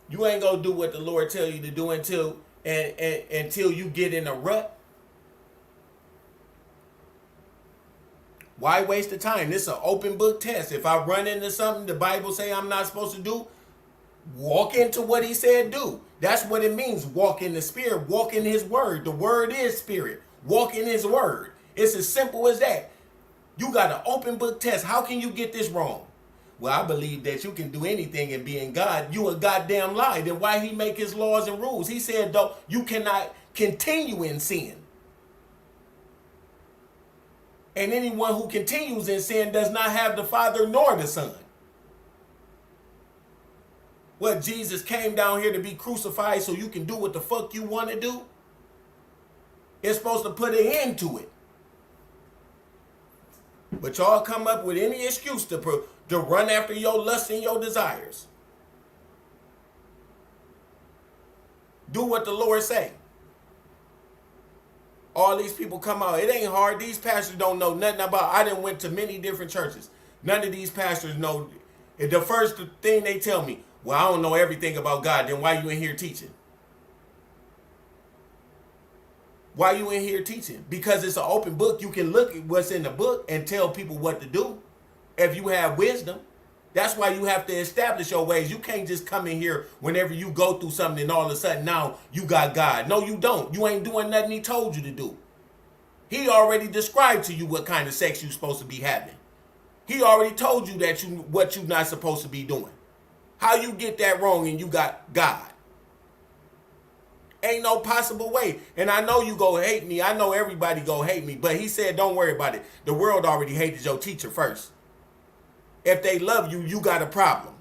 You ain't gonna do what the Lord tell you to do until you get in a rut. Why waste the time? This is an open book test. If I run into something the Bible say I'm not supposed to do, walk into what he said do. That's what it means. Walk in the spirit. Walk in his word. The word is spirit. Walk in his word. It's as simple as that. You got an open book test. How can you get this wrong? Well, I believe that you can do anything and be in God. You a goddamn lie. Then why he make his laws and rules? He said, though, you cannot continue in sin. And anyone who continues in sin does not have the Father nor the Son. What, Jesus came down here to be crucified so you can do what the fuck you want to do? It's supposed to put an end to it. But y'all come up with any excuse to run after your lust and your desires. Do what the Lord say. All these people come out. It ain't hard. These pastors don't know nothing about. I done went to many different churches. None of these pastors know. The first thing they tell me, well, I don't know everything about God. Then why you in here teaching? Why you in here teaching? Because it's an open book. You can look at what's in the book and tell people what to do. If you have wisdom, that's why you have to establish your ways. You can't just come in here whenever you go through something and all of a sudden now you got God. No, you don't. You ain't doing nothing he told you to do. He already described to you what kind of sex you're supposed to be having. He already told you that what you're not supposed to be doing. How you get that wrong and you got God? Ain't no possible way. And I know you go hate me. I know everybody go hate me. But he said, don't worry about it. The world already hated your teacher first. If they love you, you got a problem.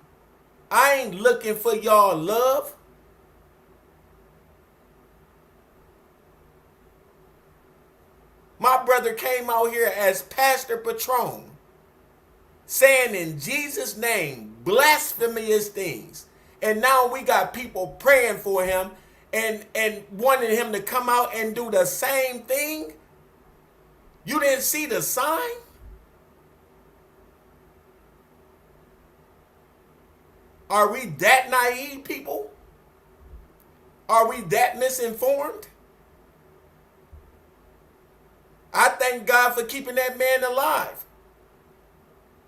I ain't looking for y'all love. My brother came out here as Pastor Patron, saying in Jesus' name blasphemous things. And now we got people praying for him and wanting him to come out and do the same thing. You didn't see the sign? Are we that naive, people? Are we that misinformed? I thank God for keeping that man alive.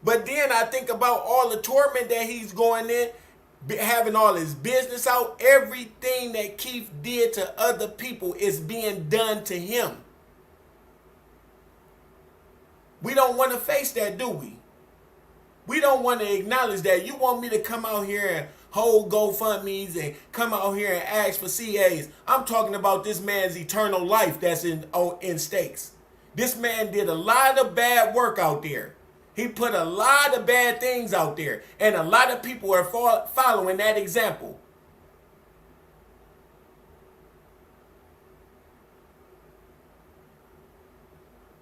But then I think about all the torment that he's going in, having all his business out. Everything that Keith did to other people is being done to him. We don't want to face that, do we? We don't want to acknowledge that. You want me to come out here and hold GoFundMes and come out here and ask for CAs. I'm talking about this man's eternal life that's in stakes. This man did a lot of bad work out there. He put a lot of bad things out there. And a lot of people are following that example.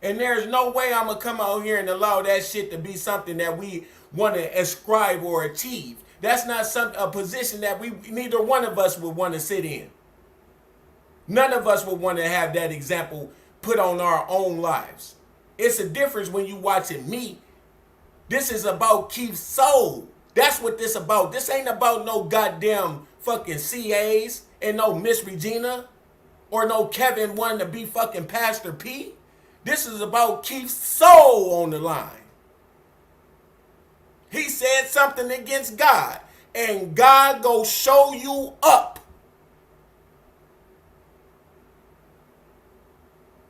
And there's no way I'm going to come out here and allow that shit to be something that we want to ascribe or achieve. That's not a position that neither one of us would want to sit in. None of us would want to have that example put on our own lives. It's a difference when you watching me. This is about Keith's soul. That's what this about. This ain't about no goddamn fucking CAs and no Miss Regina. or no Kevin wanting to be fucking Pastor P. This is about Keith's soul on the line. He said something against God, and God go show you up.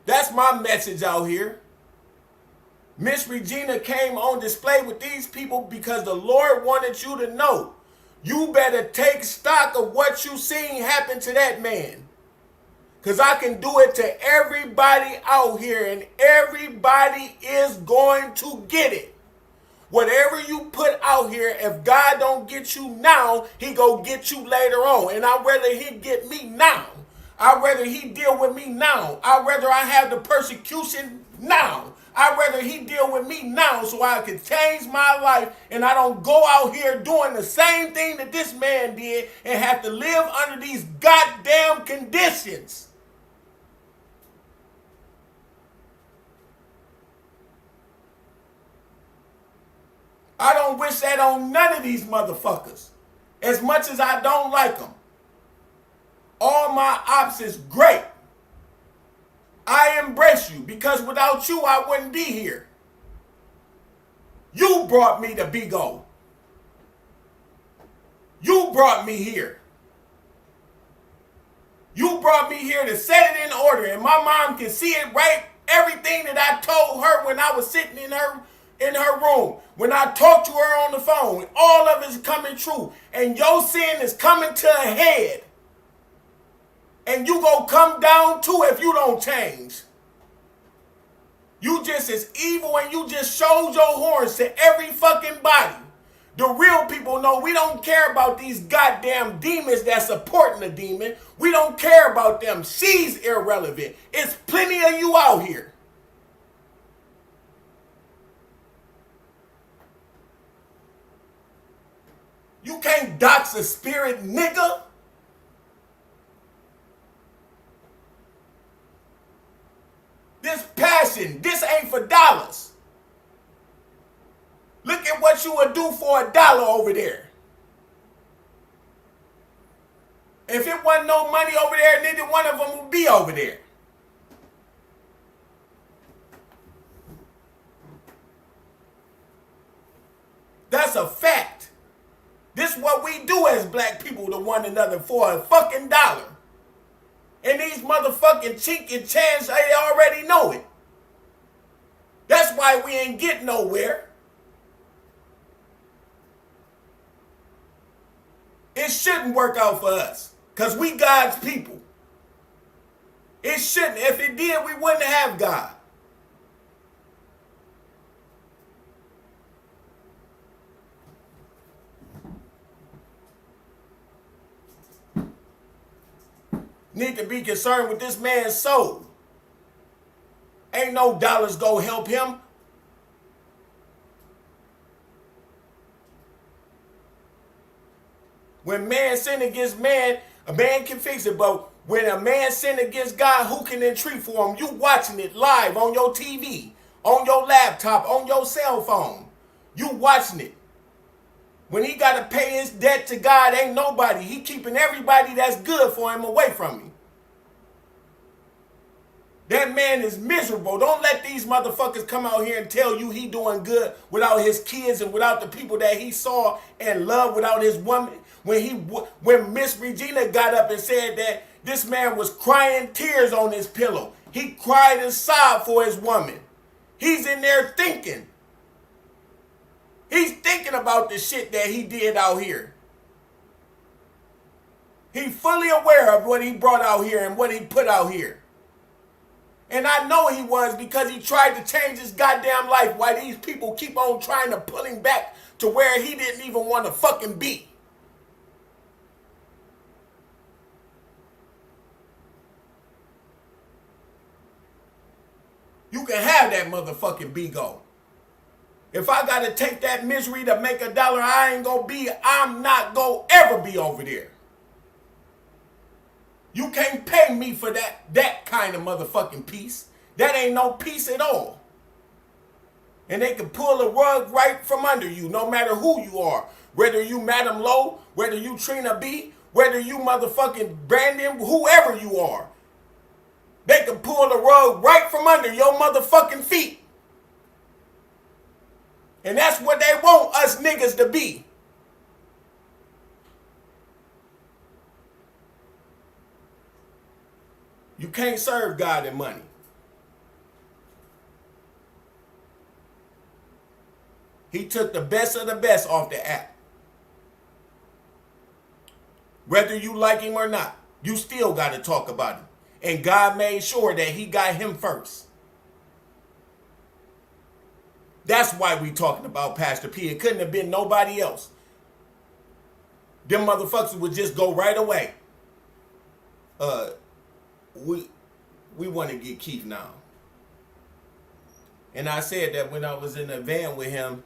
That's my message out here. Miss Regina came on display with these people because the Lord wanted you to know. You better take stock of what you seen happen to that man. Because I can do it to everybody out here, and everybody is going to get it. Whatever you put out here, if God don't get you now, he go get you later on. And I'd rather he get me now. I'd rather he deal with me now. I'd rather I have the persecution now. I'd rather he deal with me now so I can change my life and I don't go out here doing the same thing that this man did and have to live under these goddamn conditions. I don't wish that on none of these motherfuckers. As much as I don't like them. All my ops is great. I embrace you because without you, I wouldn't be here. You brought me to Bigo. You brought me here. You brought me here to set it in order, and my mom can see it right. Everything that I told her when I was sitting in her room, when I talked to her on the phone, all of it is coming true. And your sin is coming to a head. And you gonna come down too if you don't change. You just as evil and you just showed your horns to every fucking body. The real people know we don't care about these goddamn demons that supporting the demon. We don't care about them. She's irrelevant. It's plenty of you out here. You can't dox a spirit, nigga. This passion, this ain't for dollars. Look at what you would do for $1 over there. If it wasn't no money over there, neither one of them would be over there. That's a fact. This is what we do as black people to one another for a fucking dollar. And these motherfucking chink and chans, they already know it. That's why we ain't getting nowhere. It shouldn't work out for us. Because we God's people. It shouldn't. If it did, we wouldn't have God. Need to be concerned with this man's soul. Ain't no dollars go help him. When man sin against man, a man can fix it. But when a man sin against God, who can entreat for him? You watching it live on your TV, on your laptop, on your cell phone. You watching it. When he got to pay his debt to God, ain't nobody. He keeping everybody that's good for him away from him. That man is miserable. Don't let these motherfuckers come out here and tell you he doing good without his kids and without the people that he saw and loved, without his woman. When Miss Regina got up and said that this man was crying tears on his pillow. He cried and sobbed for his woman. He's in there thinking. He's thinking about the shit that he did out here. He's fully aware of what he brought out here and what he put out here. And I know he was, because he tried to change his goddamn life while these people keep on trying to pull him back to where he didn't even want to fucking be. You can have that motherfucking Bigo. If I gotta take that misery to make $1, I'm not gonna ever be over there. You can't pay me for that kind of motherfucking peace. That ain't no peace at all. And they can pull the rug right from under you, no matter who you are. Whether you Madam Lowe, whether you Trina B, whether you motherfucking Brandon, whoever you are. They can pull the rug right from under your motherfucking feet. And that's what they want us niggas to be. You can't serve God and money. He took the best of the best off the app. Whether you like him or not, you still got to talk about him. And God made sure that he got him first. That's why we talking about Pastor P. It couldn't have been nobody else. Them motherfuckers would just go right away. We want to get Keith now. And I said that when I was in the van with him,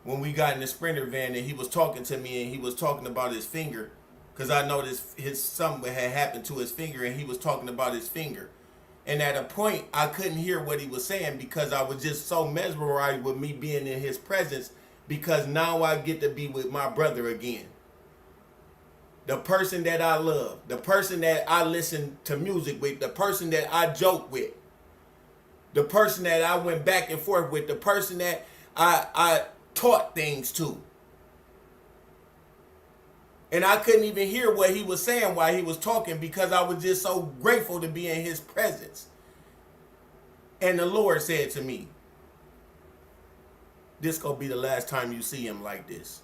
when we got in the Sprinter van, and he was talking to me and he was talking about his finger, because I noticed something had happened to his finger, and he was talking about his finger. And at a point, I couldn't hear what he was saying because I was just so mesmerized with me being in his presence, because now I get to be with my brother again. The person that I love, the person that I listen to music with, the person that I joke with, the person that I went back and forth with, the person that I taught things to. And I couldn't even hear what he was saying while he was talking because I was just so grateful to be in his presence. And the Lord said to me, this gonna be the last time you see him like this.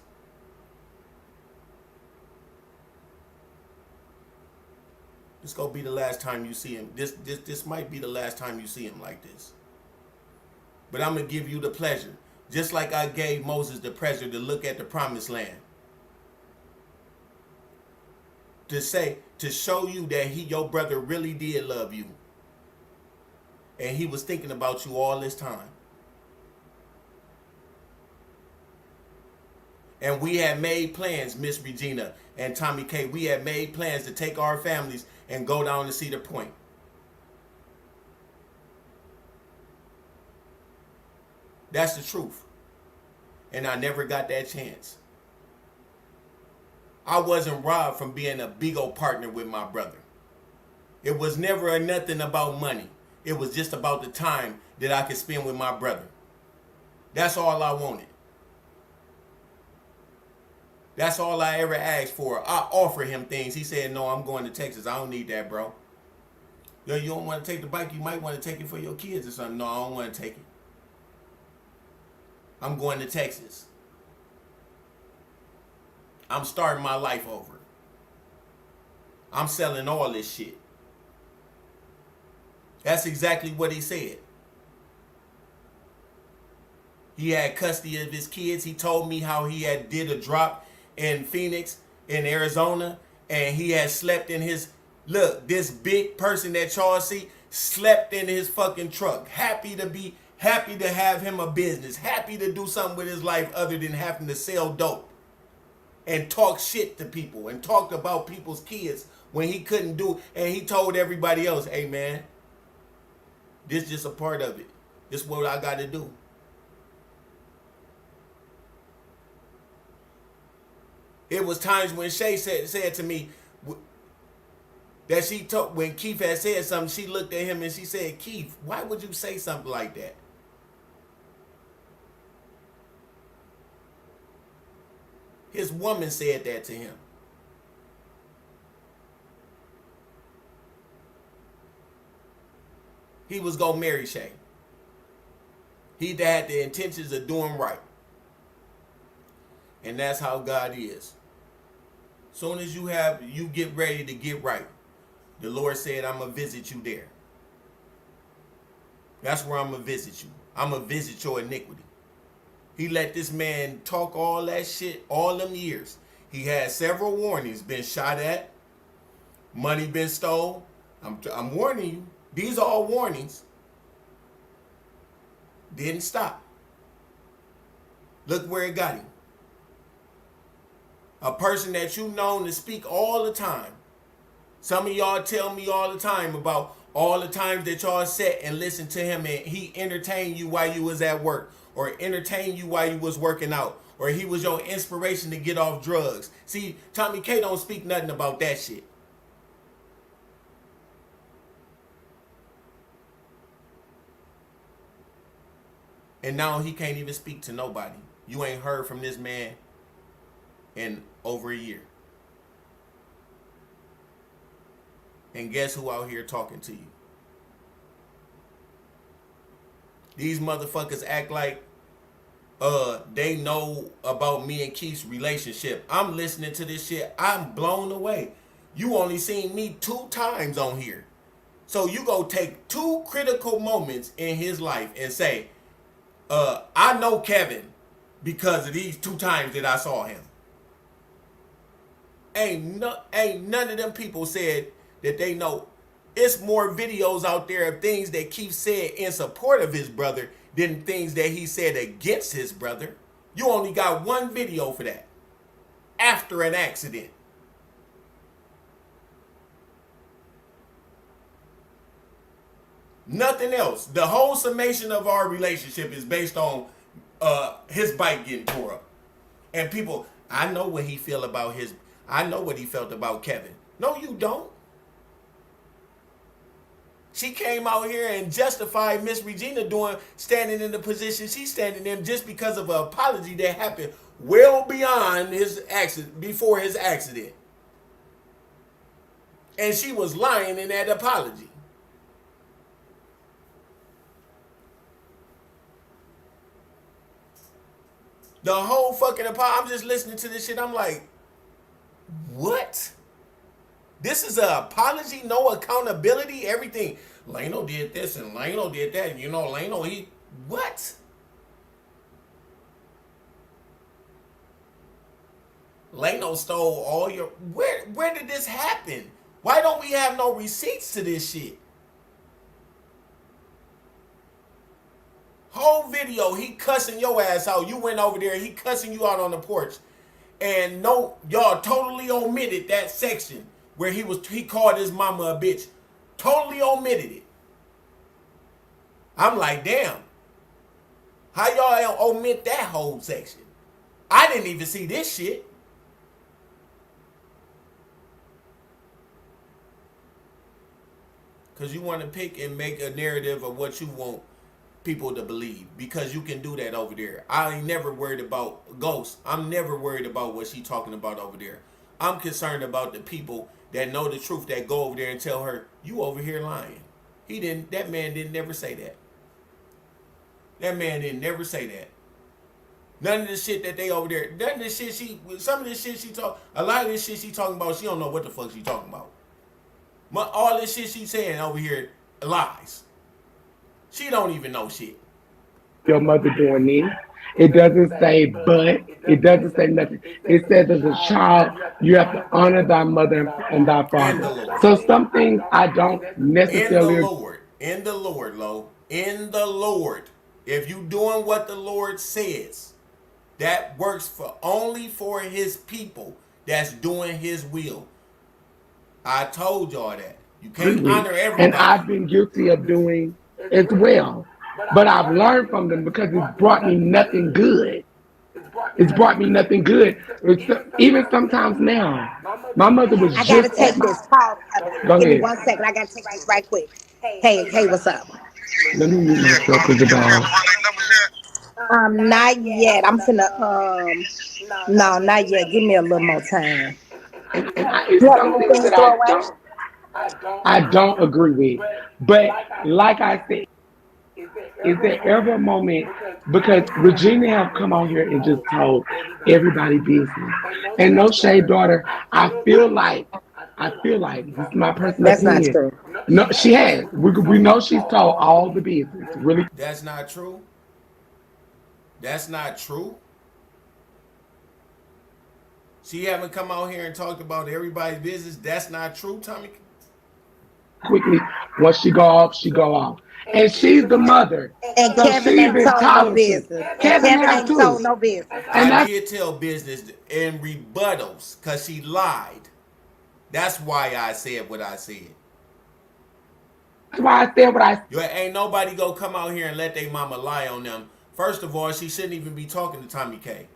This gonna be the last time you see him. This might be the last time you see him like this. But I'm gonna give you the pleasure. Just like I gave Moses the pleasure to look at the promised land. To show you that your brother really did love you. And he was thinking about you all this time. And we had made plans, Miss Regina and Tommy K. We had made plans to take our families and go down to Cedar Point. That's the truth. And I never got that chance. I wasn't robbed from being a big old partner with my brother. It was never nothing about money. It was just about the time that I could spend with my brother. That's all I wanted. That's all I ever asked for. I offered him things. He said, no, I'm going to Texas. I don't need that, bro. Yo, you don't want to take the bike? You might want to take it for your kids or something. No, I don't want to take it. I'm going to Texas. I'm starting my life over. I'm selling all this shit. That's exactly what he said. He had custody of his kids. He told me how he had did a drop in Phoenix, in Arizona, and he had slept in his, look, this big person that y'all see slept in his fucking truck. Happy to have him a business, happy to do something with his life other than having to sell dope and talk shit to people and talk about people's kids when he couldn't do, and he told everybody else, hey man, this is just a part of it. This is what I got to do. It was times when Shay said to me that she told, when Keith had said something, she looked at him and she said, Keith, why would you say something like that? His woman said that to him. He was going to marry Shay. He had the intentions of doing right. And that's how God is. Soon as you get ready to get right, the Lord said, I'm going to visit you there. That's where I'm going to visit you. I'm going to visit your iniquity. He let this man talk all that shit all them years. He had several warnings, been shot at, money been stole. I'm warning you. These are all warnings. Didn't stop. Look where it got him. A person that you known to speak all the time. Some of y'all tell me all the time about all the times that y'all sat and listened to him and he entertained you while you was at work, or entertained you while you was working out, or he was your inspiration to get off drugs. See, Tommy K don't speak nothing about that shit. And now he can't even speak to nobody. You ain't heard from this man in over a year. And guess who out here talking to you? These motherfuckers act like they know about me and Keith's relationship. I'm listening to this shit. I'm blown away. You only seen me 2 times on here. So you go take 2 critical moments in his life and say, I know Kevin because of these 2 times that I saw him. Ain't none of them people said that they know. It's more videos out there of things that Keith said in support of his brother than things that he said against his brother. You only got 1 video for that. After an accident. Nothing else. The whole summation of our relationship is based on his bike getting tore up. And people, I know what he felt about Kevin. No, you don't. She came out here and justified Miss Regina standing in the position she's standing in just because of an apology that happened well beyond his accident, before his accident. And she was lying in that apology. The whole fucking apology, I'm just listening to this shit, I'm like, what? This is an apology, no accountability, everything. Lano did this and Lano did that. And Lano, what? Lano stole all your, where did this happen? Why don't we have no receipts to this shit? Whole video, he cussing your ass out. You went over there, he cussing you out on the porch. And no, y'all totally omitted that section where he called his mama a bitch. Totally omitted it. I'm like, damn. How y'all omit that whole section? I didn't even see this shit. Because you want to pick and make a narrative of what you want people to believe. Because you can do that over there. I ain't never worried about ghosts. I'm never worried about what she talking about over there. I'm concerned about the people that know the truth, that go over there and tell her, you over here lying. That man didn't never say that. That man didn't never say that. None of the shit that they over there, none of the shit some of this shit she talk, a lot of this shit she talking about, she don't know what the fuck she talking about. All this shit she saying over here, lies. She don't even know shit. Your mother doing this. It doesn't say but. It doesn't say nothing. It says as a child, you have to honor thy mother and thy father. So some things I don't necessarily. In the Lord, Lo. In the Lord. If you doing what the Lord says, that works only for his people that's doing his will. I told y'all that. You can't honor everybody. And I've been guilty of doing as well. But I've learned from them because it's brought me nothing good. It's brought me nothing good. Even sometimes now, my mother was just. I gotta take this call. Go Give ahead. me 1 second. I gotta take this right quick. Hey, what's up? Let me mute myself with the dog. Not yet. I'm finna no, not yet. Give me a little more time. It's something that I don't agree with. But like I said, is there ever a moment, because Regina have come on here and just told everybody business. And no shade, daughter, I feel like this is my personal That's not opinion. true. No, she has. We know she's told all the business. Really. That's not true. That's not true. She haven't come out here and talked about everybody's business. That's not true, Tommy. Quickly, once she go off. And she's the mother. And so Kevin ain't told no business. Kevin ain't told no business. And I did tell business in rebuttals because she lied. That's why I said what I said. That's why I said what I said. Ain't nobody go come out here and let their mama lie on them. First of all, she shouldn't even be talking to Tommy K.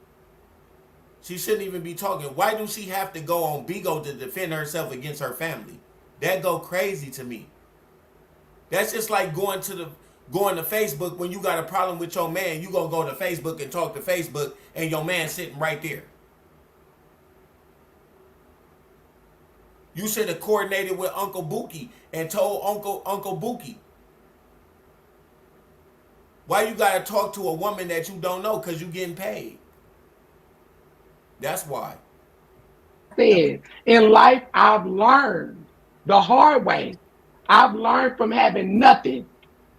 She shouldn't even be talking. Why do she have to go on Bigo to defend herself against her family? That go crazy to me. That's just like going to going to Facebook when you got a problem with your man. You gonna go to Facebook and talk to Facebook, and your man sitting right there. You should have coordinated with Uncle Buki and told Uncle Buki. Why you gotta talk to a woman that you don't know because you getting paid? That's why. Said in life, I've learned the hard way. I've learned from having nothing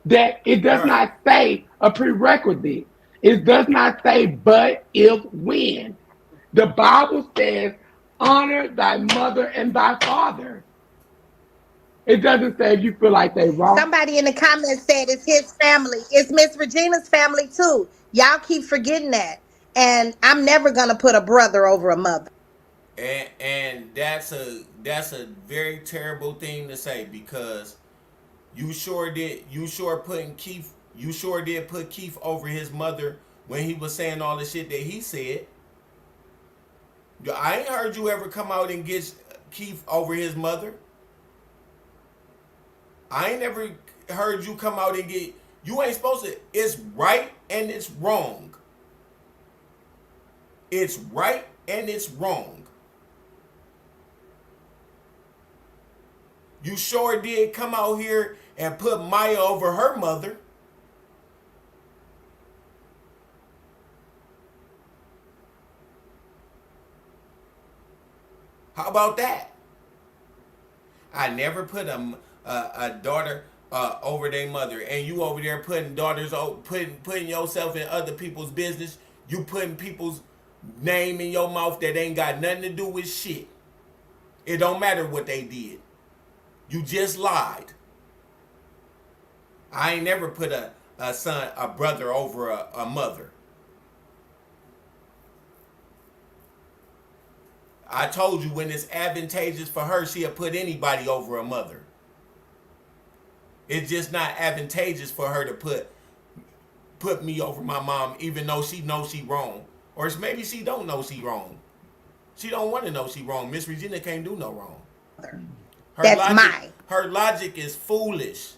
that it does not say a prerequisite. It does not say but, if, when. The Bible says, honor thy mother and thy father. It doesn't say if you feel like they wrong. Somebody in the comments said it's his family. It's Miss Regina's family too. Y'all keep forgetting that. And I'm never gonna put a brother over a mother. And that's a very terrible thing to say, because you sure did put Keith over his mother when he was saying all the shit that he said. I ain't heard you ever come out and get Keith over his mother. I ain't never heard you come out and get. You ain't supposed to. It's right and it's wrong. It's right and it's wrong. You sure did come out here and put Maya over her mother. How about that? I never put a daughter over their mother, and you over there putting daughters, putting yourself in other people's business. You putting people's name in your mouth that ain't got nothing to do with shit. It don't matter what they did. You just lied. I ain't never put a brother over a mother. I told you when it's advantageous for her, she'll put anybody over a mother. It's just not advantageous for her to put me over my mom, even though she knows she wrong. Or maybe she don't know she wrong. She don't want to know she wrong. Miss Regina can't do no wrong. Her logic is foolish.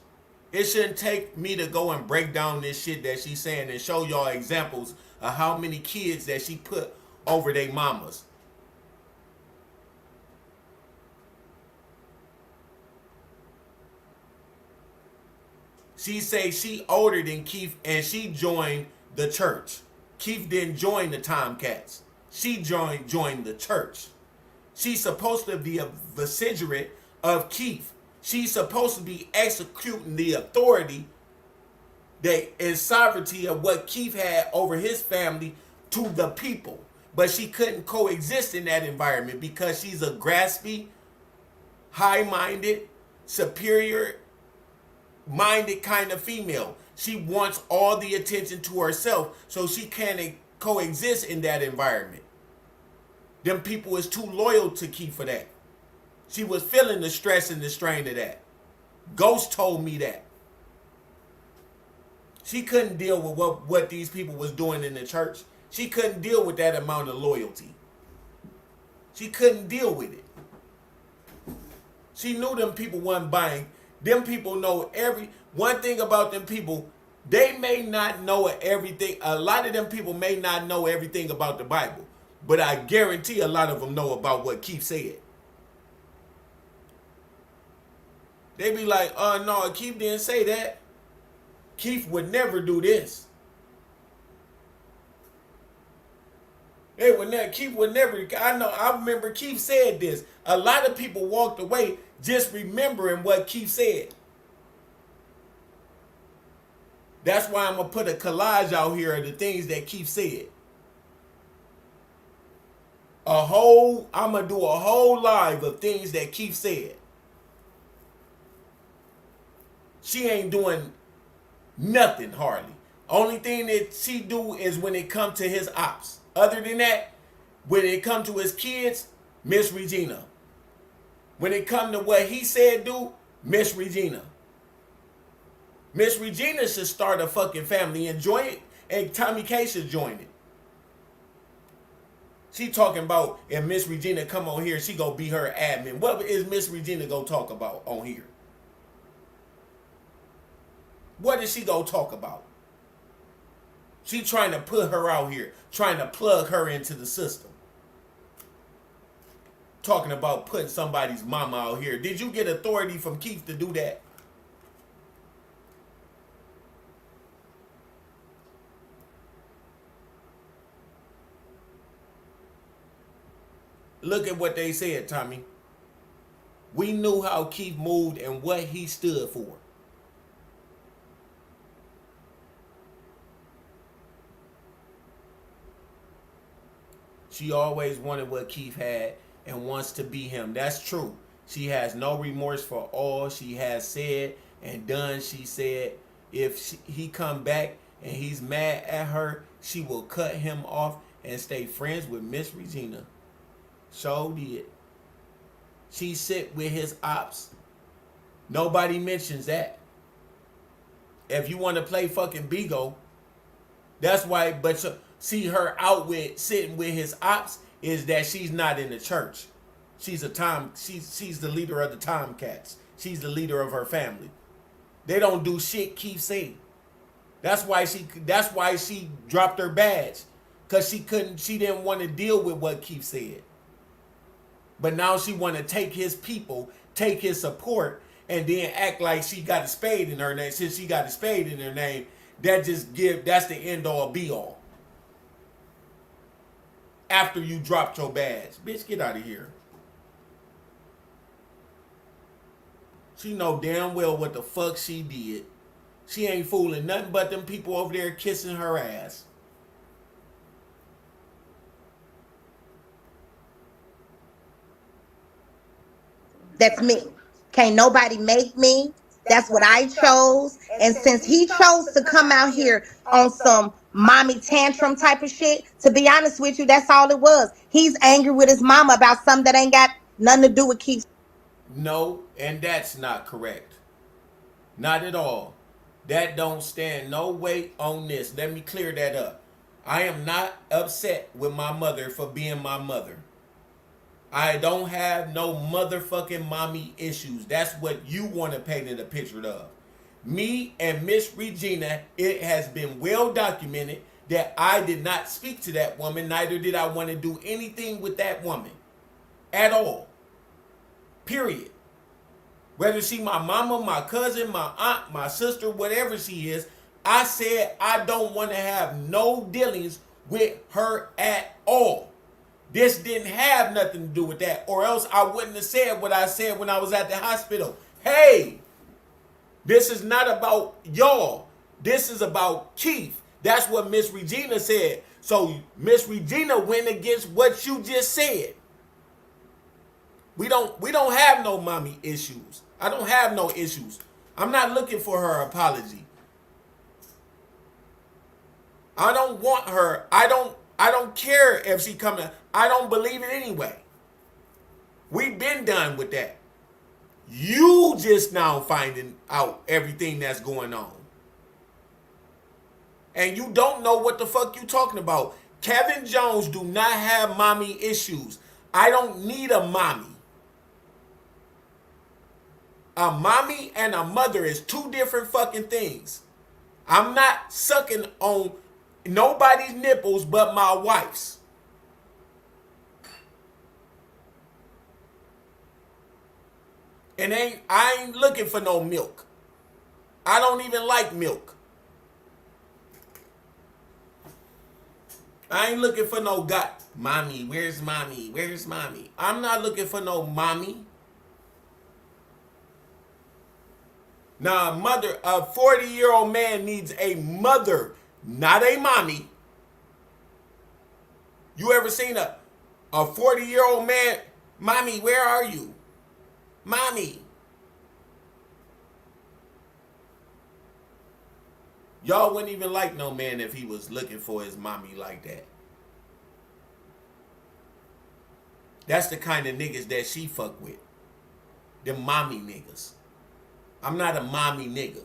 It shouldn't take me to go and break down this shit that she's saying and show y'all examples of how many kids that she put over their mamas. She say she older than Keith and she joined the church. Keith didn't join the Tomcats. She joined the church. She's supposed to be a vicegerent of Keith. She's supposed to be executing the authority and sovereignty of what Keith had over his family to the people. But she couldn't coexist in that environment because she's a graspy, high-minded, superior-minded kind of female. She wants all the attention to herself, so she can't coexist in that environment. Them people is too loyal to Keith for that. She was feeling the stress and the strain of that. Ghost told me that. She couldn't deal with what these people was doing in the church. She couldn't deal with that amount of loyalty. She couldn't deal with it. She knew them people wasn't buying. Them people know one thing about them people, they may not know everything. A lot of them people may not know everything about the Bible. But I guarantee a lot of them know about what Keith said. They be like, no, Keith didn't say that. Keith would never do this. Keith would never. I remember Keith said this. A lot of people walked away just remembering what Keith said. That's why I'm going to put a collage out here of the things that Keith said. I'm going to do a whole live of things that Keith said. She ain't doing nothing hardly. Only thing that she do is when it come to his ops. Other than that, when it come to his kids, Miss Regina. When it come to what he said do, Miss Regina. Miss Regina should start a fucking family and join it, and Tommy K should join it. She talking about if Miss Regina come on here, she gonna be her admin. What is Miss Regina gonna talk about on here? What is she gonna talk about? She trying to put her out here, trying to plug her into the system. Talking about putting somebody's mama out here. Did you get authority from Keith to do that? Look at what they said, Tommy. We knew how Keith moved and what he stood for. She always wanted what Keith had and wants to be him. That's true. She has no remorse for all she has said and done. She said if he come back and he's mad at her, she will cut him off and stay friends with Miss Regina. So did. She sit with his ops. Nobody mentions that. If you want to play fucking Bigo, that's why. But see her out with sitting with his ops is that she's not in the church. She's the leader of the Tomcats. She's the leader of her family. They don't do shit Keith said. That's why she dropped her badge. Cause she didn't want to deal with what Keith said. But now she want to take his people, take his support, and then act like she got a spade in her name. Since she got a spade in her name, that's the end all be all. After you dropped your badge. Bitch, get out of here. She know damn well what the fuck she did. She ain't fooling nothing but them people over there kissing her ass. That's me. Can't nobody make me. That's what I chose. And since he chose to come out here on some mommy tantrum type of shit, to be honest with you, that's all it was. He's angry with his mama about something that ain't got nothing to do with Keith. No, and that's not correct. Not at all. That don't stand no weight on this. Let me clear that up. I am not upset with my mother for being my mother. I don't have no motherfucking mommy issues. That's what you want to paint in a picture of. Me and Miss Regina, it has been well documented that I did not speak to that woman, neither did I want to do anything with that woman. At all. Period. Whether she my mama, my cousin, my aunt, my sister, whatever she is, I said I don't want to have no dealings with her at all. This didn't have nothing to do with that, or else I wouldn't have said what I said when I was at the hospital. Hey, this is not about y'all. This is about Keith. That's what Miss Regina said. So Miss Regina went against what you just said. We don't have no mommy issues. I don't have no issues. I'm not looking for her apology. I don't want her. I don't care if she coming. I don't believe it anyway. We've been done with that. You just now finding out everything that's going on. And you don't know what the fuck you talking about. Kevin Jones do not have mommy issues. I don't need a mommy. A mommy and a mother is two different fucking things. I'm not sucking on nobody's nipples but my wife's. And I ain't looking for no milk. I don't even like milk. I ain't looking for no mommy, where's mommy? Where's mommy? I'm not looking for no mommy. Now, a 40-year-old man needs a mother, not a mommy. You ever seen a 40-year-old man? Mommy, where are you? Mommy. Y'all wouldn't even like no man if he was looking for his mommy like that. That's the kind of niggas that she fuck with. Them mommy niggas. I'm not a mommy nigga.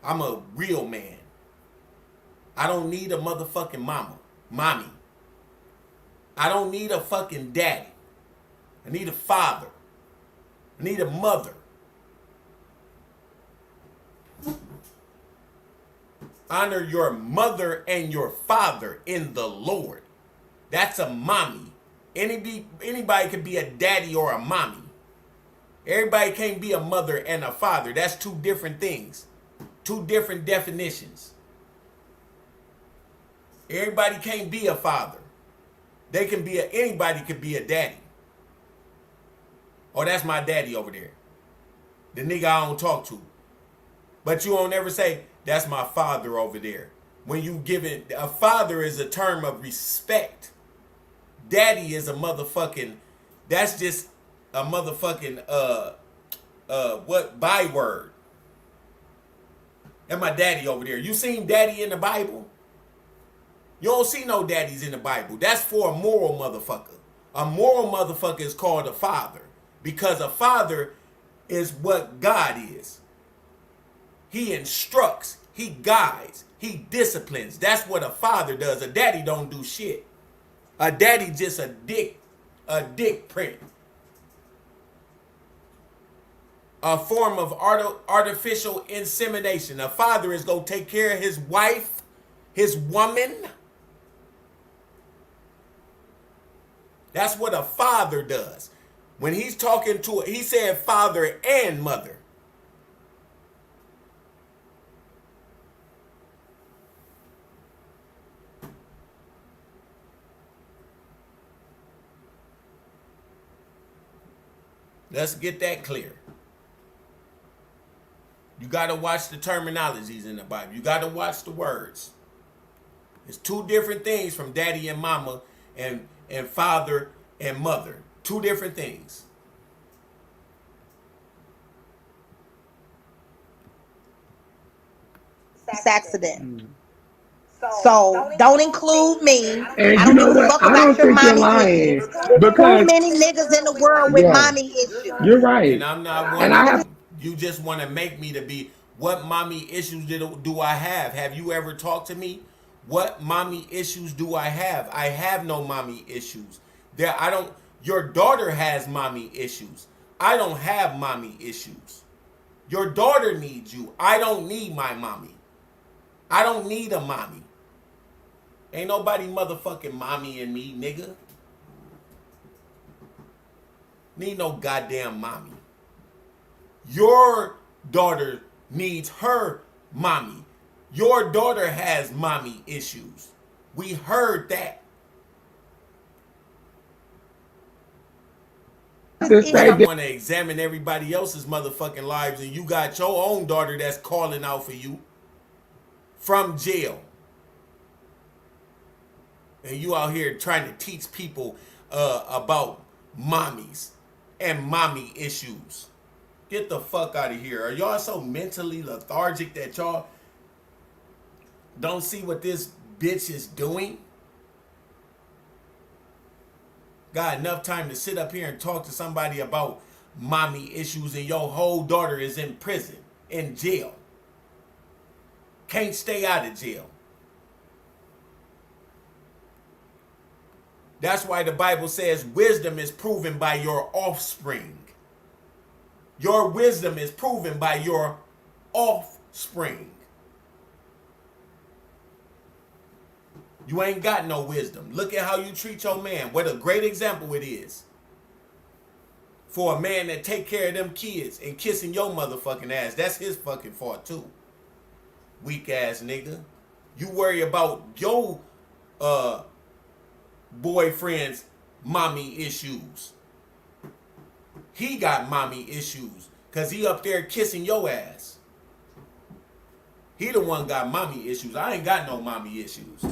I'm a real man. I don't need a motherfucking mommy. I don't need a fucking daddy. I need a father. I need a mother. Honor your mother and your father in the Lord. That's a mommy. Anybody could be a daddy or a mommy. Everybody can't be a mother and a father. That's two different things. Two different definitions. Everybody can't be a father. Anybody could be a daddy. Oh, that's my daddy over there. The nigga I don't talk to. But you won't ever say, that's my father over there. When you give it, a father is a term of respect. Daddy is a motherfucking, that's just a motherfucking, byword. That's my daddy over there. You seen daddy in the Bible? You don't see no daddies in the Bible. That's for a moral motherfucker. A moral motherfucker is called a father. Because a father is what God is. He instructs. He guides. He disciplines. That's what a father does. A daddy don't do shit. A daddy just a dick print. A form of artificial insemination. A father is going to take care of his wife, his woman. That's what a father does. When he's talking to he said father and mother. Let's get that clear. You got to watch the terminologies in the Bible. You got to watch the words. It's two different things from daddy and mama and father and mother. Two different things. It's accident. So don't include me. And I you don't know give a what? fuck I don't about your think you're mommy lying issues. Too because many niggas in the world with mommy issues. you're right. And I'm not one And of I them. have You just want to make me to be. What mommy issues do I have? Have you ever talked to me? What mommy issues do I have? I have no mommy issues. Your daughter has mommy issues. I don't have mommy issues. Your daughter needs you. I don't need my mommy. I don't need a mommy. Ain't nobody motherfucking mommy in me, nigga. Need no goddamn mommy. Your daughter needs her mommy. Your daughter has mommy issues. We heard that. I want to examine everybody else's motherfucking lives, and you got your own daughter that's calling out for you from jail. And you out here trying to teach people about mommies and mommy issues. Get the fuck out of here. Are y'all so mentally lethargic that y'all don't see what this bitch is doing? Got enough time to sit up here and talk to somebody about mommy issues, and your whole daughter is in prison, in jail. Can't stay out of jail. That's why the Bible says wisdom is proven by your offspring. Your wisdom is proven by your offspring. You ain't got no wisdom. Look at how you treat your man. What a great example it is. For a man that take care of them kids and kissing your motherfucking ass. That's his fucking fault too. Weak ass nigga. You worry about your boyfriend's mommy issues. He got mommy issues because he up there kissing your ass. He the one got mommy issues. I ain't got no mommy issues.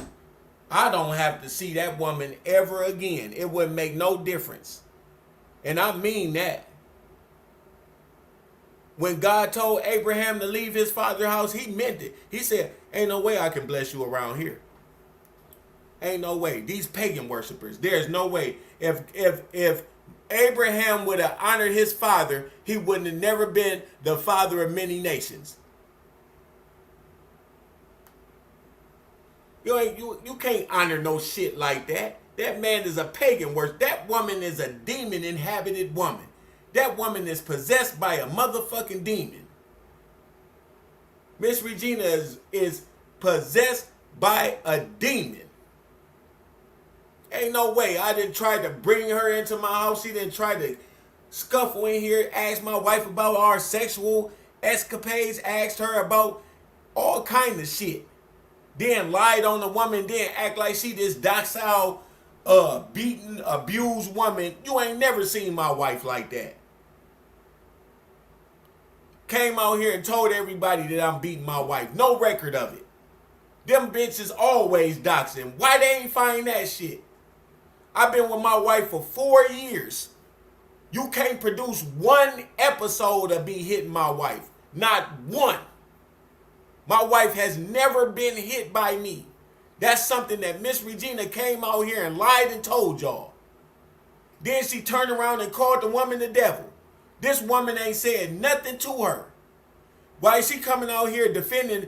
I don't have to see that woman ever again. It wouldn't make no difference. And I mean that. When God told Abraham to leave his father's house, he meant it. He said, ain't no way I can bless you around here. Ain't no way. These pagan worshipers, there's no way. If Abraham would have honored his father, he wouldn't have never been the father of many nations. You can't honor no shit like that. That man is a pagan worshiper. That woman is a demon inhabited woman. That woman is possessed by a motherfucking demon. Miss Regina is possessed by a demon. Ain't no way. I didn't try to bring her into my house. She didn't try to scuffle in here, ask my wife about our sexual escapades, asked her about all kind of shit. Then lied on the woman, then act like she this docile, beaten, abused woman. You ain't never seen my wife like that. Came out here and told everybody that I'm beating my wife. No record of it. Them bitches always doxing. Why they ain't find that shit? I've been with my wife for 4 years. You can't produce one episode of me hitting my wife. Not one. My wife has never been hit by me. That's something that Miss Regina came out here and lied and told y'all. Then she turned around and called the woman the devil. This woman ain't said nothing to her. Why is she coming out here defending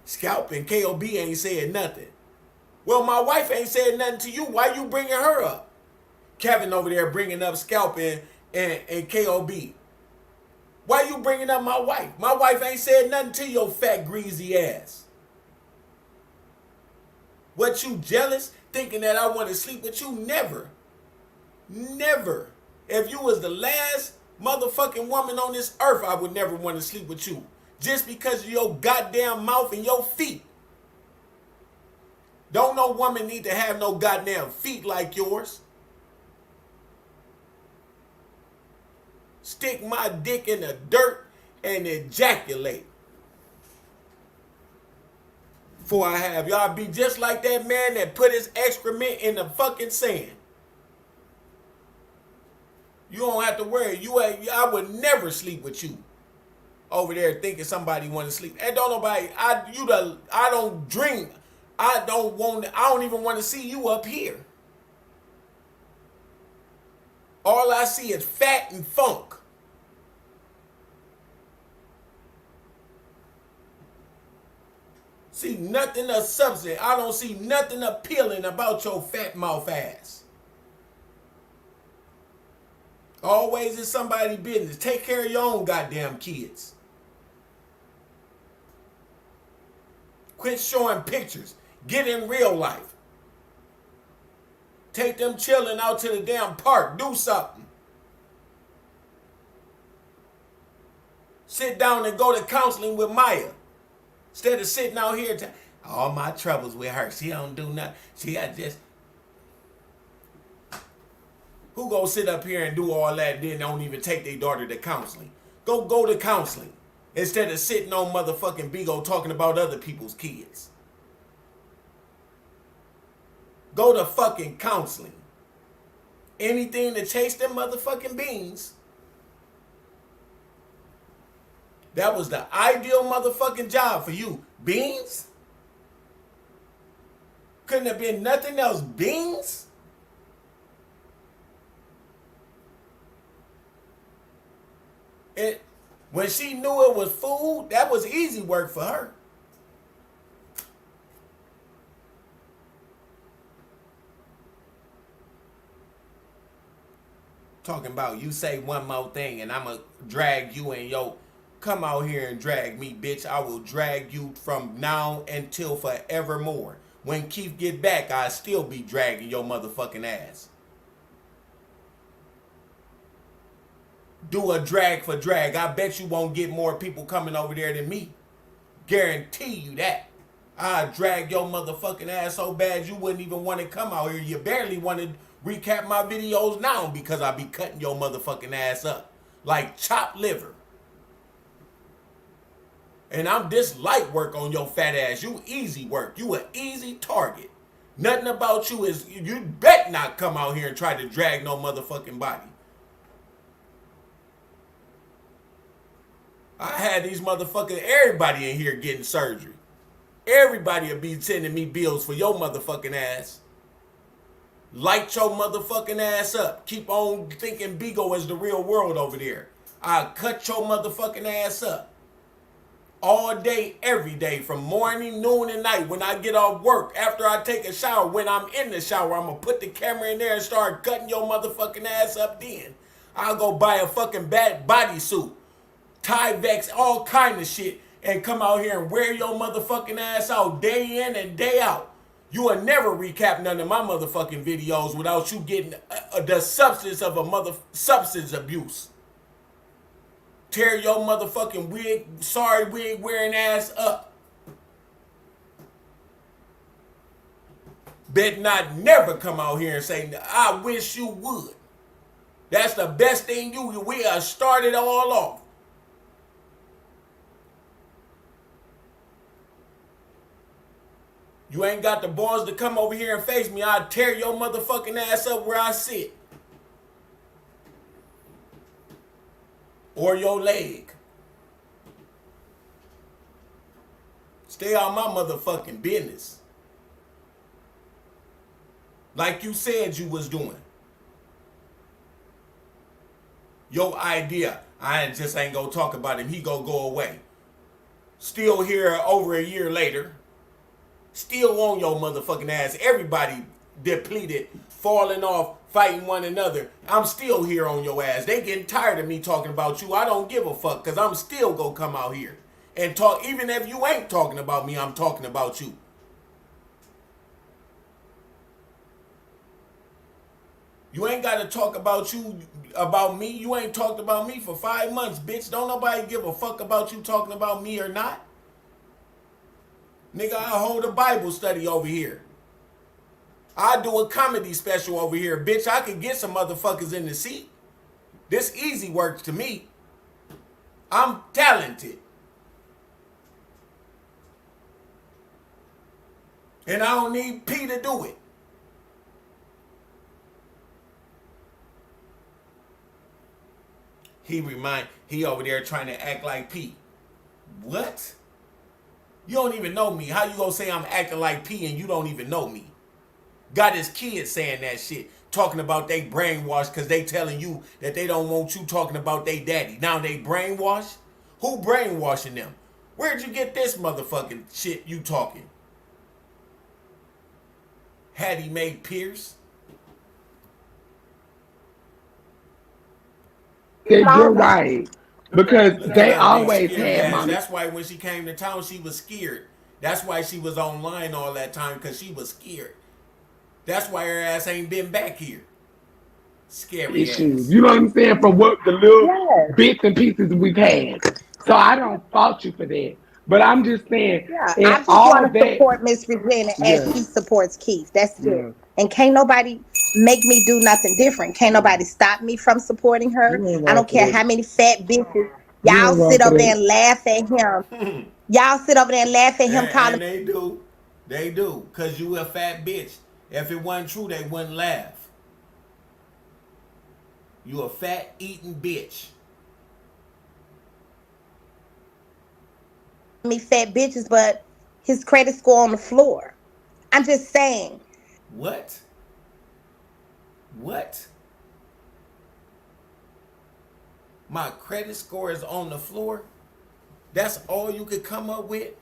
Scalp and KOB ain't said nothing? Well, my wife ain't said nothing to you. Why you bringing her up? Kevin over there bringing up Scalp and KOB. Why you bringing up my wife? My wife ain't said nothing to your fat, greasy ass. What, you jealous? Thinking that I want to sleep with you? Never. Never. If you was the last motherfucking woman on this earth, I would never want to sleep with you. Just because of your goddamn mouth and your feet. Don't no woman need to have no goddamn feet like yours. Stick my dick in the dirt and ejaculate. Before I have y'all be just like that man that put his excrement in the fucking sand. You don't have to worry. I would never sleep with you. Over there thinking somebody want to sleep. And don't nobody, I don't dream. I don't even want to see you up here. All I see is fat and funk. See nothing of substance. I don't see nothing appealing about your fat mouth ass. Always is somebody's business. Take care of your own goddamn kids. Quit showing pictures. Get in real life. Take them chilling out to the damn park. Do something. Sit down and go to counseling with Maya. Instead of sitting out here, all my troubles with her. She don't do nothing. Who go sit up here and do all that and then don't even take their daughter to counseling? Go to counseling. Instead of sitting on motherfucking Bigo talking about other people's kids. Go to fucking counseling. Anything to chase them motherfucking beans. That was the ideal motherfucking job for you. Beans? Couldn't have been nothing else. Beans? When she knew it was food, that was easy work for her. Talking about you say one more thing and I'ma drag you and come out here and drag me, bitch. I will drag you from now until forevermore. When Keith get back, I'll still be dragging your motherfucking ass. Do a drag for drag. I bet you won't get more people coming over there than me. Guarantee you that. I'll drag your motherfucking ass so bad you wouldn't even want to come out here. You barely want to recap my videos now because I be cutting your motherfucking ass up like chopped liver. And I'm this light work on your fat ass. You easy work. You an easy target. Nothing about you is, you bet not come out here and try to drag no motherfucking body. I had these motherfucking, everybody in here getting surgery. Everybody will be sending me bills for your motherfucking ass. Light your motherfucking ass up. Keep on thinking Bigo is the real world over there. I'll cut your motherfucking ass up. All day, every day, from morning, noon, and night. When I get off work, after I take a shower, when I'm in the shower, I'm going to put the camera in there and start cutting your motherfucking ass up then. I'll go buy a fucking bad bodysuit, Tyvek, all kind of shit, and come out here and wear your motherfucking ass out day in and day out. You will never recap none of my motherfucking videos without you getting the substance of a substance abuse. Tear your motherfucking wig wearing ass up. Bet not never come out here and say, I wish you would. That's the best thing we have started all off. You ain't got the balls to come over here and face me. I'll tear your motherfucking ass up where I sit. Or your leg. Stay out my motherfucking business. Like you said you was doing. Your idea. I just ain't gonna talk about him. He gonna go away. Still here over a year later. Still on your motherfucking ass. Everybody depleted, falling off, fighting one another. I'm still here on your ass. They getting tired of me talking about you. I don't give a fuck because I'm still gonna come out here and talk. Even if you ain't talking about me, I'm talking about you. You ain't got to talk about me. You ain't talked about me for 5 months, bitch. Don't nobody give a fuck about you talking about me or not. Nigga, I hold a Bible study over here. I do a comedy special over here. Bitch, I can get some motherfuckers in the seat. This easy work to me. I'm talented. And I don't need P to do it. He over there trying to act like P. What? You don't even know me. How you gonna say I'm acting like P and you don't even know me? Got his kids saying that shit. Talking about they brainwashed because they telling you that they don't want you talking about they daddy. Now they brainwashed? Who brainwashing them? Where'd you get this motherfucking shit you talking? Hattie Mae Pierce? You're right. Because they always scared had ass. mommy. That's why when she came to town, she was scared. That's why she was online all that time, because she was scared. That's why her ass ain't been back here. Scary Issues. ass. You know what I'm saying? From what the little bits and pieces we've had. So I don't fault you for that. But I'm just saying, Yeah, in I just all want to that, support Miss Regina as she supports Keith. That's it. And can't nobody make me do nothing different. Can't nobody stop me from supporting her. I don't care how many fat bitches y'all sit over there and laugh at him. Y'all sit over there and laugh at him calling. And they do. They do. Because you a fat bitch. If it wasn't true, they wouldn't laugh. You a fat eating bitch. Me fat bitches, but his credit score on the floor. I'm just saying. What? What? My credit score is on the floor? That's all you could come up with?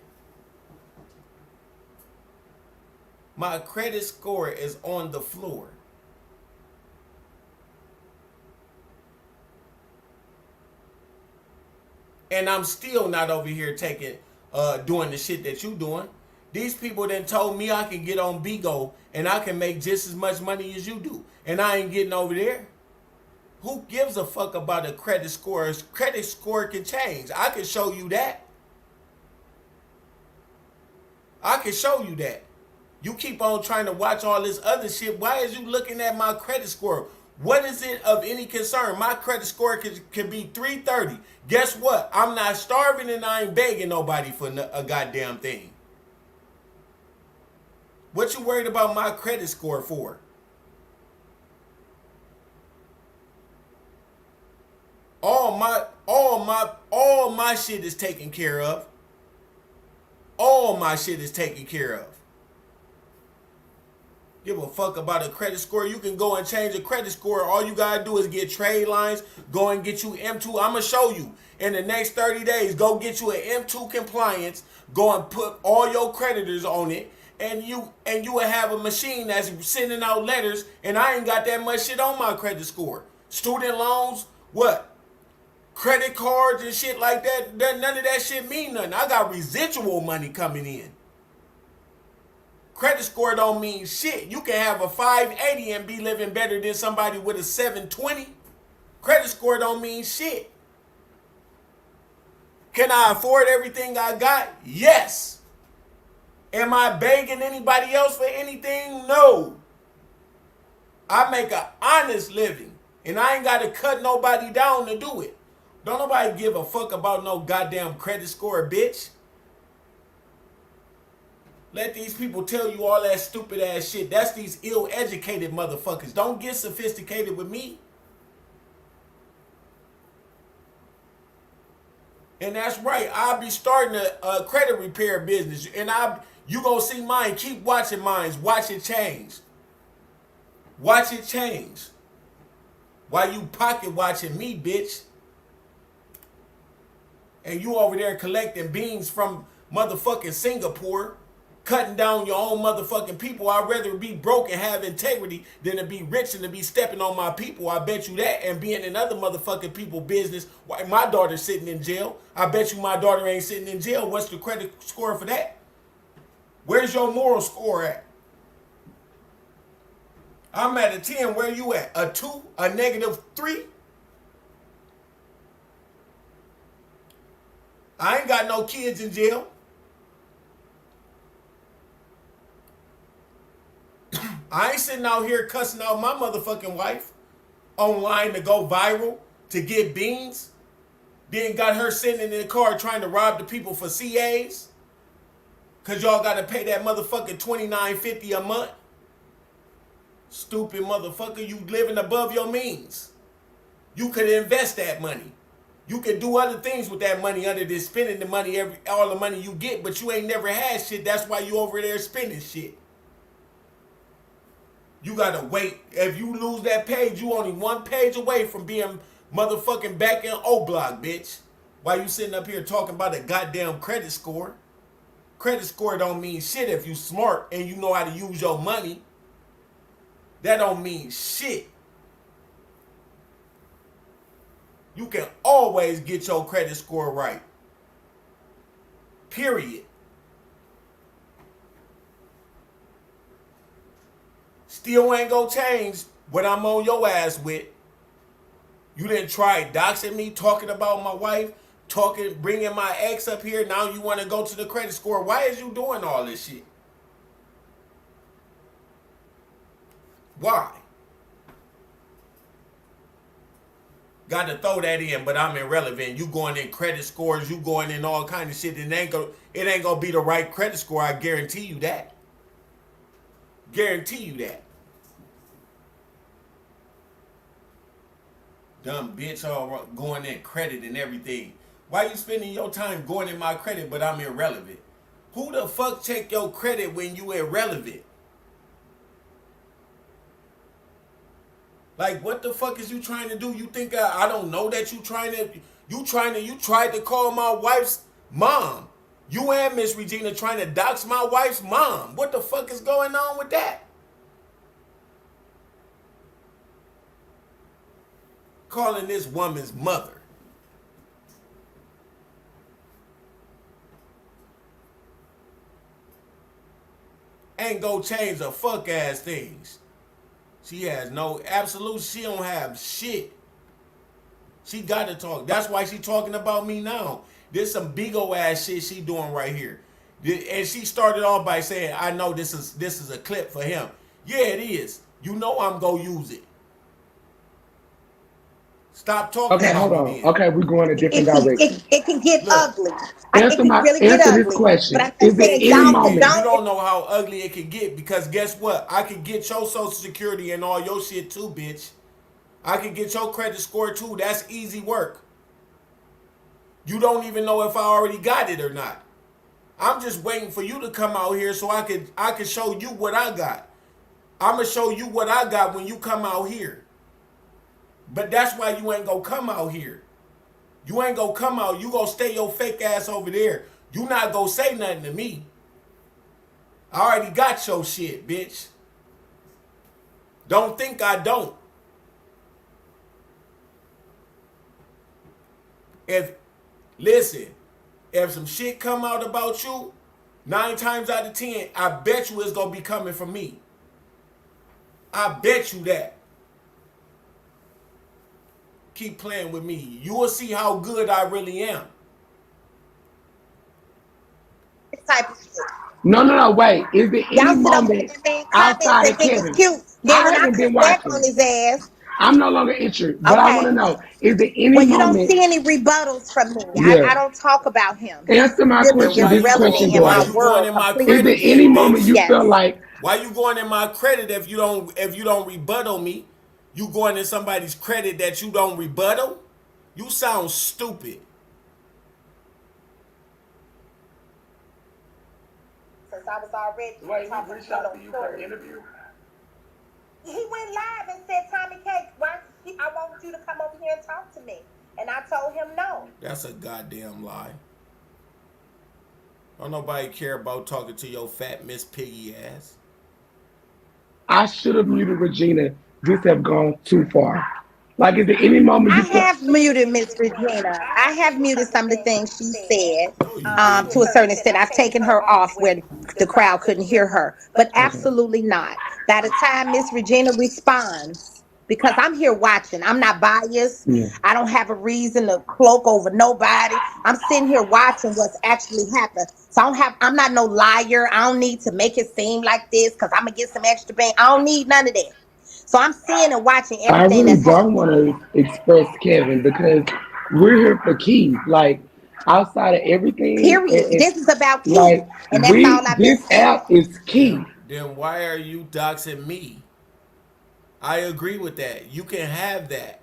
My credit score is on the floor. And I'm still not over here doing the shit that you doing. These people then told me I can get on Bigo and I can make just as much money as you do. And I ain't getting over there. Who gives a fuck about a credit score? Credit score can change. I can show you that. I can show you that. You keep on trying to watch all this other shit. Why is you looking at my credit score? What is it of any concern? My credit score could be 330. Guess what? I'm not starving and I ain't begging nobody for a goddamn thing. What you worried about my credit score for? All my shit is taken care of. All my shit is taken care of. Give a fuck about a credit score. You can go and change a credit score. All you gotta do is get trade lines. Go and get you M2. I'ma show you in the next 30 days. Go get you an M2 compliance. Go and put all your creditors on it, and you will have a machine that's sending out letters. And I ain't got that much shit on my credit score. Student loans, what? credit cards and shit like that, none of that shit mean nothing. I got residual money coming in. Credit score don't mean shit. You can have a 580 and be living better than somebody with a 720. Credit score don't mean shit. Can I afford everything I got? Yes. Am I begging anybody else for anything? No. I make an honest living, and I ain't got to cut nobody down to do it. Don't nobody give a fuck about no goddamn credit score, bitch. Let these people tell you all that stupid ass shit. That's these ill-educated motherfuckers. Don't get sophisticated with me. And that's right. I'll be starting a credit repair business, and you gonna see mine. Keep watching mine. Watch it change. Watch it change. While you pocket watching me, bitch. And you over there collecting beans from motherfucking Singapore, cutting down your own motherfucking people. I'd rather be broke and have integrity than to be rich and to be stepping on my people. I bet you that. And being in other motherfucking people business. Why my daughter's sitting in jail. I bet you my daughter ain't sitting in jail. What's the credit score for that? Where's your moral score at? I'm at a 10. Where you at? A 2? A -3? I ain't got no kids in jail. I ain't sitting out here cussing out my motherfucking wife online to go viral to get beans. Then got her sitting in the car trying to rob the people for CAs. Cause y'all gotta pay that motherfucking $29.50 a month. Stupid motherfucker, you living above your means. You could invest that money. You could do other things with that money other than spending the money, all the money you get, but you ain't never had shit. That's why you over there spending shit. You gotta wait. If you lose that page, you only one page away from being motherfucking back in O-Block, bitch. Why you sitting up here talking about a goddamn credit score? Credit score don't mean shit if you smart and you know how to use your money. That don't mean shit. You can always get your credit score right. Period. Still ain't gonna change what I'm on your ass with. You didn't try doxing me, talking about my wife, bringing my ex up here. Now you want to go to the credit score. Why is you doing all this shit? Why? Got to throw that in, but I'm irrelevant. You going in credit scores, you going in all kind of shit. It ain't gonna be the right credit score. I guarantee you that. Guarantee you that. Dumb bitch, all going in credit and everything. Why you spending your time going in my credit, but I'm irrelevant? Who the fuck check your credit when you irrelevant? Like, what the fuck is you trying to do? You think I don't know that you tried to call my wife's mom. You and Miss Regina trying to dox my wife's mom. What the fuck is going on with that? Calling this woman's mother. Ain't gonna change the fuck ass things. She has no absolute, she don't have shit. She got to talk. That's why she talking about me now. There's some big old ass shit she doing right here. And she started off by saying, I know this is a clip for him. Yeah, it is. You know I'm gonna use it. Stop talking okay, about hold me on. then. Okay, we're going a different direction. It can get ugly. Answer this question. But I'm Is there saying, any moment? You don't know how ugly it can get, because guess what? I could get your social security and all your shit too, bitch. I could get your credit score too. That's easy work. You don't even know if I already got it or not. I'm just waiting for you to come out here so I could show you what I got. I'm gonna show you what I got when you come out here. But that's why you ain't gonna come out here. You ain't gonna come out. You gonna stay your fake ass over there. You not gonna say nothing to me. I already got your shit, bitch. Don't think I don't. Listen, if some shit come out about you, 9 times out of 10, I bet you it's gonna be coming from me. I bet you that. Keep playing with me. You will see how good I really am. Type of shit. No, wait. Is there any Y'all sit over moment there, man, comments outside and of think it's Kevin? cute. Then I when I haven't been come back on watching. his ass, I'm no longer interested, but I want to okay. know, is there any Well, you don't moment? see any rebuttals from me. Yeah. I don't talk about him. He's Answer my really Then question. This irrelevant question, in why my daughter. you going world in my Is completely. there credit any then, moment bitch? you Yes. feel like, Why you going in my credit if you don't rebuttal me? You going in somebody's credit that you don't rebuttal? You sound stupid. Since I was already talking to you for an interview. He went live and said, Tommy K, I want you to come over here and talk to me. And I told him no. That's a goddamn lie. Don't nobody care about talking to your fat Miss Piggy ass. I should have muted Regina, this have gone too far? Like, is there any moment I you feel? have muted Miss Regina. I have muted some of the things she said No, you didn't. to a certain extent. I've taken her off where the crowd couldn't hear her, but absolutely not. By the time Miss Regina responds, because I'm here watching, I'm not biased. Yeah. I don't have a reason to cloak over nobody. I'm sitting here watching what's actually happened. So I'm not no liar. I don't need to make it seem like this because I'm gonna get some extra bank. I don't need none of that. So I'm seeing and watching I everything really that's don't happening. want to express Kevin because we're here for Keith. Like, outside of everything, Period. This is about Keith, like, and that's all I've been this saying. app is Keith. Then why are you doxing me? I agree with that. You can have that.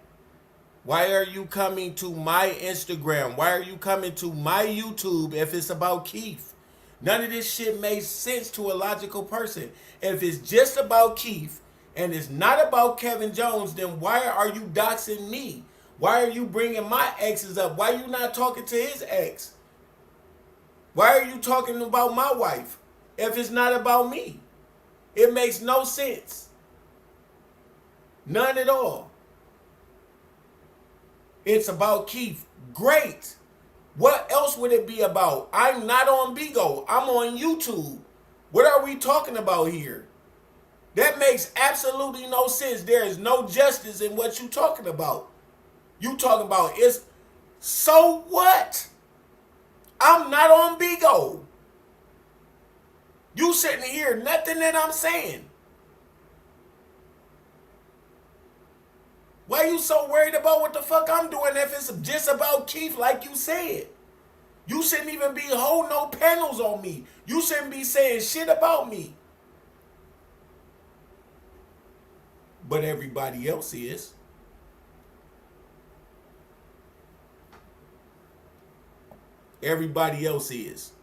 Why are you coming to my Instagram? Why are you coming to my YouTube if it's about Keith? None of this shit makes sense to a logical person. If it's just about Keith and it's not about Kevin Jones, then why are you doxing me? Why are you bringing my exes up? Why are you not talking to his ex? Why are you talking about my wife if it's not about me? It makes no sense. None at all. It's about Keith. Great. What else would it be about? I'm not on Bigo. I'm on YouTube. What are we talking about here? That makes absolutely no sense. There is no justice in what you're talking about. You talking about it's so what? I'm not on Bigo. You sitting here, nothing that I'm saying. Why you so worried about what the fuck I'm doing if it's just about Keith like you said? You shouldn't even be holding no panels on me. You shouldn't be saying shit about me. But everybody else is. Everybody else is.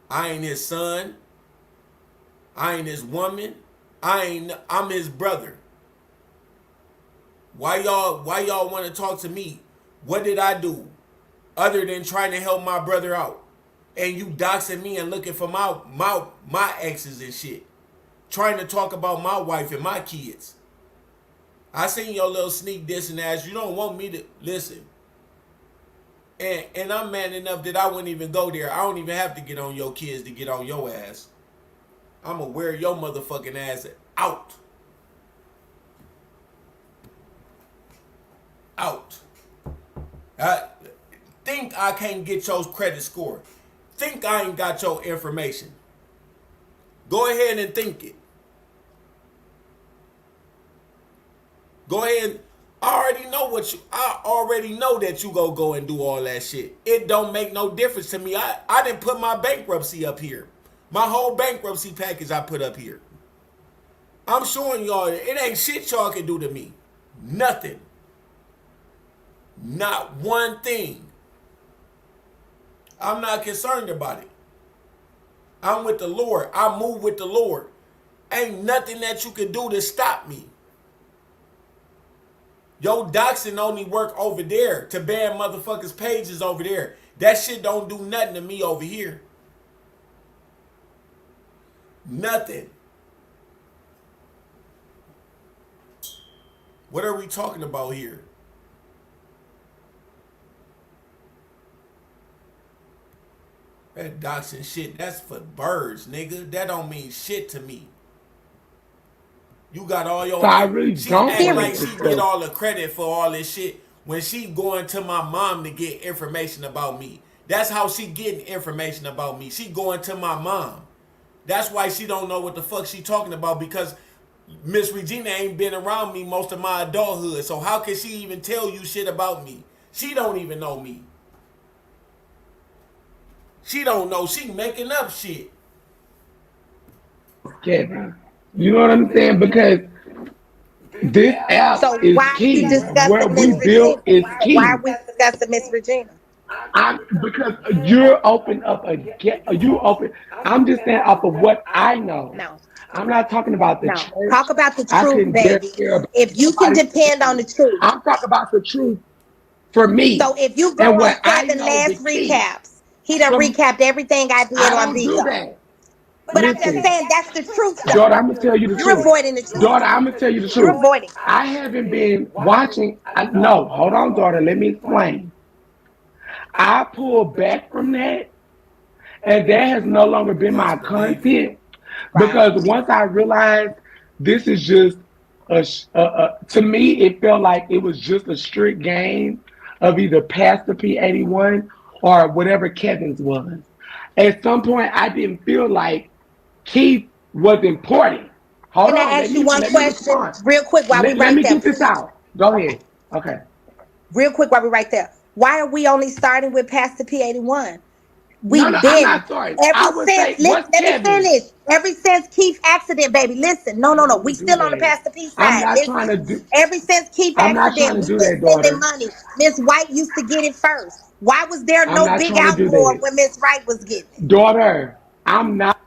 I ain't his son. I ain't his woman. I'm his brother. Why y'all want to talk to me? What did I do other than trying to help my brother out? And you doxing me and looking for my exes and shit. Trying to talk about my wife and my kids. I seen your little sneak dissing ass. You don't want me to listen. And I'm man enough that I wouldn't even go there. I don't even have to get on your kids to get on your ass. I'ma wear your motherfucking ass out. Out. I think I can't get your credit score. Think I ain't got your information. Go ahead and think it. Go ahead. I already know that you go and do all that shit. It don't make no difference to me. I didn't put my bankruptcy up here. My whole bankruptcy package I put up here. I'm showing y'all it ain't shit y'all can do to me. Nothing. Not one thing. I'm not concerned about it. I'm with the Lord. I move with the Lord. Ain't nothing that you can do to stop me. Yo, doxing only work over there to ban motherfuckers' pages over there. That shit don't do nothing to me over here. Nothing. What are we talking about here? That doxing shit, that's for birds, nigga. That don't mean shit to me. You got all So I your. really She don't act want like to she get discuss. all the credit for all this shit when she going to my mom to get information about me. That's how she getting information about me. She going to my mom. That's why she don't know what the fuck she talking about, because Miss Regina ain't been around me most of my adulthood. So how can she even tell you shit about me? She don't even know me. She don't know. She making up shit. Kevin. You know what I'm saying? Because this app So is why are we key. Where discussing we Miss Regina? build is Why are key. we discussing Miss Regina? Because you're open up again. You open. I'm just saying off of what I know. No, I'm not talking about the no. church. Talk about the I truth, couldn't dare baby. care about If you can nobody depend on the else's. truth. I'm talking about the truth for me So if you go and on what I 7 know. The last key. recaps, he done From recapped everything I did I on don't do Bigo. that. But I'm just Listen, saying that's the truth daughter, though. I'm gonna tell you the You're truth. avoiding the truth. Daughter, I'm gonna tell you the You're truth. avoiding. I haven't been watching. No, hold on, daughter. Let me explain. I pulled back from that, and that has no longer been my Best believe it. content, Right. because once I realized this is just to me, it felt like it was just a strict game of either Pastor P81 or whatever Kevin's was. At some point, I didn't feel like Keith was important. Hold Can on, I ask you one let me question respond. real quick while we Let right me there, get this please? out. Go ahead. Okay. Real quick while we right there. Why are we only starting with Pastor P81? No, We've I'm been not sorry. ever I would since. say, Listen, what's let me Kevin? finish. Ever since Keith accident, baby. Listen, no, I no, no. don't We do still on the that. Pastor P I'm side. not trying Listen, to do. ever since Keith I'm not trying accident, to we've do been that, sending daughter. money. Miss White used to get it first. Why was there I'm no not big trying to do outpour that, when Miss Wright was getting it? daughter. I'm not.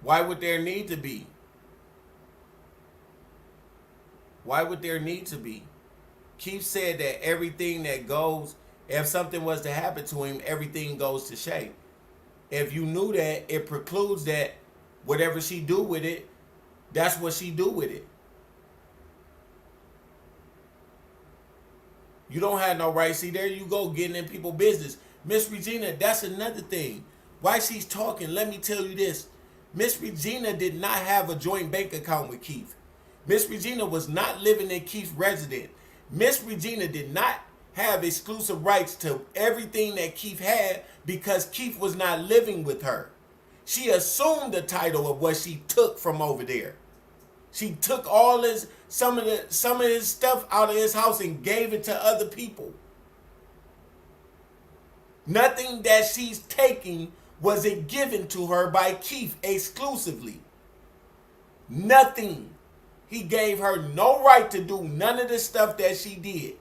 Why would there need to be? Why would there need to be? Keith said that everything that goes, if something was to happen to him, everything goes to Shay. If you knew that, it precludes that whatever she do with it, that's what she do with it. You don't have no right. See, there you go, getting in people's business. Miss Regina, that's another thing. Why she's talking, let me tell you this. Miss Regina did not have a joint bank account with Keith. Miss Regina was not living in Keith's residence. Miss Regina did not have exclusive rights to everything that Keith had because Keith was not living with her. She assumed the title of what she took from over there. She took all his some of his stuff out of his house and gave it to other people. Nothing that she's taking was it given to her by Keith exclusively. Nothing. He gave her no right to do none of the stuff that she did.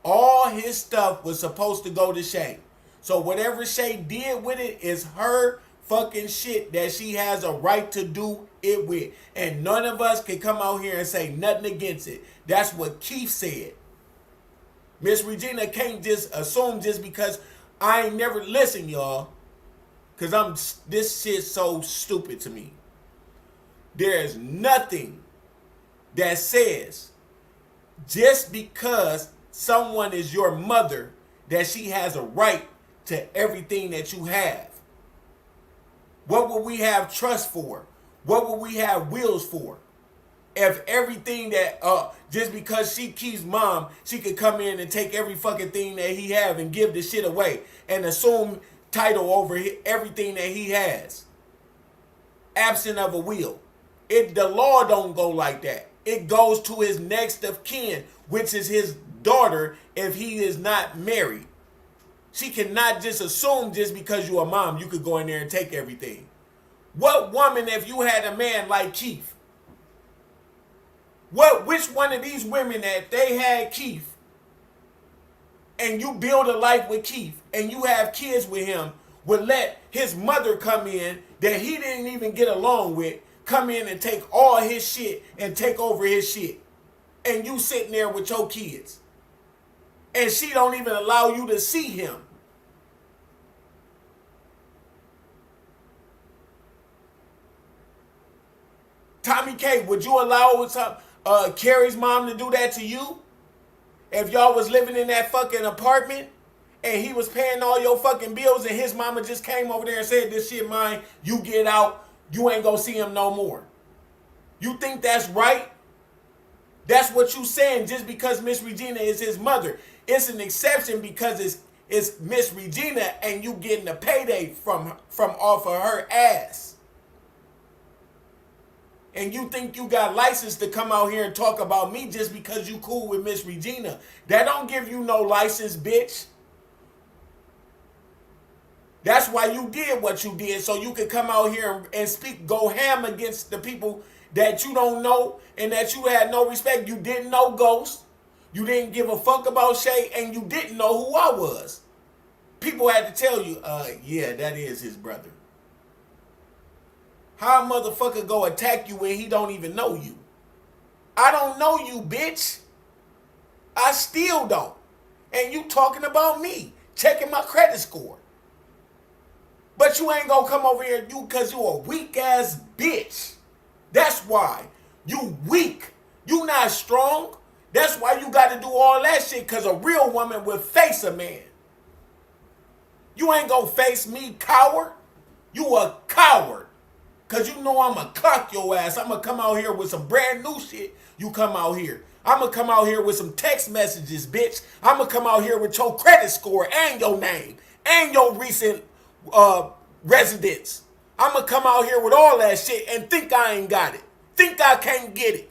All his stuff was supposed to go to Shay. So whatever Shay did with it is her fucking shit that she has a right to do it with. And none of us can come out here and say nothing against it. That's what Keith said. Miss Regina can't just assume just because I ain't never listen, y'all. Cause this shit's so stupid to me. There is nothing that says just because someone is your mother that she has a right to everything that you have. What would we have trust for? What would we have wills for? If everything that just because she Keith's mom, she could come in and take every fucking thing that he have and give the shit away and assume title over everything that he has, absent of a will. The law don't go like that. It goes to his next of kin, which is his daughter if he is not married. She cannot just assume just because you're a mom, you could go in there and take everything. What woman, if you had a man like Keith, which one of these women that they had Keith and you build a life with Keith and you have kids with him would let his mother come in that he didn't even get along with, come in and take all his shit and take over his shit, and you sitting there with your kids and she don't even allow you to see him? Tommy K, would you allow Carrie's mom to do that to you if y'all was living in that fucking apartment and he was paying all your fucking bills, and his mama just came over there and said, this shit mine, you get out, you ain't gonna see him no more. You think that's right? That's what you saying just because Miss Regina is his mother. It's an exception because it's Miss Regina and you getting a payday from off of her ass. And you think you got license to come out here and talk about me just because you cool with Miss Regina. That don't give you no license, bitch. That's why you did what you did, so you could come out here and speak, go ham against the people that you don't know and that you had no respect. You didn't know Ghost. You didn't give a fuck about Shay, and you didn't know who I was. People had to tell you, yeah, that is his brother. How a motherfucker go attack you when he don't even know you? I don't know you, bitch. I still don't. And you talking about me, checking my credit score. But you ain't gonna come over here because you a weak ass bitch. That's why. You weak. You not strong. That's why you got to do all that shit, because a real woman will face a man. You ain't gonna face me, coward. You a coward. Because you know I'm going to clock your ass. I'm going to come out here with some brand new shit. You come out here. I'm going to come out here with some text messages, bitch. I'm going to come out here with your credit score and your name and your recent residence. I'm going to come out here with all that shit and think I ain't got it. Think I can't get it.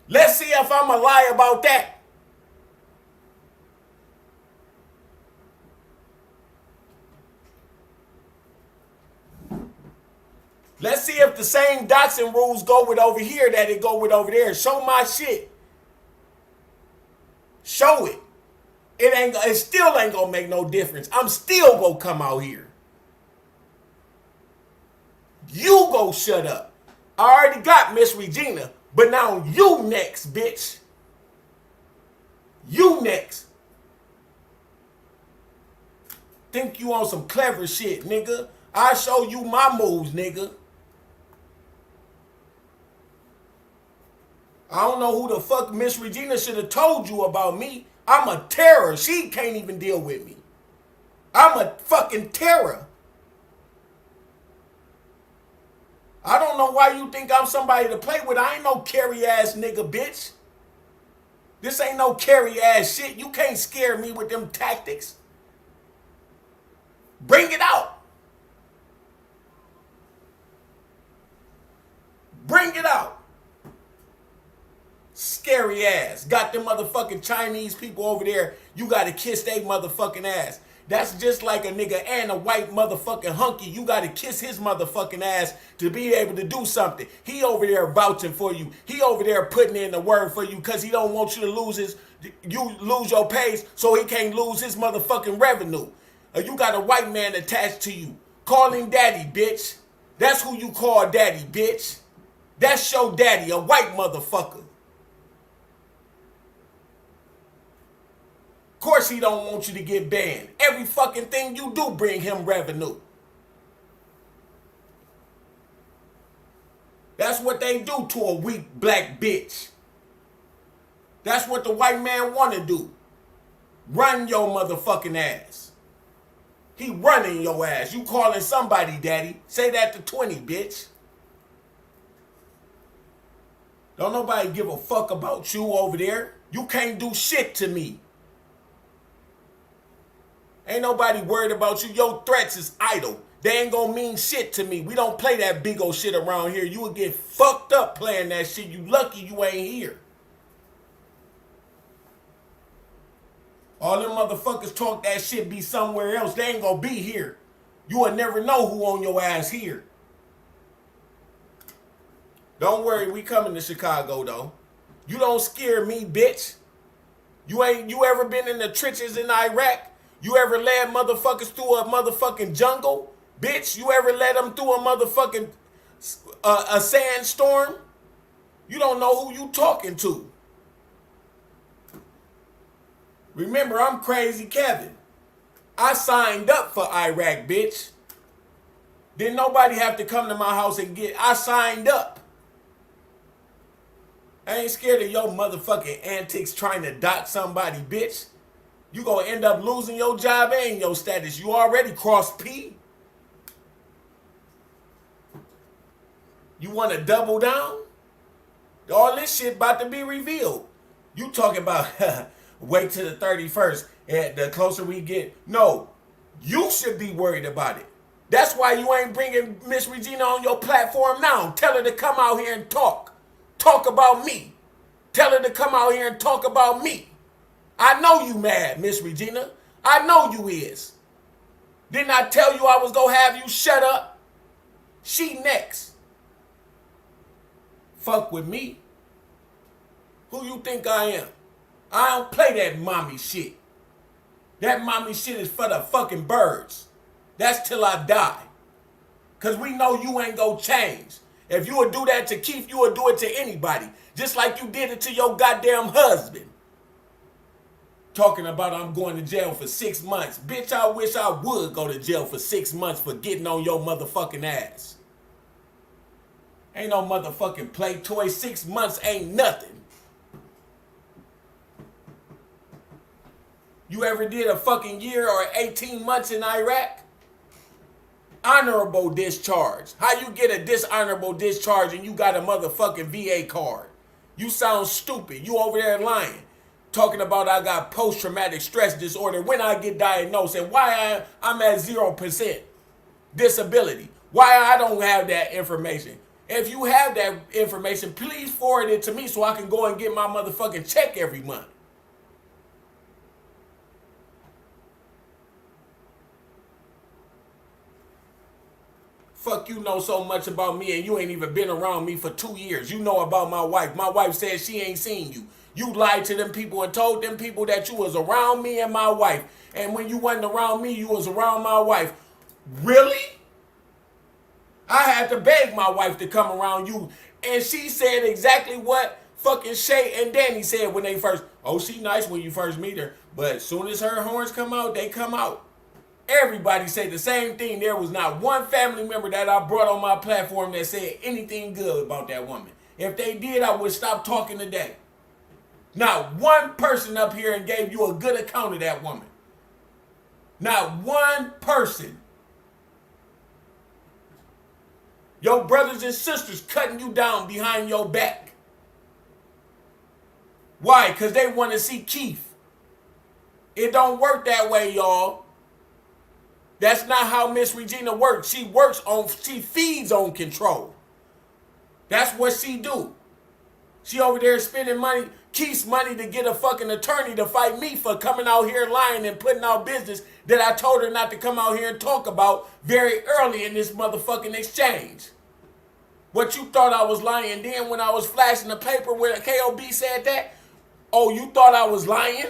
Let's see if I'm a lie about that. Let's see if the same doxing rules go with over here that it go with over there. Show my shit. Show it. It still ain't gonna make no difference. I'm still gonna come out here. You go shut up. I already got Miss Regina, but now you next, bitch. You next. Think you on some clever shit, nigga. I show you my moves, nigga. I don't know who the fuck Miss Regina should have told you about me. I'm a terror. She can't even deal with me. I'm a fucking terror. I don't know why you think I'm somebody to play with. I ain't no carry ass nigga, bitch. This ain't no carry ass shit. You can't scare me with them tactics. Bring it out. Bring it out. Scary ass. Got them motherfucking Chinese people over there. You gotta kiss they motherfucking ass. That's just like a nigga and a white motherfucking hunky. You gotta kiss his motherfucking ass to be able to do something. He over there vouching for you. He over there putting in the word for you because he don't want you to lose your pays so he can't lose his motherfucking revenue. You got a white man attached to you. Call him daddy, bitch. That's who you call daddy, bitch. That's your daddy, a white motherfucker. Of course he don't want you to get banned. Every fucking thing you do bring him revenue. That's what they do to a weak black bitch. That's what the white man want to do. Run your motherfucking ass. He running your ass. You calling somebody daddy. Say that to 20, bitch. Don't nobody give a fuck about you over there. You can't do shit to me. Ain't nobody worried about you. Your threats is idle. They ain't gonna mean shit to me. We don't play that big old shit around here. You would get fucked up playing that shit. You lucky you ain't here. All them motherfuckers talk that shit be somewhere else. They ain't gonna be here. You will never know who on your ass here. Don't worry, we coming to Chicago though. You don't scare me, bitch. You ever been in the trenches in Iraq? You ever led motherfuckers through a motherfucking jungle? Bitch, you ever led them through a motherfucking a sandstorm? You don't know who you talking to. Remember, I'm Crazy Kevin. I signed up for Iraq, bitch. Didn't nobody have to come to my house and I signed up. I ain't scared of your motherfucking antics trying to dock somebody, bitch. You gonna end up losing your job and your status. You already crossed P. You want to double down? All this shit about to be revealed. You talking about wait till the 31st and the closer we get. No, you should be worried about it. That's why you ain't bringing Miss Regina on your platform now. Tell her to come out here and talk. Talk about me. Tell her to come out here and talk about me. I know you mad, Miss Regina. I know you is. Didn't I tell you I was gonna have you shut up? She next. Fuck with me. Who you think I am? I don't play that mommy shit. That mommy shit is for the fucking birds. That's till I die. Cause we know you ain't gonna change. If you would do that to Keith, you would do it to anybody. Just like you did it to your goddamn husband. Talking about I'm going to jail for 6 months. Bitch, I wish I would go to jail for 6 months for getting on your motherfucking ass. Ain't no motherfucking play toy. 6 months ain't nothing. You ever did a fucking year or 18 months in Iraq? Honorable discharge. How you get a dishonorable discharge and you got a motherfucking VA card? You sound stupid. You over there lying. Talking about I got post-traumatic stress disorder when I get diagnosed and why I'm at 0% disability. Why I don't have that information. If you have that information, please forward it to me so I can go and get my motherfucking check every month. Fuck, you know so much about me and you ain't even been around me for 2 years. You know about my wife. My wife said she ain't seen you. You lied to them people and told them people that you was around me and my wife. And when you wasn't around me, you was around my wife. Really? I had to beg my wife to come around you. And she said exactly what fucking Shay and Danny said when they first, oh, she nice when you first meet her. But as soon as her horns come out, they come out. Everybody said the same thing. There was not one family member that I brought on my platform that said anything good about that woman. If they did, I would stop talking today. Not one person up here and gave you a good account of that woman. Not one person. Your brothers and sisters cutting you down behind your back. Why? Because they want to see Keith. It don't work that way, y'all. That's not how Miss Regina works. She feeds on control. That's what she do. She over there spending money, Keith's money to get a fucking attorney to fight me for coming out here lying and putting out business that I told her not to come out here and talk about very early in this motherfucking exchange. What you thought I was lying then when I was flashing the paper where KOB said that? Oh, you thought I was lying?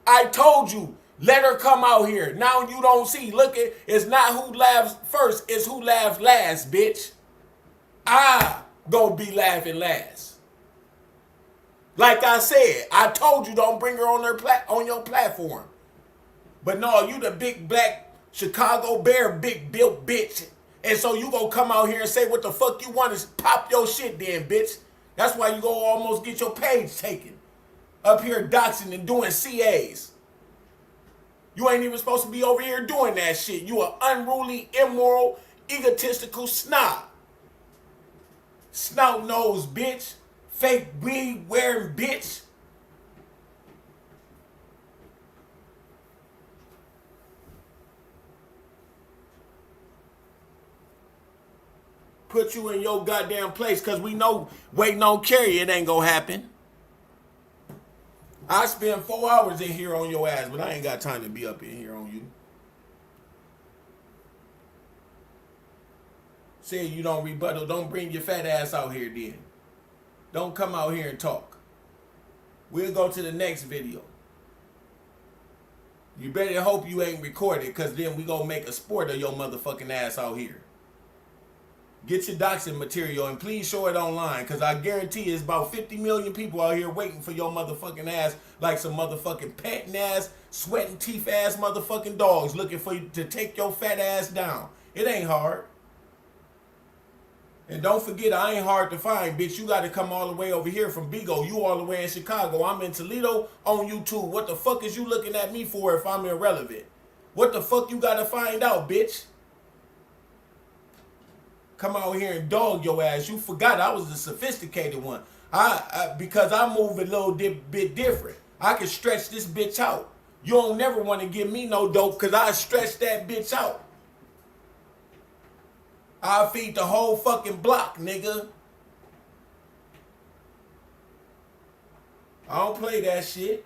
I told you. Let her come out here. Now you don't see. Look, it's not who laughs first. It's who laughs last, bitch. I gonna be laughing last. Like I said, I told you don't bring her on your platform. But no, you the big black Chicago Bear big built bitch. And so you gonna come out here and say what the fuck you want is pop your shit then, bitch. That's why you gonna almost get your page taken. Up here doxing and doing CAs. You ain't even supposed to be over here doing that shit. You an unruly, immoral, egotistical snob. Snout nose bitch. Fake weed wearing bitch. Put you in your goddamn place because we know waiting on Carrie it ain't gonna happen. I spend 4 hours in here on your ass, but I ain't got time to be up in here on you. Say you don't rebuttal, don't bring your fat ass out here then. Don't come out here and talk. We'll go to the next video. You better hope you ain't recorded, because then we gonna make a sport of your motherfucking ass out here. Get your doxing material and please show it online, because I guarantee it's about 50 million people out here waiting for your motherfucking ass like some motherfucking panting ass, sweating teeth ass motherfucking dogs looking for you to take your fat ass down. It ain't hard. And don't forget, I ain't hard to find, bitch. You got to come all the way over here from Bigo. You all the way in Chicago. I'm in Toledo on YouTube. What the fuck is you looking at me for if I'm irrelevant? What the fuck you got to find out, bitch? Come out here and dog your ass. You forgot I was the sophisticated one. Because I move a little bit different. I can stretch this bitch out. You don't never want to give me no dope because I stretch that bitch out. I'll feed the whole fucking block, nigga. I don't play that shit.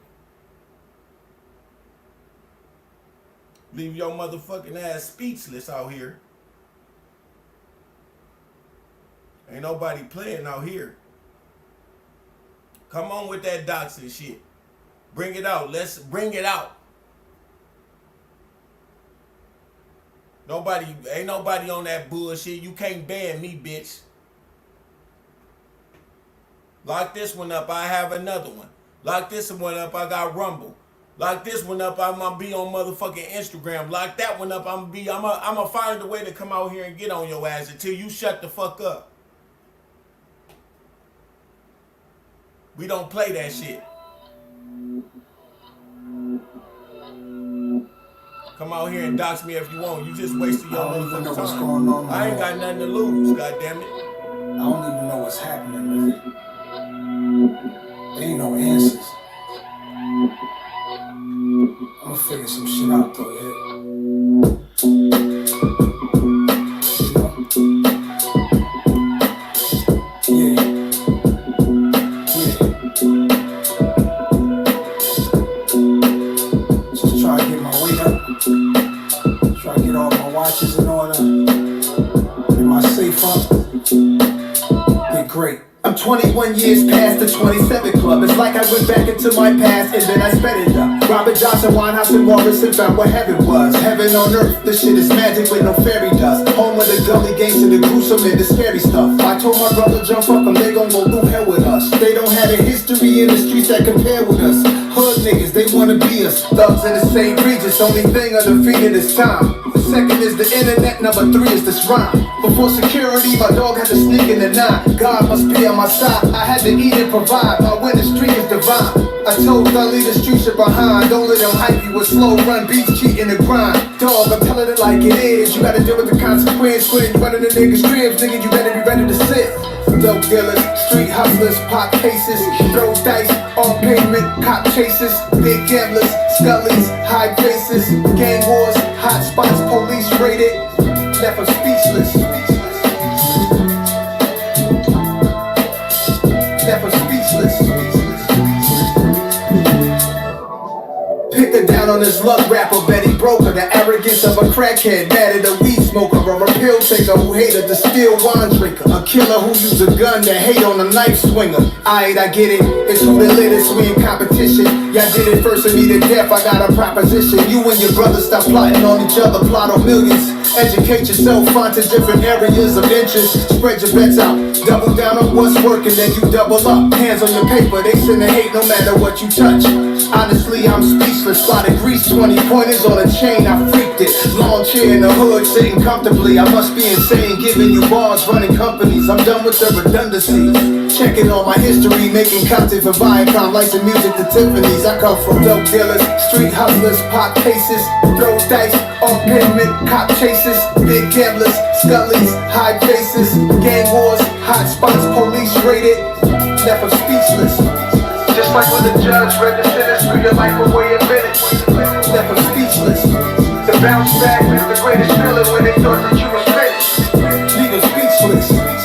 Leave your motherfucking ass speechless out here. Ain't nobody playing out here. Come on with that doxing shit. Bring it out. Let's bring it out. Ain't nobody on that bullshit. You can't ban me, bitch. Lock this one up, I have another one. Lock this one up, I got Rumble. Lock this one up, I'm gonna be on motherfucking Instagram. Lock that one up, I'm gonna find a way to come out here and get on your ass until you shut the fuck up. We don't play that shit. Come out here and dox me if you want. You just wasted your motherfucking time. Going on I ain't got nothing to lose, goddammit. I don't even know what's happening, really. There ain't no answers. I'm gonna figure some shit out, though, Just try to get my weight up. Try to get all my watches in order. Get my safe up. Get great. I'm 21 years past the 27 club. It's like I went back into my past and then I sped it up. Robert Johnson, Winehouse, and Morrison found what heaven was. Heaven on earth, this shit is magic with no fairy dust. Home of the gully gangs and the gruesome and the scary stuff. I told my brother, jump up them, they gon' go through hell with us. They don't have a history in the streets that compare with us. Hood niggas, they wanna be us. Thugs in the same regions, only thing undefeated is time. The second is the internet, number 3 is this rhyme. Before security, my dog had to sneak in the 9. God must be on my side, I had to eat and provide. My winning streak is divine. I told Dudley the streets are behind. Don't let them hype you with slow run beats, cheating the grind. Dog, I'm telling it like it is. You gotta deal with the consequence. When you running the niggas' cribs, nigga, you better be ready to sit. Dope dealers, street hustlers, pop cases, throw dice on pavement, cop chases, big gamblers, scullies, high faces, gang wars, hot spots, police raided, left them speechless. Left them speechless. Pick her down on this luck rapper, Betty Broker. The arrogance of a crackhead, mad at a weed smoker, or a pill taker who hated the still wine drinker. A killer who used a gun to hate on a knife swinger. Aight, I get it, it's who the latest, we in competition. Y'all did it first and me to death, I got a proposition. You and your brother stop plotting on each other, plot on millions. Educate yourself, find to different areas of interest. Spread your bets out, double down on what's working, then you double up. Hands on your paper, they send the hate no matter what you touch. Honestly, I'm speechless. Spotted grease, 20 pointers on a chain, I freaked it. Long chair in the hood, sitting comfortably. I must be insane, giving you bars, running companies. I'm done with the redundancy. Checking all my history, making content for Viacom, licensing music to Tiffany's. I come from dope dealers, street hustlers, pop cases, throw dice on pavement, cop chases, big gamblers, scullies, high faces, gang wars, hot spots, police raided, left them speechless. Just like when the judge read the sentence, threw your life away in minutes, left them speechless. The bounce back is the greatest feeling when they thought that you was finished, leave them speechless.